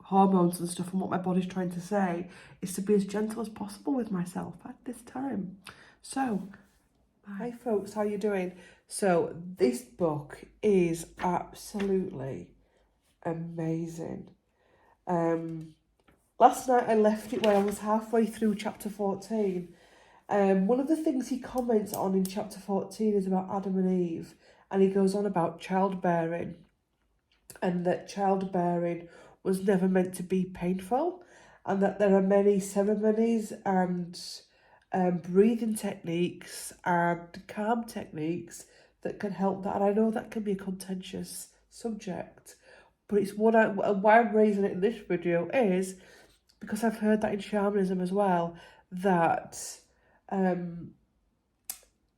hormones and stuff, and what my body's trying to say, is to be as gentle as possible with myself at this time. So, hi folks, how you doing? So this book is absolutely amazing. Last night I left it when I was halfway through chapter 14. One of the things he comments on in chapter 14 is about Adam and Eve, and he goes on about childbearing, and that childbearing was never meant to be painful, and that there are many ceremonies and breathing techniques and calm techniques that can help that. And I know that can be a contentious subject, but it's why I'm raising it in this video is because I've heard that in shamanism as well, that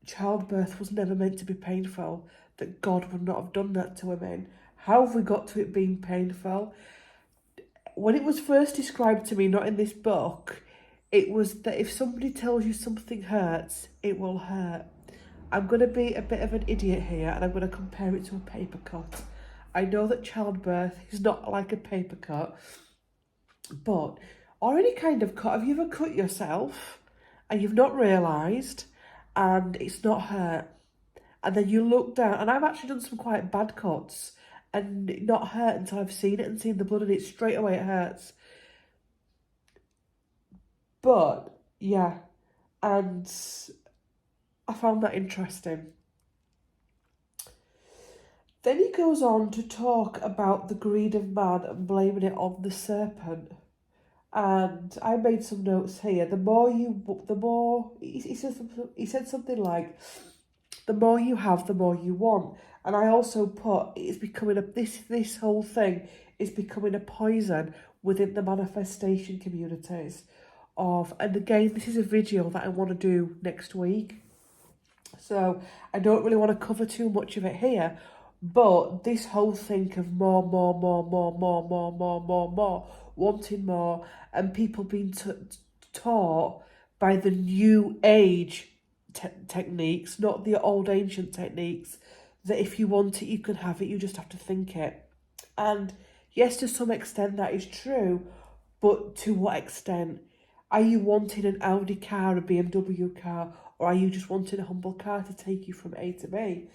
childbirth was never meant to be painful, that God would not have done that to women. How have we got to it being painful? When it was first described to me, not in this book, it was that if somebody tells you something hurts, it will hurt. I'm going to be a bit of an idiot here, and I'm going to compare it to a paper cut. I know that childbirth is not like a paper cut, but, or any kind of cut. Have you ever cut yourself and you've not realised, and it's not hurt? And then you look down, and I've actually done some quite bad cuts and it not hurt until I've seen it and seen the blood, and it straight away it hurts. But yeah, And I found that interesting. Then he goes on to talk about the greed of man and blaming it on the serpent. And I made some notes here. He said something like, the more you have, the more you want. And I also put, it's becoming this whole thing is becoming a poison within the manifestation communities and again, this is a video that I want to do next week. So I don't really want to cover too much of it here, but this whole thing of more, wanting more, and people being taught by the new age techniques, not the old ancient techniques, that if you want it, you can have it, you just have to think it. And yes, to some extent that is true, but to what extent? Are you wanting an Audi car, a BMW car, or are you just wanting a humble car to take you from A to B?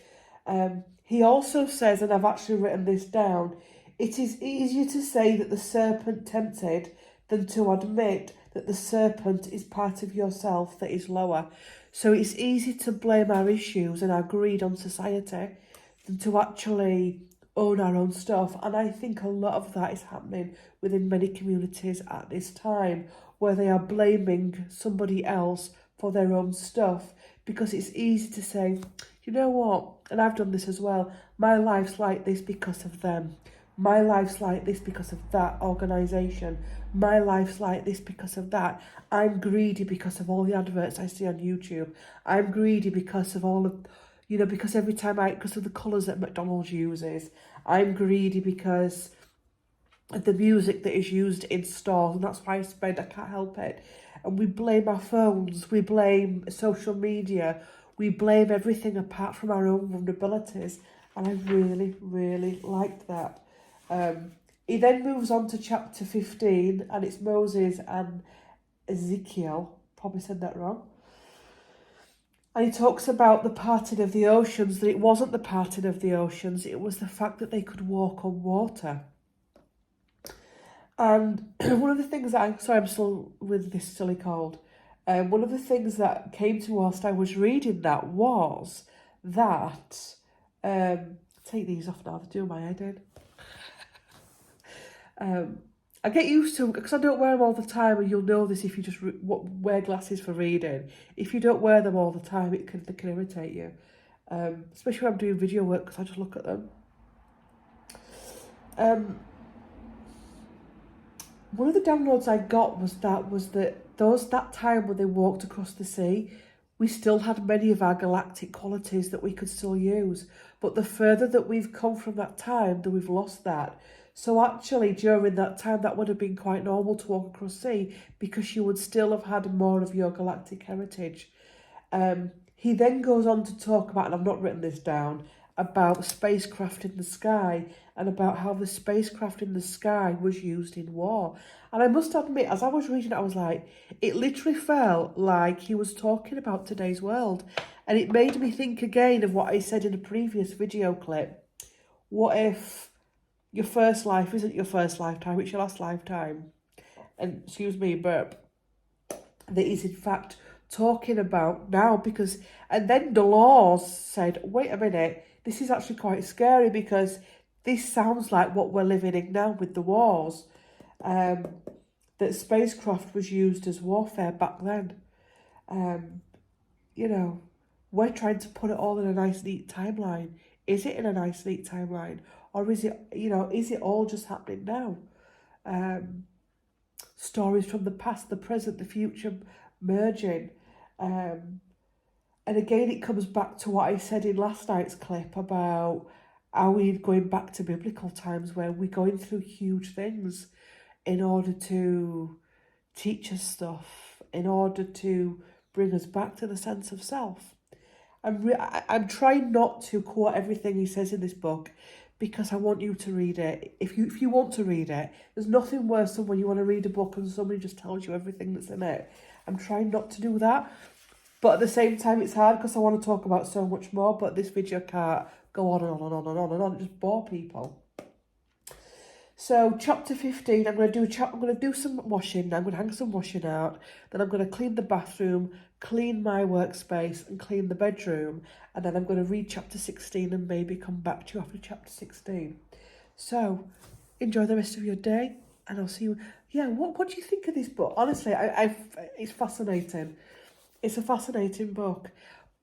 He also says, and I've actually written this down, it is easier to say that the serpent tempted than to admit that the serpent is part of yourself that is lower. So it's easy to blame our issues and our greed on society than to actually own our own stuff. And I think a lot of that is happening within many communities at this time, where they are blaming somebody else for their own stuff, because it's easy to say, you know what, and I've done this as well, my life's like this because of them. My life's like this because of that organisation. My life's like this because of that. I'm greedy because of all the adverts I see on YouTube. I'm greedy because of all of, because every time because of the colours that McDonald's uses. I'm greedy because the music that is used in stores, and that's why I can't help it. And we blame our phones, we blame social media, we blame everything apart from our own vulnerabilities. And I really, really liked that. He then moves on to chapter 15, and it's Moses and Ezekiel, probably said that wrong. And he talks about the parting of the oceans, that it wasn't the parting of the oceans, it was the fact that they could walk on water. And one of the things that I'm still with this silly cold. One of the things that came to whilst I was reading that was that, take these off now, they're doing my head in. I get used to, because I don't wear them all the time, and you'll know this if you just wear glasses for reading. If you don't wear them all the time, they can irritate you. Especially when I'm doing video work, because I just look at them. One of the downloads I got was that time when they walked across the sea, we still had many of our galactic qualities that we could still use. But the further that we've come from that time, that we've lost that. So actually, during that time, that would have been quite normal to walk across sea, because you would still have had more of your galactic heritage. He then goes on to talk about, and I've not written this down, about spacecraft in the sky, and about how the spacecraft in the sky was used in war. And I must admit, as I was reading it, I was like, it literally felt like he was talking about today's world. And it made me think again of what I said in a previous video clip. What if your first life isn't your first lifetime, it's your last lifetime? And excuse me, burp. That is in fact talking about now, because, and then Dolores said, wait a minute, this is actually quite scary, because this sounds like what we're living in now with the wars. That spacecraft was used as warfare back then. We're trying to put it all in a nice, neat timeline. Is it in a nice, neat timeline? Or is it, is it all just happening now? Stories from the past, the present, the future merging. And again, it comes back to what I said in last night's clip about, are we going back to biblical times where we're going through huge things in order to teach us stuff, in order to bring us back to the sense of self? I'm trying not to quote everything he says in this book, because I want you to read it. If you want to read it, there's nothing worse than when you want to read a book and somebody just tells you everything that's in it. I'm trying not to do that. But at the same time, it's hard because I want to talk about so much more, but this video can't go on and on and on and on and on, just bore people. So chapter 15, I'm going to do some washing. I'm going to hang some washing out. Then I'm going to clean the bathroom, clean my workspace and clean the bedroom, and then I'm going to read chapter 16 and maybe come back to you after chapter 16. So, enjoy the rest of your day, and I'll see you. Yeah, what do you think of this book? Honestly, it's fascinating. It's a fascinating book.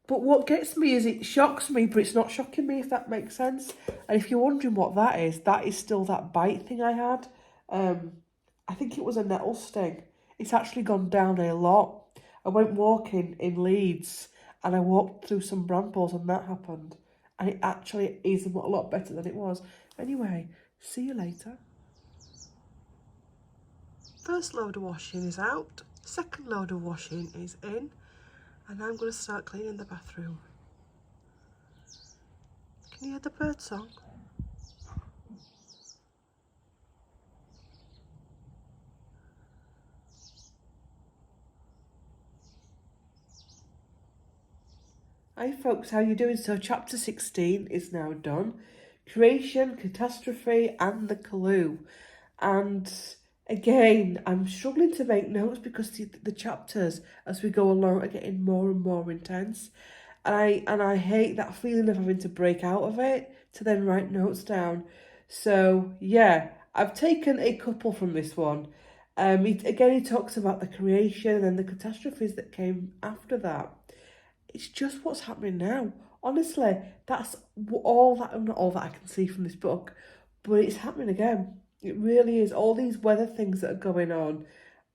But what gets me is it shocks me, but it's not shocking me, if that makes sense. And if you're wondering what that is still that bite thing I had. I think it was a nettle sting. It's actually gone down a lot. I went walking in Leeds and I walked through some brambles and that happened. And it actually is a lot better than it was. Anyway, see you later. First load of washing is out. Second load of washing is in. And I'm going to start cleaning the bathroom. Can you hear the bird song? Hi folks, how you doing? So chapter 16 is now done. Creation, catastrophe and the clue. And again, I'm struggling to make notes because the chapters as we go along are getting more and more intense. And I hate that feeling of having to break out of it to then write notes down. So yeah, I've taken a couple from this one. He talks about the creation and the catastrophes that came after that. It's just what's happening now. Honestly, that's all that, not all that I can see from this book, but it's happening again. It really is. All these weather things that are going on,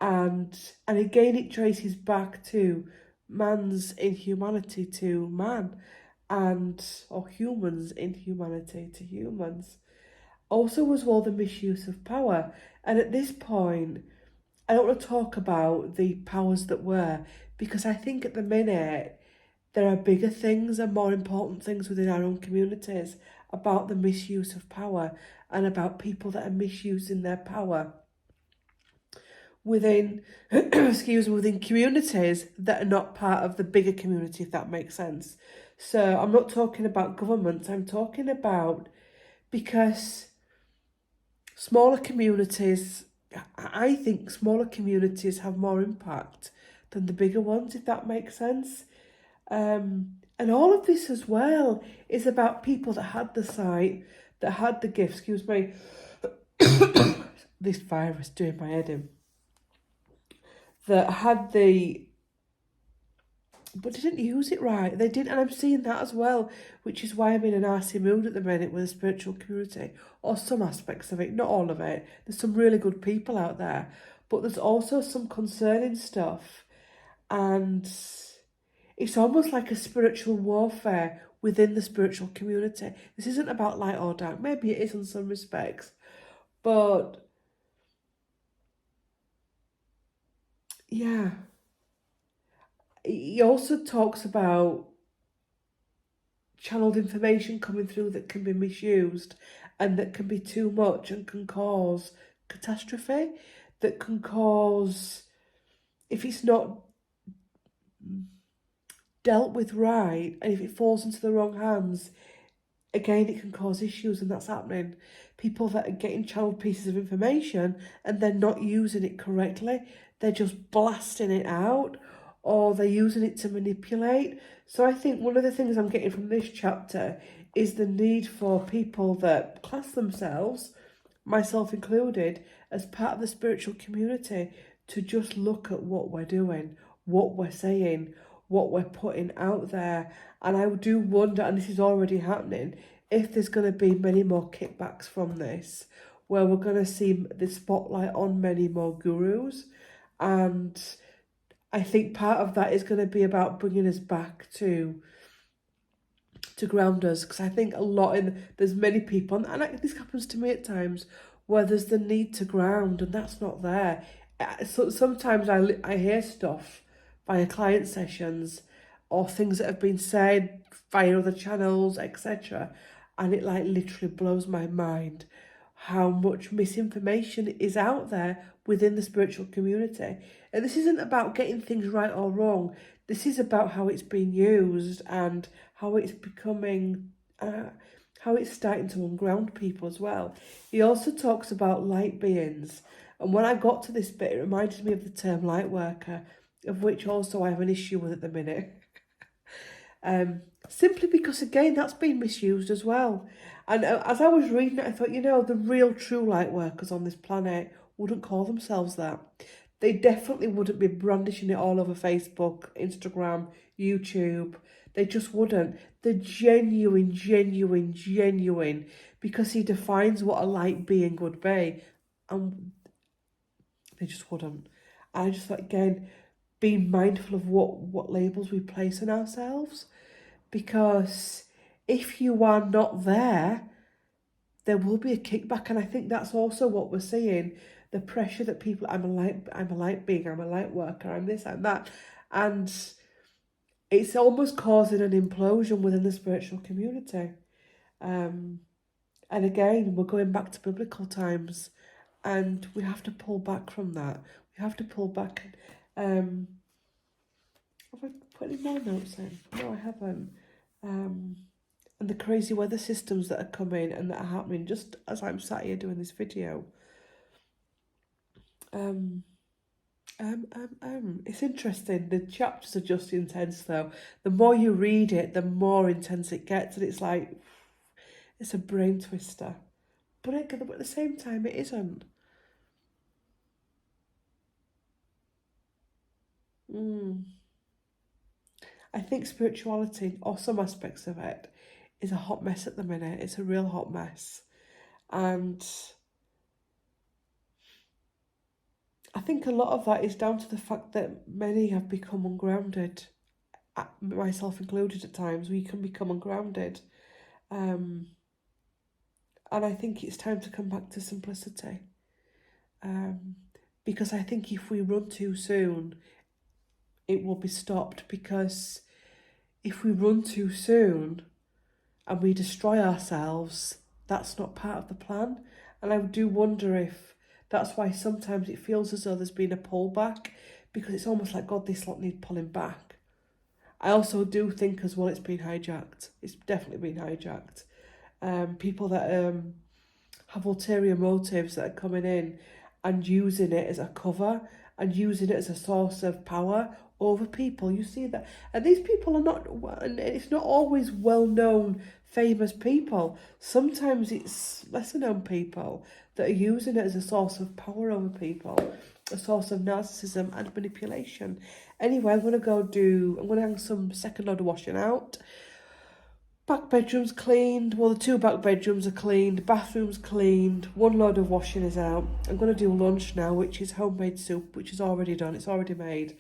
and again it traces back to man's inhumanity to man, or humans' inhumanity to humans. Also as well the misuse of power. And at this point, I don't want to talk about the powers that were, because I think at the minute there are bigger things and more important things within our own communities about the misuse of power and about people that are misusing their power within, within communities that are not part of the bigger community, if that makes sense. So I'm not talking about governments, I'm talking about, because smaller communities, I think smaller communities have more impact than the bigger ones, if that makes sense. And all of this as well is about people that had the sight, that had the gift, this virus doing my head in, that had but didn't use it right. They didn't, and I'm seeing that as well, which is why I'm in an arsey mood at the minute with the spiritual community, or some aspects of it, not all of it. There's some really good people out there, but there's also some concerning stuff, and it's almost like a spiritual warfare within the spiritual community. This isn't about light or dark. Maybe it is in some respects. But yeah. He also talks about channeled information coming through that can be misused and that can be too much and can cause catastrophe, that can cause, if it's not dealt with right and if it falls into the wrong hands, again it can cause issues, and that's happening. People that are getting channeled pieces of information and they're not using it correctly, they're just blasting it out, or they're using it to manipulate. So I think one of the things I'm getting from this chapter is the need for people that class themselves, myself included, as part of the spiritual community to just look at what we're doing, what we're saying, what we're putting out there. And I do wonder, and this is already happening, if there's going to be many more kickbacks from this, where we're going to see the spotlight on many more gurus. And I think part of that is going to be about bringing us back to ground us, because I think there's many people, and this happens to me at times, where there's the need to ground and that's not there. So sometimes I hear stuff via client sessions or things that have been said via other channels, etc., and it like literally blows my mind how much misinformation is out there within the spiritual community. And this isn't about getting things right or wrong. This is about how it's being used and how it's becoming, how it's starting to unground people as well. He also talks about light beings. And when I got to this bit, it reminded me of the term light worker. of which also I have an issue with at the minute. Simply because, again, that's been misused as well. And as I was reading it, I thought, the real true light workers on this planet wouldn't call themselves that. They definitely wouldn't be brandishing it all over Facebook, Instagram, YouTube. They just wouldn't. They're genuine, because he defines what a light being would be. And they just wouldn't. And I just thought, again, being mindful of what labels we place on ourselves. Because if you are not there, there will be a kickback. And I think that's also what we're seeing. The pressure that people, I'm a light being, I'm a light worker, I'm this, I'm that. And it's almost causing an implosion within the spiritual community. And again, we're going back to biblical times, and we have to pull back from that. We have to pull back. Have I put any more notes in? No, I haven't. And the crazy weather systems that are coming and that are happening just as I'm sat here doing this video. It's interesting. The chapters are just intense, though. The more you read it, the more intense it gets, and it's like, it's a brain twister. But at the same time, it isn't. I think spirituality, or some aspects of it, is a hot mess at the minute. It's a real hot mess. And I think a lot of that is down to the fact that many have become ungrounded, myself included at times. We can become ungrounded. And I think it's time to come back to simplicity. Because I think if we run too soon, it will be stopped. Because if we run too soon and we destroy ourselves, that's not part of the plan. And I do wonder if that's why sometimes it feels as though there's been a pullback, because it's almost like, God, this lot need pulling back. I also do think as well it's been hijacked. It's definitely been hijacked. People that have ulterior motives that are coming in and using it as a cover and using it as a source of power over people. You see that. And these people are not, and it's not always well-known, famous people. Sometimes it's lesser-known people that are using it as a source of power over people, a source of narcissism and manipulation. Anyway, I'm going to hang some second load of washing out. Back bedroom's cleaned. Well, the 2 back bedrooms are cleaned. Bathroom's cleaned. 1 load of washing is out. I'm going to do lunch now, which is homemade soup, which is already done. It's already made.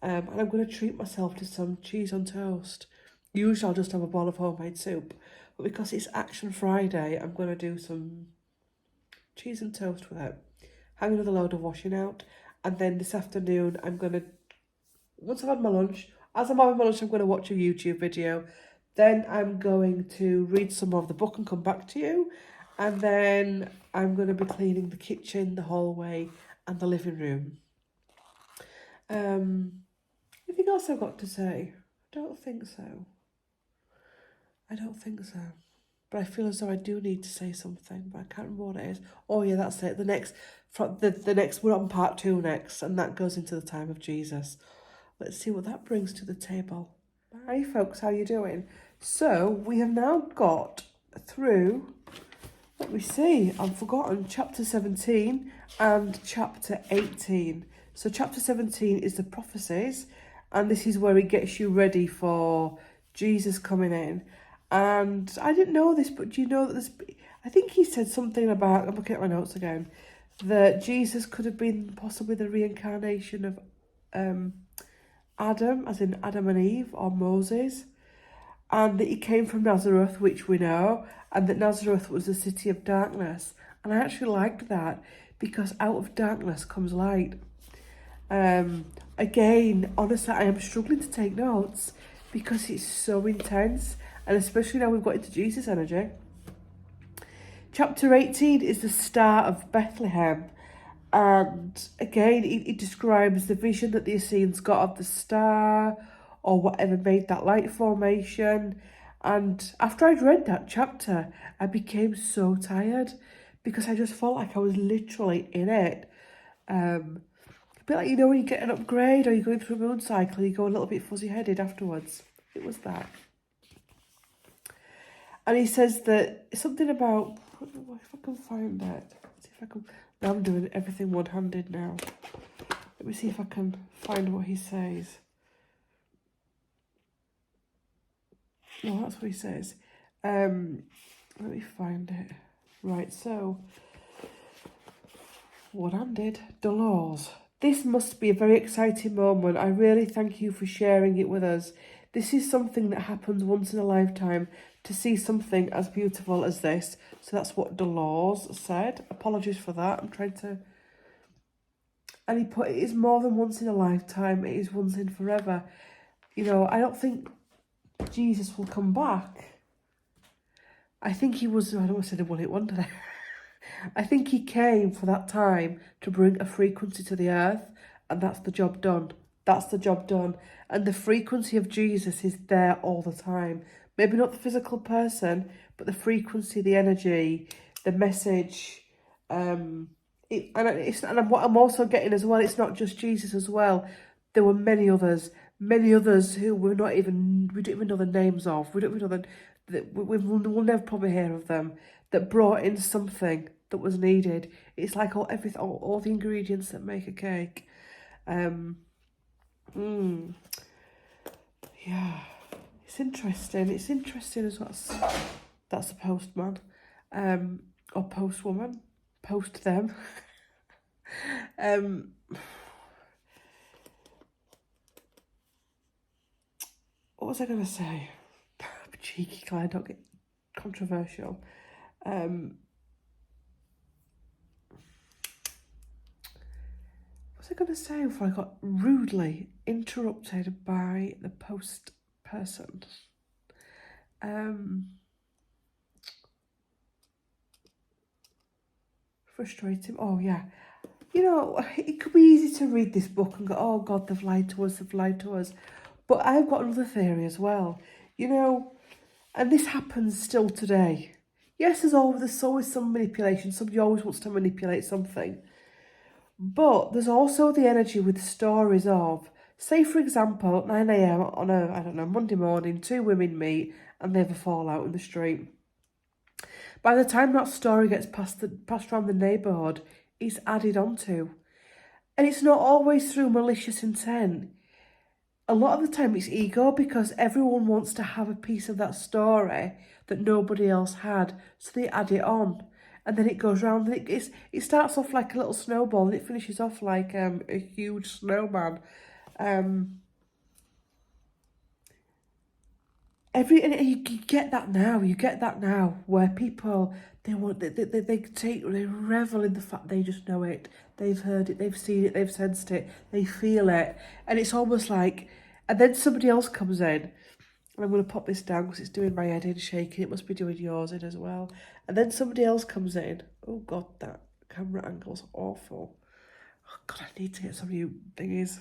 And I'm going to treat myself to some cheese on toast. Usually I'll just have a bowl of homemade soup. But because it's Action Friday, I'm going to do some cheese and toast with it. Hang another load of washing out. And then this afternoon, I'm going to, once I've had my lunch, as I'm having my lunch, I'm going to watch a YouTube video. Then I'm going to read some more of the book and come back to you. And then I'm going to be cleaning the kitchen, the hallway, and the living room. Anything else I've got to say? I don't think so. But I feel as though I do need to say something, but I can't remember what it is. Oh yeah, that's it. The next, we're on part 2 next, and that goes into the time of Jesus. Let's see what that brings to the table. Hi folks, how you doing? So we have now got through, let me see, I've forgotten, chapter 17 and chapter 18. So chapter 17 is the prophecies, and this is where it gets you ready for Jesus coming in. And I didn't know this, but do you know that this, I think he said something about, I'm looking at my notes again, that Jesus could have been possibly the reincarnation of Adam, as in Adam and Eve, or Moses, and that he came from Nazareth, which we know, and that Nazareth was the city of darkness. And I actually liked that, because out of darkness comes light. Again, honestly, I am struggling to take notes because it's so intense, and especially now we've got into Jesus energy. Chapter 18 is the Star of Bethlehem. And again, it describes the vision that the Essenes got of the star, or whatever made that light formation. And after I'd read that chapter, I became so tired, because I just felt like I was literally in it. A bit like, you know, when you get an upgrade or you're going through a moon cycle, you go a little bit fuzzy-headed afterwards. It was that. And he says that something about, if I can find that. See if I can. Now I'm doing everything one-handed now. Let me see if I can find what he says. No, that's what he says. Let me find it. Right, so one-handed, Dolores. This must be a very exciting moment. I really thank you for sharing it with us. This is something that happens once in a lifetime, to see something as beautiful as this. So that's what Dolores said. Apologies for that. I'm trying to... And he put, it is more than once in a lifetime. It is once in forever. You know, I don't think Jesus will come back. I think he was... I don't want to say the one-hit wonder there. I think he came for that time to bring a frequency to the earth, and that's the job done. That's the job done. And the frequency of Jesus is there all the time. Maybe not the physical person, but the frequency, the energy, the message. And what I'm also getting as well, it's not just Jesus as well. There were many others who we're not even, we don't even know the names of. We don't even know we'll never probably hear of them, that brought in something that was needed. It's like all the ingredients that make a cake. Yeah, it's interesting. It's interesting as well. That's the postman, or postwoman, post them. What was I going to say? Cheeky Claire, don't get controversial. What was I going to say before I got rudely interrupted by the post person? Frustrating. Oh, yeah. You know, it could be easy to read this book and go, oh, God, they've lied to us, they've lied to us. But I've got another theory as well. You know, and this happens still today. Yes, there's always some manipulation. Somebody always wants to manipulate something. But there's also the energy with stories of, say, for example, at 9 a.m. on a, I don't know, Monday morning, two women meet and they have a fallout in the street. By the time that story gets passed around the neighbourhood, it's added onto. And it's not always through malicious intent. A lot of the time it's ego, because everyone wants to have a piece of that story that nobody else had. So they add it on. And then it goes round. And it starts off like a little snowball and it finishes off like a huge snowman. And you get that now. You get that now, where people, they revel in the fact they just know it. They've heard it, they've seen it, they've sensed it, they feel it. And it's almost like, and then somebody else comes in, and I'm going to pop this down because it's doing my head in, shaking. It must be doing yours in as well. And then somebody else comes in. Oh, God, that camera angle's awful. Oh, God, I need to get some new thingies.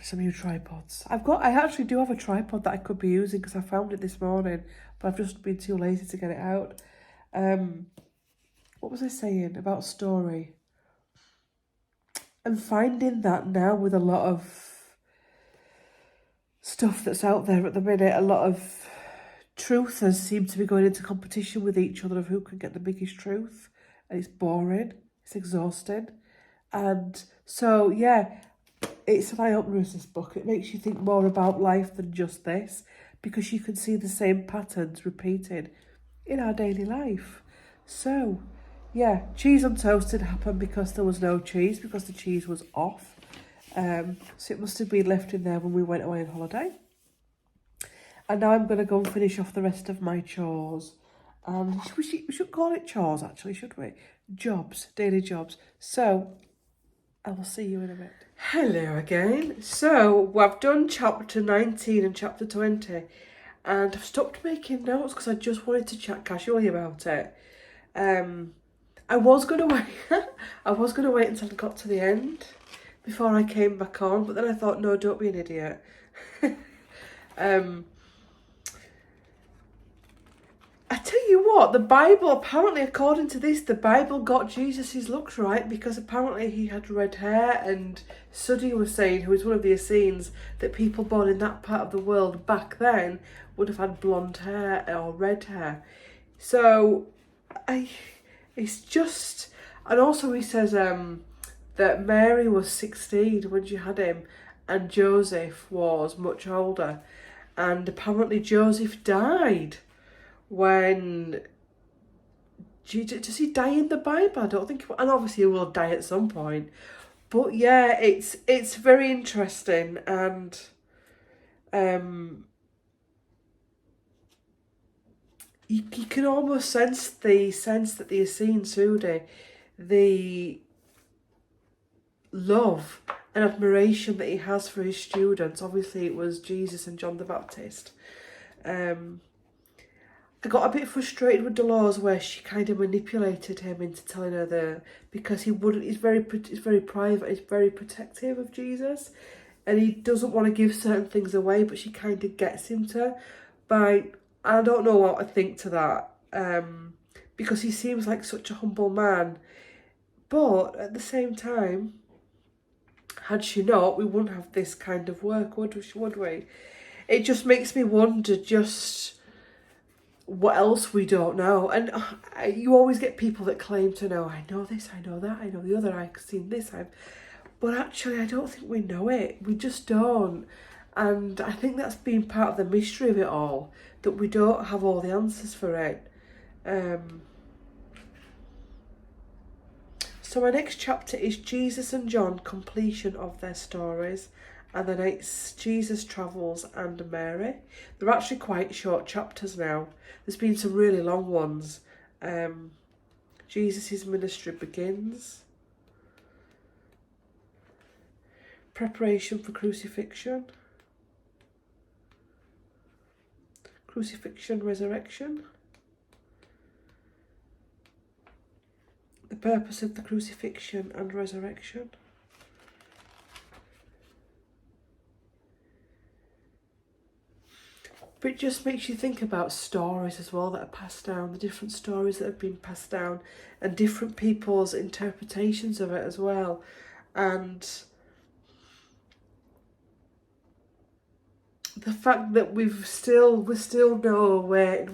Some new tripods. I actually do have a tripod that I could be using because I found it this morning, but I've just been too lazy to get it out. What was I saying about story? I'm finding that now with a lot of stuff that's out there at the minute, a lot of truthers seem to be going into competition with each other of who can get the biggest truth, and it's boring, it's exhausting. And so, yeah, it's an eye-opener, this book. It makes you think more about life than just this, because you can see the same patterns repeated in our daily life. So, yeah, cheese on toast didn't happen because there was no cheese, because the cheese was off. So it must have been left in there when we went away on holiday. And now I'm going to go and finish off the rest of my chores. And we should call it chores, actually, should we? Jobs, daily jobs. So I will see you in a bit. Hello again. So I've done chapter 19 and chapter 20. And I've stopped making notes because I just wanted to chat casually about it. I was going to wait. I was going to wait until I got to the end before I came back on, but then I thought, no, don't be an idiot. I tell you But the Bible, apparently, according to this, the Bible got Jesus' looks right, because apparently he had red hair, and Suddy was saying, who was one of the Essenes, that people born in that part of the world back then would have had blonde hair or red hair. So, it's just... And also he says that Mary was 16 when she had him, and Joseph was much older. And apparently Joseph died when... Does he die in the Bible? I don't think... And obviously he will die at some point. But yeah, it's very interesting. And you can almost sense that the Essenes Sudi, the love and admiration that he has for his students. Obviously it was Jesus and John the Baptist. I got a bit frustrated with Dolores, where she kind of manipulated him into telling her because he wouldn't. He's very private. He's very protective of Jesus, and he doesn't want to give certain things away. But she kind of gets him to. By I don't know what I think to that, because he seems like such a humble man. But at the same time, had she not, we wouldn't have this kind of work, would we? It just makes me wonder just what else we don't know. And you always get people that claim to know, I know this, I know that, I know the other, I've seen this, but actually I don't think we know it. We just don't. And I think that's been part of the mystery of it all, that we don't have all the answers for it. So my next chapter is Jesus and John, completion of their stories. And then it's Jesus Travels and Mary. They're actually quite short chapters now. There's been some really long ones. Jesus' ministry begins. Preparation for crucifixion. Crucifixion, resurrection. The purpose of the crucifixion and resurrection. But it just makes you think about stories as well that are passed down, the different stories that have been passed down, and different people's interpretations of it as well. And the fact that we still know where,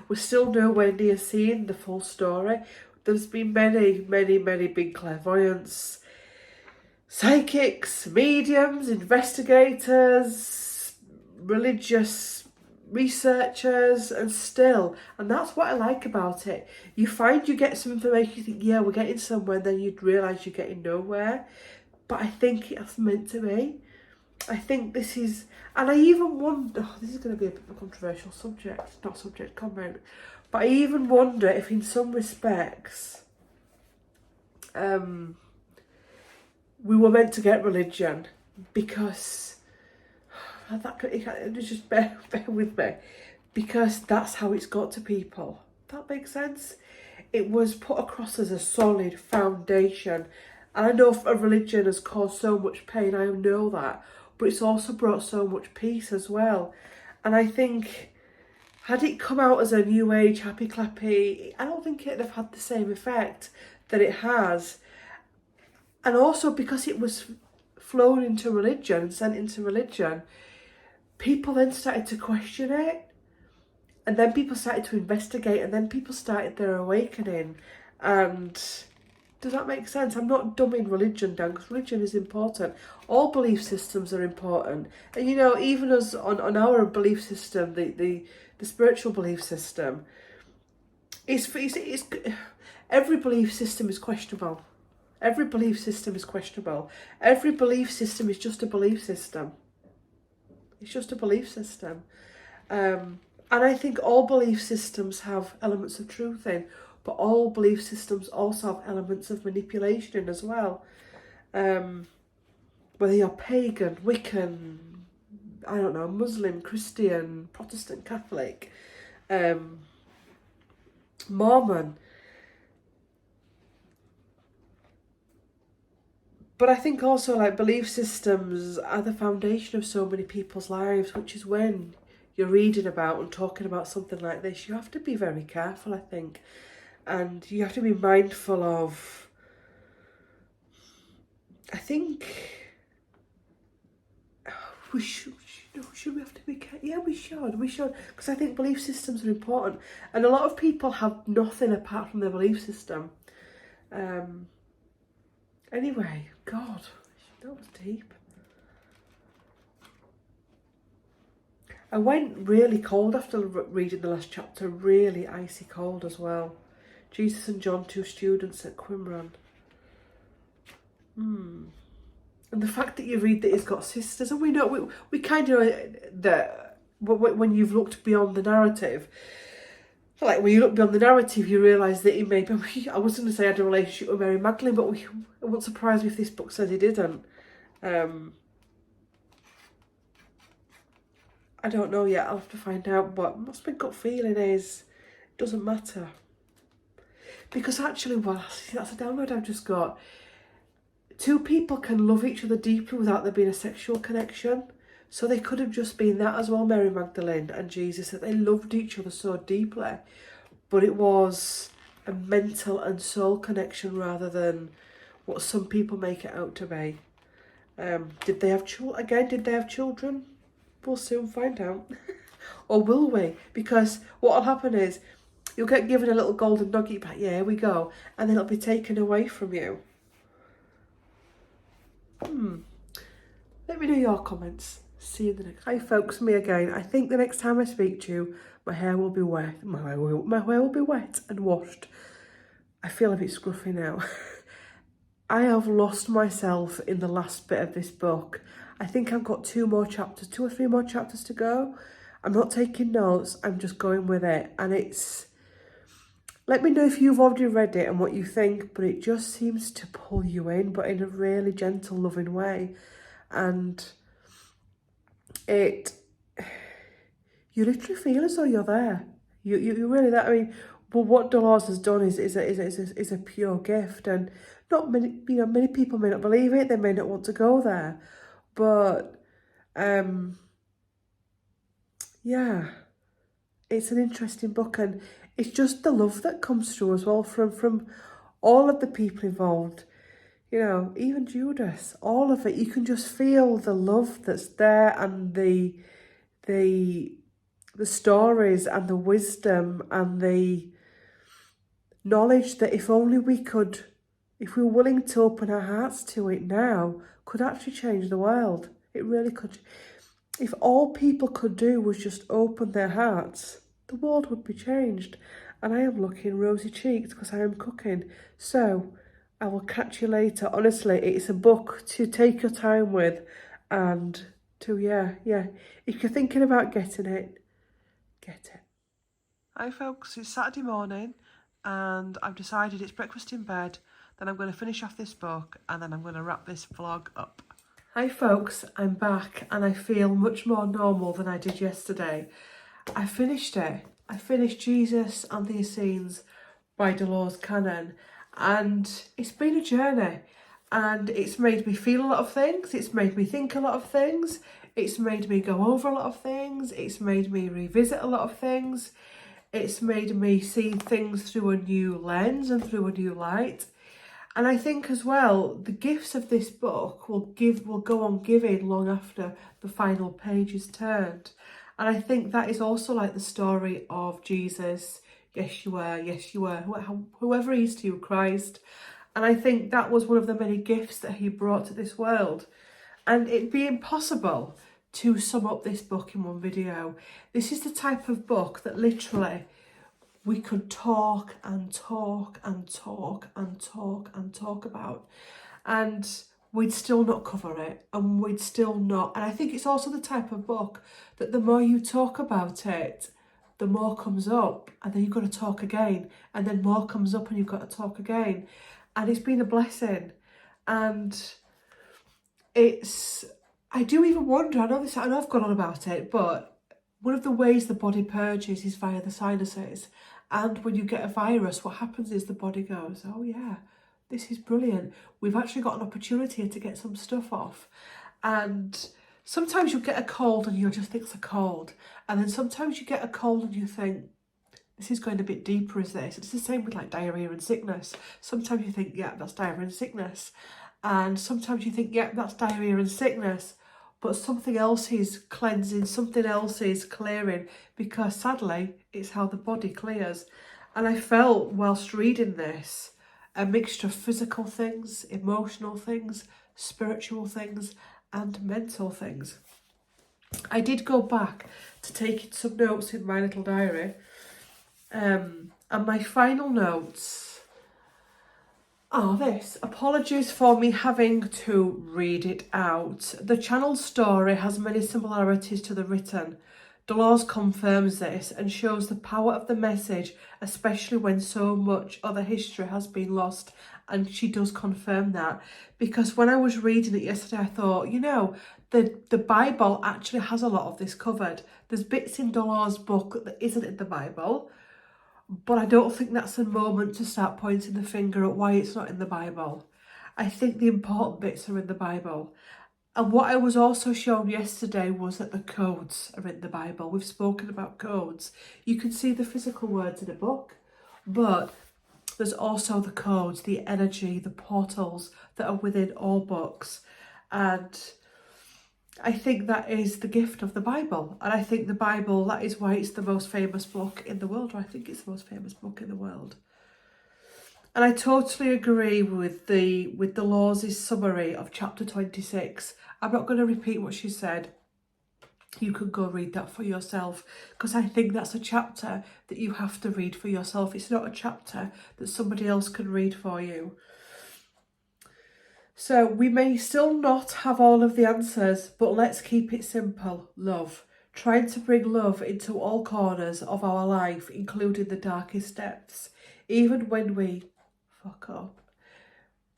we still know Wendy has seen the full story. There's been many big clairvoyants, psychics, mediums, investigators, religious researchers, and that's what I like about it. You get some information, you think, yeah, we're getting somewhere, and then you'd realise you're getting nowhere. But I think it's meant to be. I think this is, and I even wonder, this is going to be a bit of a controversial comment, but I even wonder if in some respects we were meant to get religion, because just bear with me, because that's how it's got to people. That makes sense. It was put across as a solid foundation, and I know a religion has caused so much pain, I know that, but it's also brought so much peace as well. And I think, had it come out as a new age happy clappy, I don't think it'd have had the same effect that it has. And also because it was flown into religion, sent into religion, people then started to question it, and then people started to investigate, and then people started their awakening. And does that make sense? I'm not dumbing religion down, because religion is important. All belief systems are important. And you know, even as on our belief system, the spiritual belief system, it's every belief system is questionable. Every belief system is questionable. Every belief system is just a belief system. It's just a belief system. And I think all belief systems have elements of truth in, but all belief systems also have elements of manipulation in as well. Whether you're pagan, Wiccan, I don't know, Muslim, Christian, Protestant, Catholic, Mormon. But I think also, like, belief systems are the foundation of so many people's lives, which is when you're reading about and talking about something like this, you have to be very careful, I think. And you have to be mindful of, I think, should we have to be careful? Yeah, we should, because I think belief systems are important. And a lot of people have nothing apart from their belief system. Anyway, God, that was deep. I went really cold after reading the last chapter, really icy cold as well. Jesus and John, 2 students at Qumran. And the fact that you read that he's got sisters, and we know, we kind of know that when you've looked beyond the narrative, like when you look beyond the narrative, you realise that he maybe, I was going to say, had a relationship with Mary Magdalene, but it wouldn't surprise me if this book said he didn't. I don't know yet, I'll have to find out, but my gut feeling is it doesn't matter. Because actually, well, see, that's a download I've just got. Two people can love each other deeply without there being a sexual connection. So they could have just been that as well, Mary Magdalene and Jesus, that they loved each other so deeply. But it was a mental and soul connection rather than what some people make it out to be. Did they have children? Again, did they have children? We'll soon find out. Or will we? Because what will happen is you'll get given a little golden nugget back. Yeah, here we go. And then it'll be taken away from you. Let me know your comments. See you in the next. Hi folks, me again. I think the next time I speak to you, my hair will be wet. My hair will be wet and washed. I feel a bit scruffy now. I have lost myself in the last bit of this book. I think I've got 2 or 3 more chapters to go. I'm not taking notes, I'm just going with it. And it's, let me know if you've already read it and what you think, but it just seems to pull you in, but in a really gentle, loving way. And you literally feel as though you're there. You really there. I mean, but what Dolores has done is a pure gift, and not many, many people may not believe it. They may not want to go there, but yeah, it's an interesting book, and it's just the love that comes through as well from all of the people involved. You know, even Judas, all of it, you can just feel the love that's there, and the stories and the wisdom and the knowledge that if only we could, if we were willing to open our hearts to it now, could actually change the world. It really could. If all people could do was just open their hearts, the world would be changed. And I am looking rosy cheeked because I am cooking. So I will catch you later. Honestly, it's a book to take your time with, and to, yeah. If you're thinking about getting it, get it. Hi folks, it's Saturday morning and I've decided it's breakfast in bed, then I'm going to finish off this book and then I'm going to wrap this vlog up. Hi folks, I'm back and I feel much more normal than I did yesterday. I finished it. I finished Jesus and the Essenes by Dolores Cannon, and it's been a journey, and it's made me feel a lot of things, it's made me think a lot of things, it's made me go over a lot of things, it's made me revisit a lot of things, it's made me see things through a new lens and through a new light. And I think as well, the gifts of this book will go on giving long after the final page is turned. And I think that is also like the story of Jesus, Yeshua, whoever he is to you, Christ. And I think that was one of the many gifts that he brought to this world. And it'd be impossible to sum up this book in one video. This is the type of book that literally we could talk and talk and talk and talk and talk about, and we'd still not cover it, and we'd still not. And I think it's also the type of book that the more you talk about it, the more comes up, and then you've got to talk again, and then more comes up and you've got to talk again. And it's been a blessing. And I do even wonder, I know I've gone on about it, but one of the ways the body purges is via the sinuses. And when you get a virus, what happens is the body goes, oh yeah, this is brilliant. We've actually got an opportunity to get some stuff off. And Sometimes you get a cold and you just think it's a cold. And then sometimes you get a cold and you think, this is going a bit deeper, is this? It's the same with like diarrhea and sickness. Sometimes you think, yeah, that's diarrhea and sickness. And sometimes you think, yeah, that's diarrhea and sickness. But something else is cleansing, something else is clearing, because sadly, it's how the body clears. And I felt whilst reading this, a mixture of physical things, emotional things, spiritual things, and mental things. I did go back to taking some notes in my little diary. And my final notes are this. Apologies for me having to read it out. The channel story has many similarities to the written. Dolores confirms this and shows the power of the message, especially when so much other history has been lost. And she does confirm that, because when I was reading it yesterday, I thought, you know, the Bible actually has a lot of this covered. There's bits in Dolores' book that isn't in the Bible, but I don't think that's a moment to start pointing the finger at why it's not in the Bible. I think the important bits are in the Bible. And what I was also shown yesterday was that the codes are in the Bible. We've spoken about codes. You can see the physical words in a book, but there's also the codes, the energy, the portals that are within all books. And I think that is the gift of the Bible. And I think the Bible, that is why it's the most famous book in the world, or I think it's the most famous book in the world. And I totally agree with Dolores' summary of chapter 26. I'm not going to repeat what she said. You can go read that for yourself, because I think that's a chapter that you have to read for yourself. It's not a chapter that somebody else can read for you. So we may still not have all of the answers, but let's keep it simple. Love. Trying to bring love into all corners of our life, including the darkest depths. Even when we fuck up.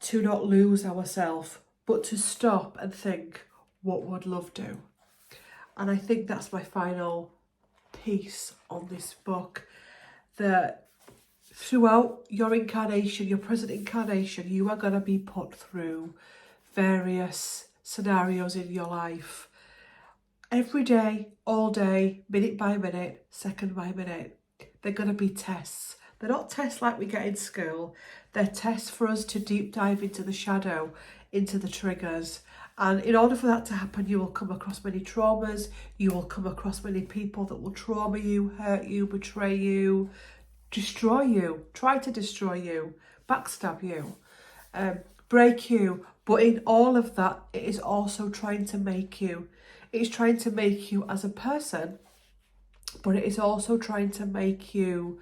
To not lose ourselves, but to stop and think, what would love do? And I think that's my final piece on this book, that throughout your incarnation, your present incarnation, you are going to be put through various scenarios in your life. Every day, all day, minute by minute, second by minute. They're going to be tests. They're not tests like we get in school. They're tests for us to deep dive into the shadow, into the triggers. And in order for that to happen, you will come across many traumas. You will come across many people that will trauma you, hurt you, betray you, destroy you, try to destroy you, backstab you, break you. But in all of that, it is also trying to make you. It's trying to make you as a person, but it is also trying to make you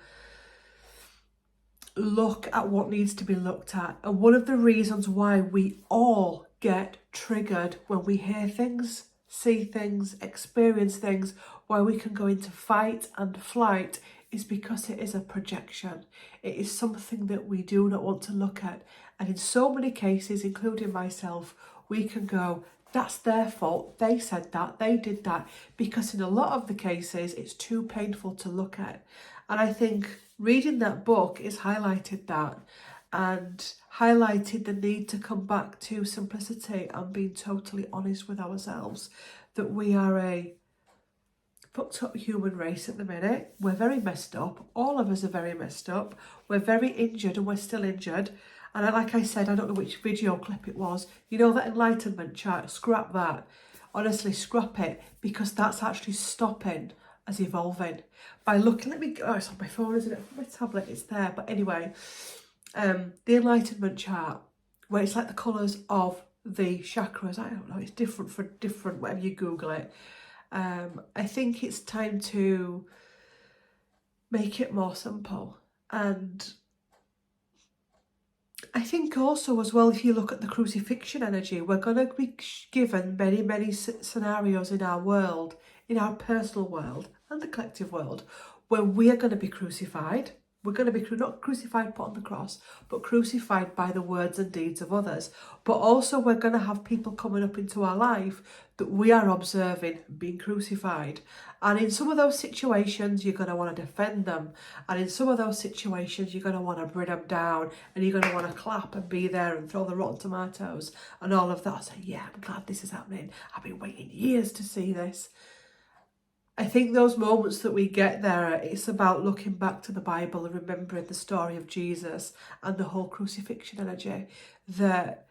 look at what needs to be looked at. And one of the reasons why we all get triggered when we hear things, see things, experience things, why we can go into fight and flight, is because it is a projection. It is something that we do not want to look at. And in so many cases, including myself, we can go, that's their fault, they said that, they did that, because in a lot of the cases, it's too painful to look at. And I think reading that book is highlighted that, and highlighted the need to come back to simplicity and being totally honest with ourselves, that we are a fucked up human race at the minute. We're very messed up. All of us are very messed up. We're very injured, and we're still injured. And like I said, I don't know which video clip it was. You know that enlightenment chart? Scrap that. Honestly, scrap it, because that's actually stopping us evolving. By looking, oh, it's on my phone, isn't it? My tablet, it's there. But anyway, the enlightenment chart, where it's like the colours of the chakras. I don't know, it's different for different, whatever you Google it. I think it's time to make it more simple. And I think also as well, if you look at the crucifixion energy, we're going to be given many, many scenarios in our world, in our personal world and the collective world, where we are going to be crucified. We're going to be not crucified, put on the cross, but crucified by the words and deeds of others. But also we're going to have people coming up into our life that we are observing being crucified. And in some of those situations, you're going to want to defend them. And in some of those situations, you're going to want to bring them down. And you're going to want to clap and be there and throw the rotten tomatoes and all of that. So yeah, I'm glad this is happening. I've been waiting years to see this. I think those moments that we get there, it's about looking back to the Bible and remembering the story of Jesus and the whole crucifixion energy. That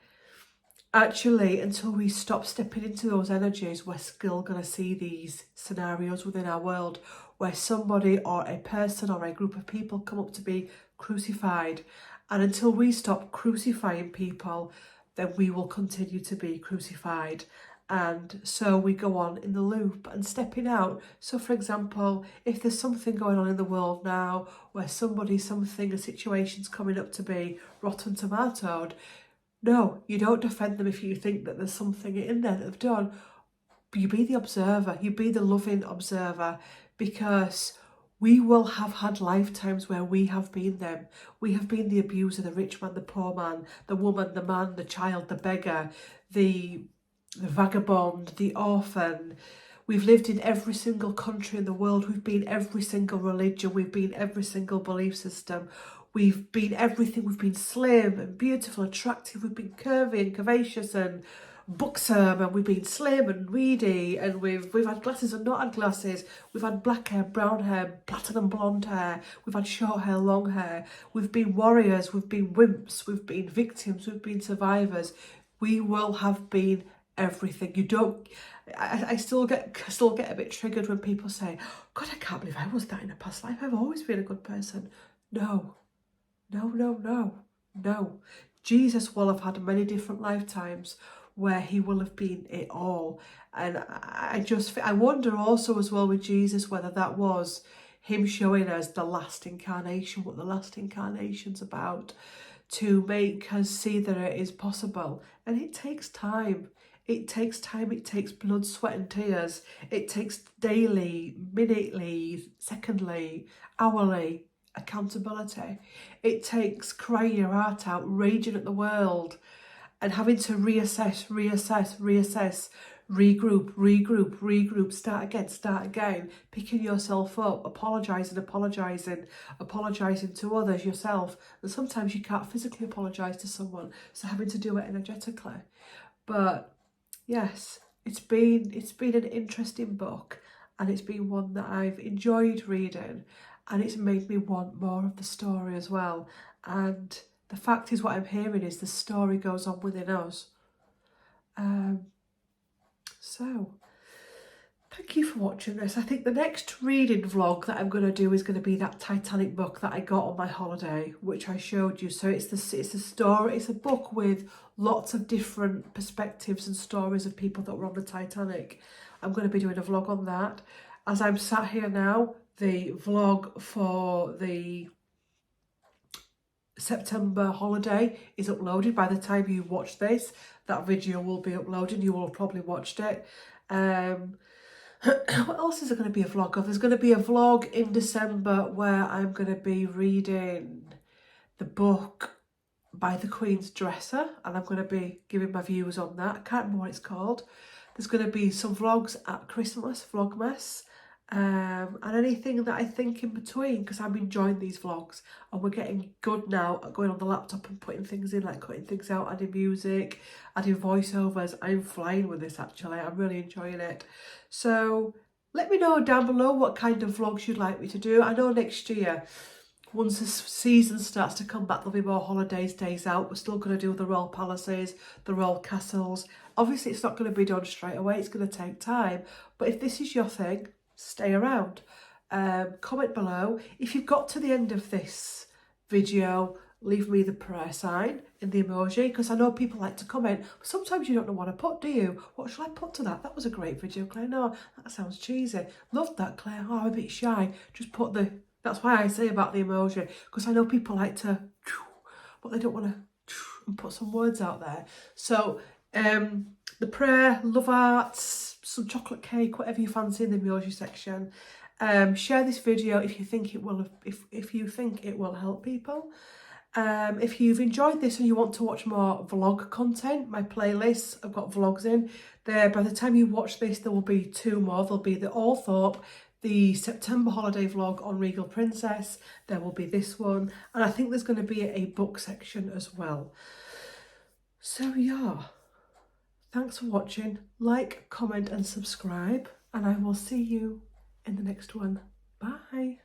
actually, until we stop stepping into those energies, we're still going to see these scenarios within our world where somebody or a person or a group of people come up to be crucified. And until we stop crucifying people, then we will continue to be crucified. And so we go on in the loop and stepping out. So for example, if there's something going on in the world now where somebody, something, a situation's coming up to be rotten tomatoed, no, you don't defend them if you think that there's something in there that they've done. You be the observer, you be the loving observer, because we will have had lifetimes where we have been them. We have been the abuser, the rich man, the poor man, the woman, the man, the child, the beggar, the vagabond, the orphan. We've lived in every single country in the world. We've been every single religion. We've been every single belief system. We've been everything. We've been slim and beautiful, attractive. We've been curvy and curvaceous and buxom, and we've been slim and weedy, and we've had glasses and not had glasses. We've had black hair, brown hair, platinum blonde hair. We've had short hair, long hair. We've been warriors. We've been wimps. We've been victims. We've been survivors. We will have been everything. You don't. I still get a bit triggered when people say, "God, I can't believe I was that in a past life. I've always been a good person." No. Jesus will have had many different lifetimes where he will have been it all. And I wonder also as well with Jesus whether that was him showing us the last incarnation, what the last incarnation's about, to make us see that it is possible. And it takes time. It takes time, it takes blood, sweat and tears. It takes daily, minutely, secondly, hourly accountability. It takes crying your heart out, raging at the world and having to reassess, regroup, start again, picking yourself up, apologising to others, yourself. And sometimes you can't physically apologise to someone, so having to do it energetically. But yes, it's been an interesting book, and it's been one that I've enjoyed reading, and it's made me want more of the story as well. And the fact is, what I'm hearing is the story goes on within us. So thank you for watching this. I think the next reading vlog that I'm going to do is going to be that Titanic book that I got on my holiday, which I showed you. So it's a story, it's a book with lots of different perspectives and stories of people that were on the Titanic. I'm going to be doing a vlog on that. As I'm sat here now, the vlog for the September holiday is uploaded. By the time you watch this, that video will be uploaded. You will have probably watched it. What else is there going to be a vlog of? There's going to be a vlog in December where I'm going to be reading the book by the Queen's Dresser, and I'm going to be giving my views on that. I can't remember what it's called. There's going to be some vlogs at Christmas, Vlogmas, and anything that I think in between, because I'm enjoying these vlogs and we're getting good now at going on the laptop and putting things in, like cutting things out, adding music, adding voiceovers. I'm flying with this actually. I'm really enjoying it. So let me know down below what kind of vlogs you'd like me to do. I know next year, once the season starts to come back, there'll be more holidays, days out. We're still going to do the royal palaces, the royal castles. Obviously, it's not going to be done straight away. It's going to take time. But if this is your thing, stay around. Comment below. If you've got to the end of this video, leave me the prayer sign in the emoji, because I know people like to comment, but sometimes you don't know what to put, do you? What shall I put to that? That was a great video, Claire. No, that sounds cheesy. Loved that, Claire. Oh, I'm a bit shy. Just put the... That's why I say about the emoji, because I know people like to, but they don't want to put some words out there. So the prayer, love arts, some chocolate cake, whatever you fancy in the emoji section. Share this video if you think it will, if you think it will help people. If you've enjoyed this and you want to watch more vlog content, my playlists, I've got vlogs in there. By the time you watch this, there will be 2 more. There'll be the Althorpe, the September holiday vlog on Regal Princess. There will be this one, and I think there's going to be a book section as well. So yeah, thanks for watching. Like, comment and subscribe, and I will see you in the next one. Bye.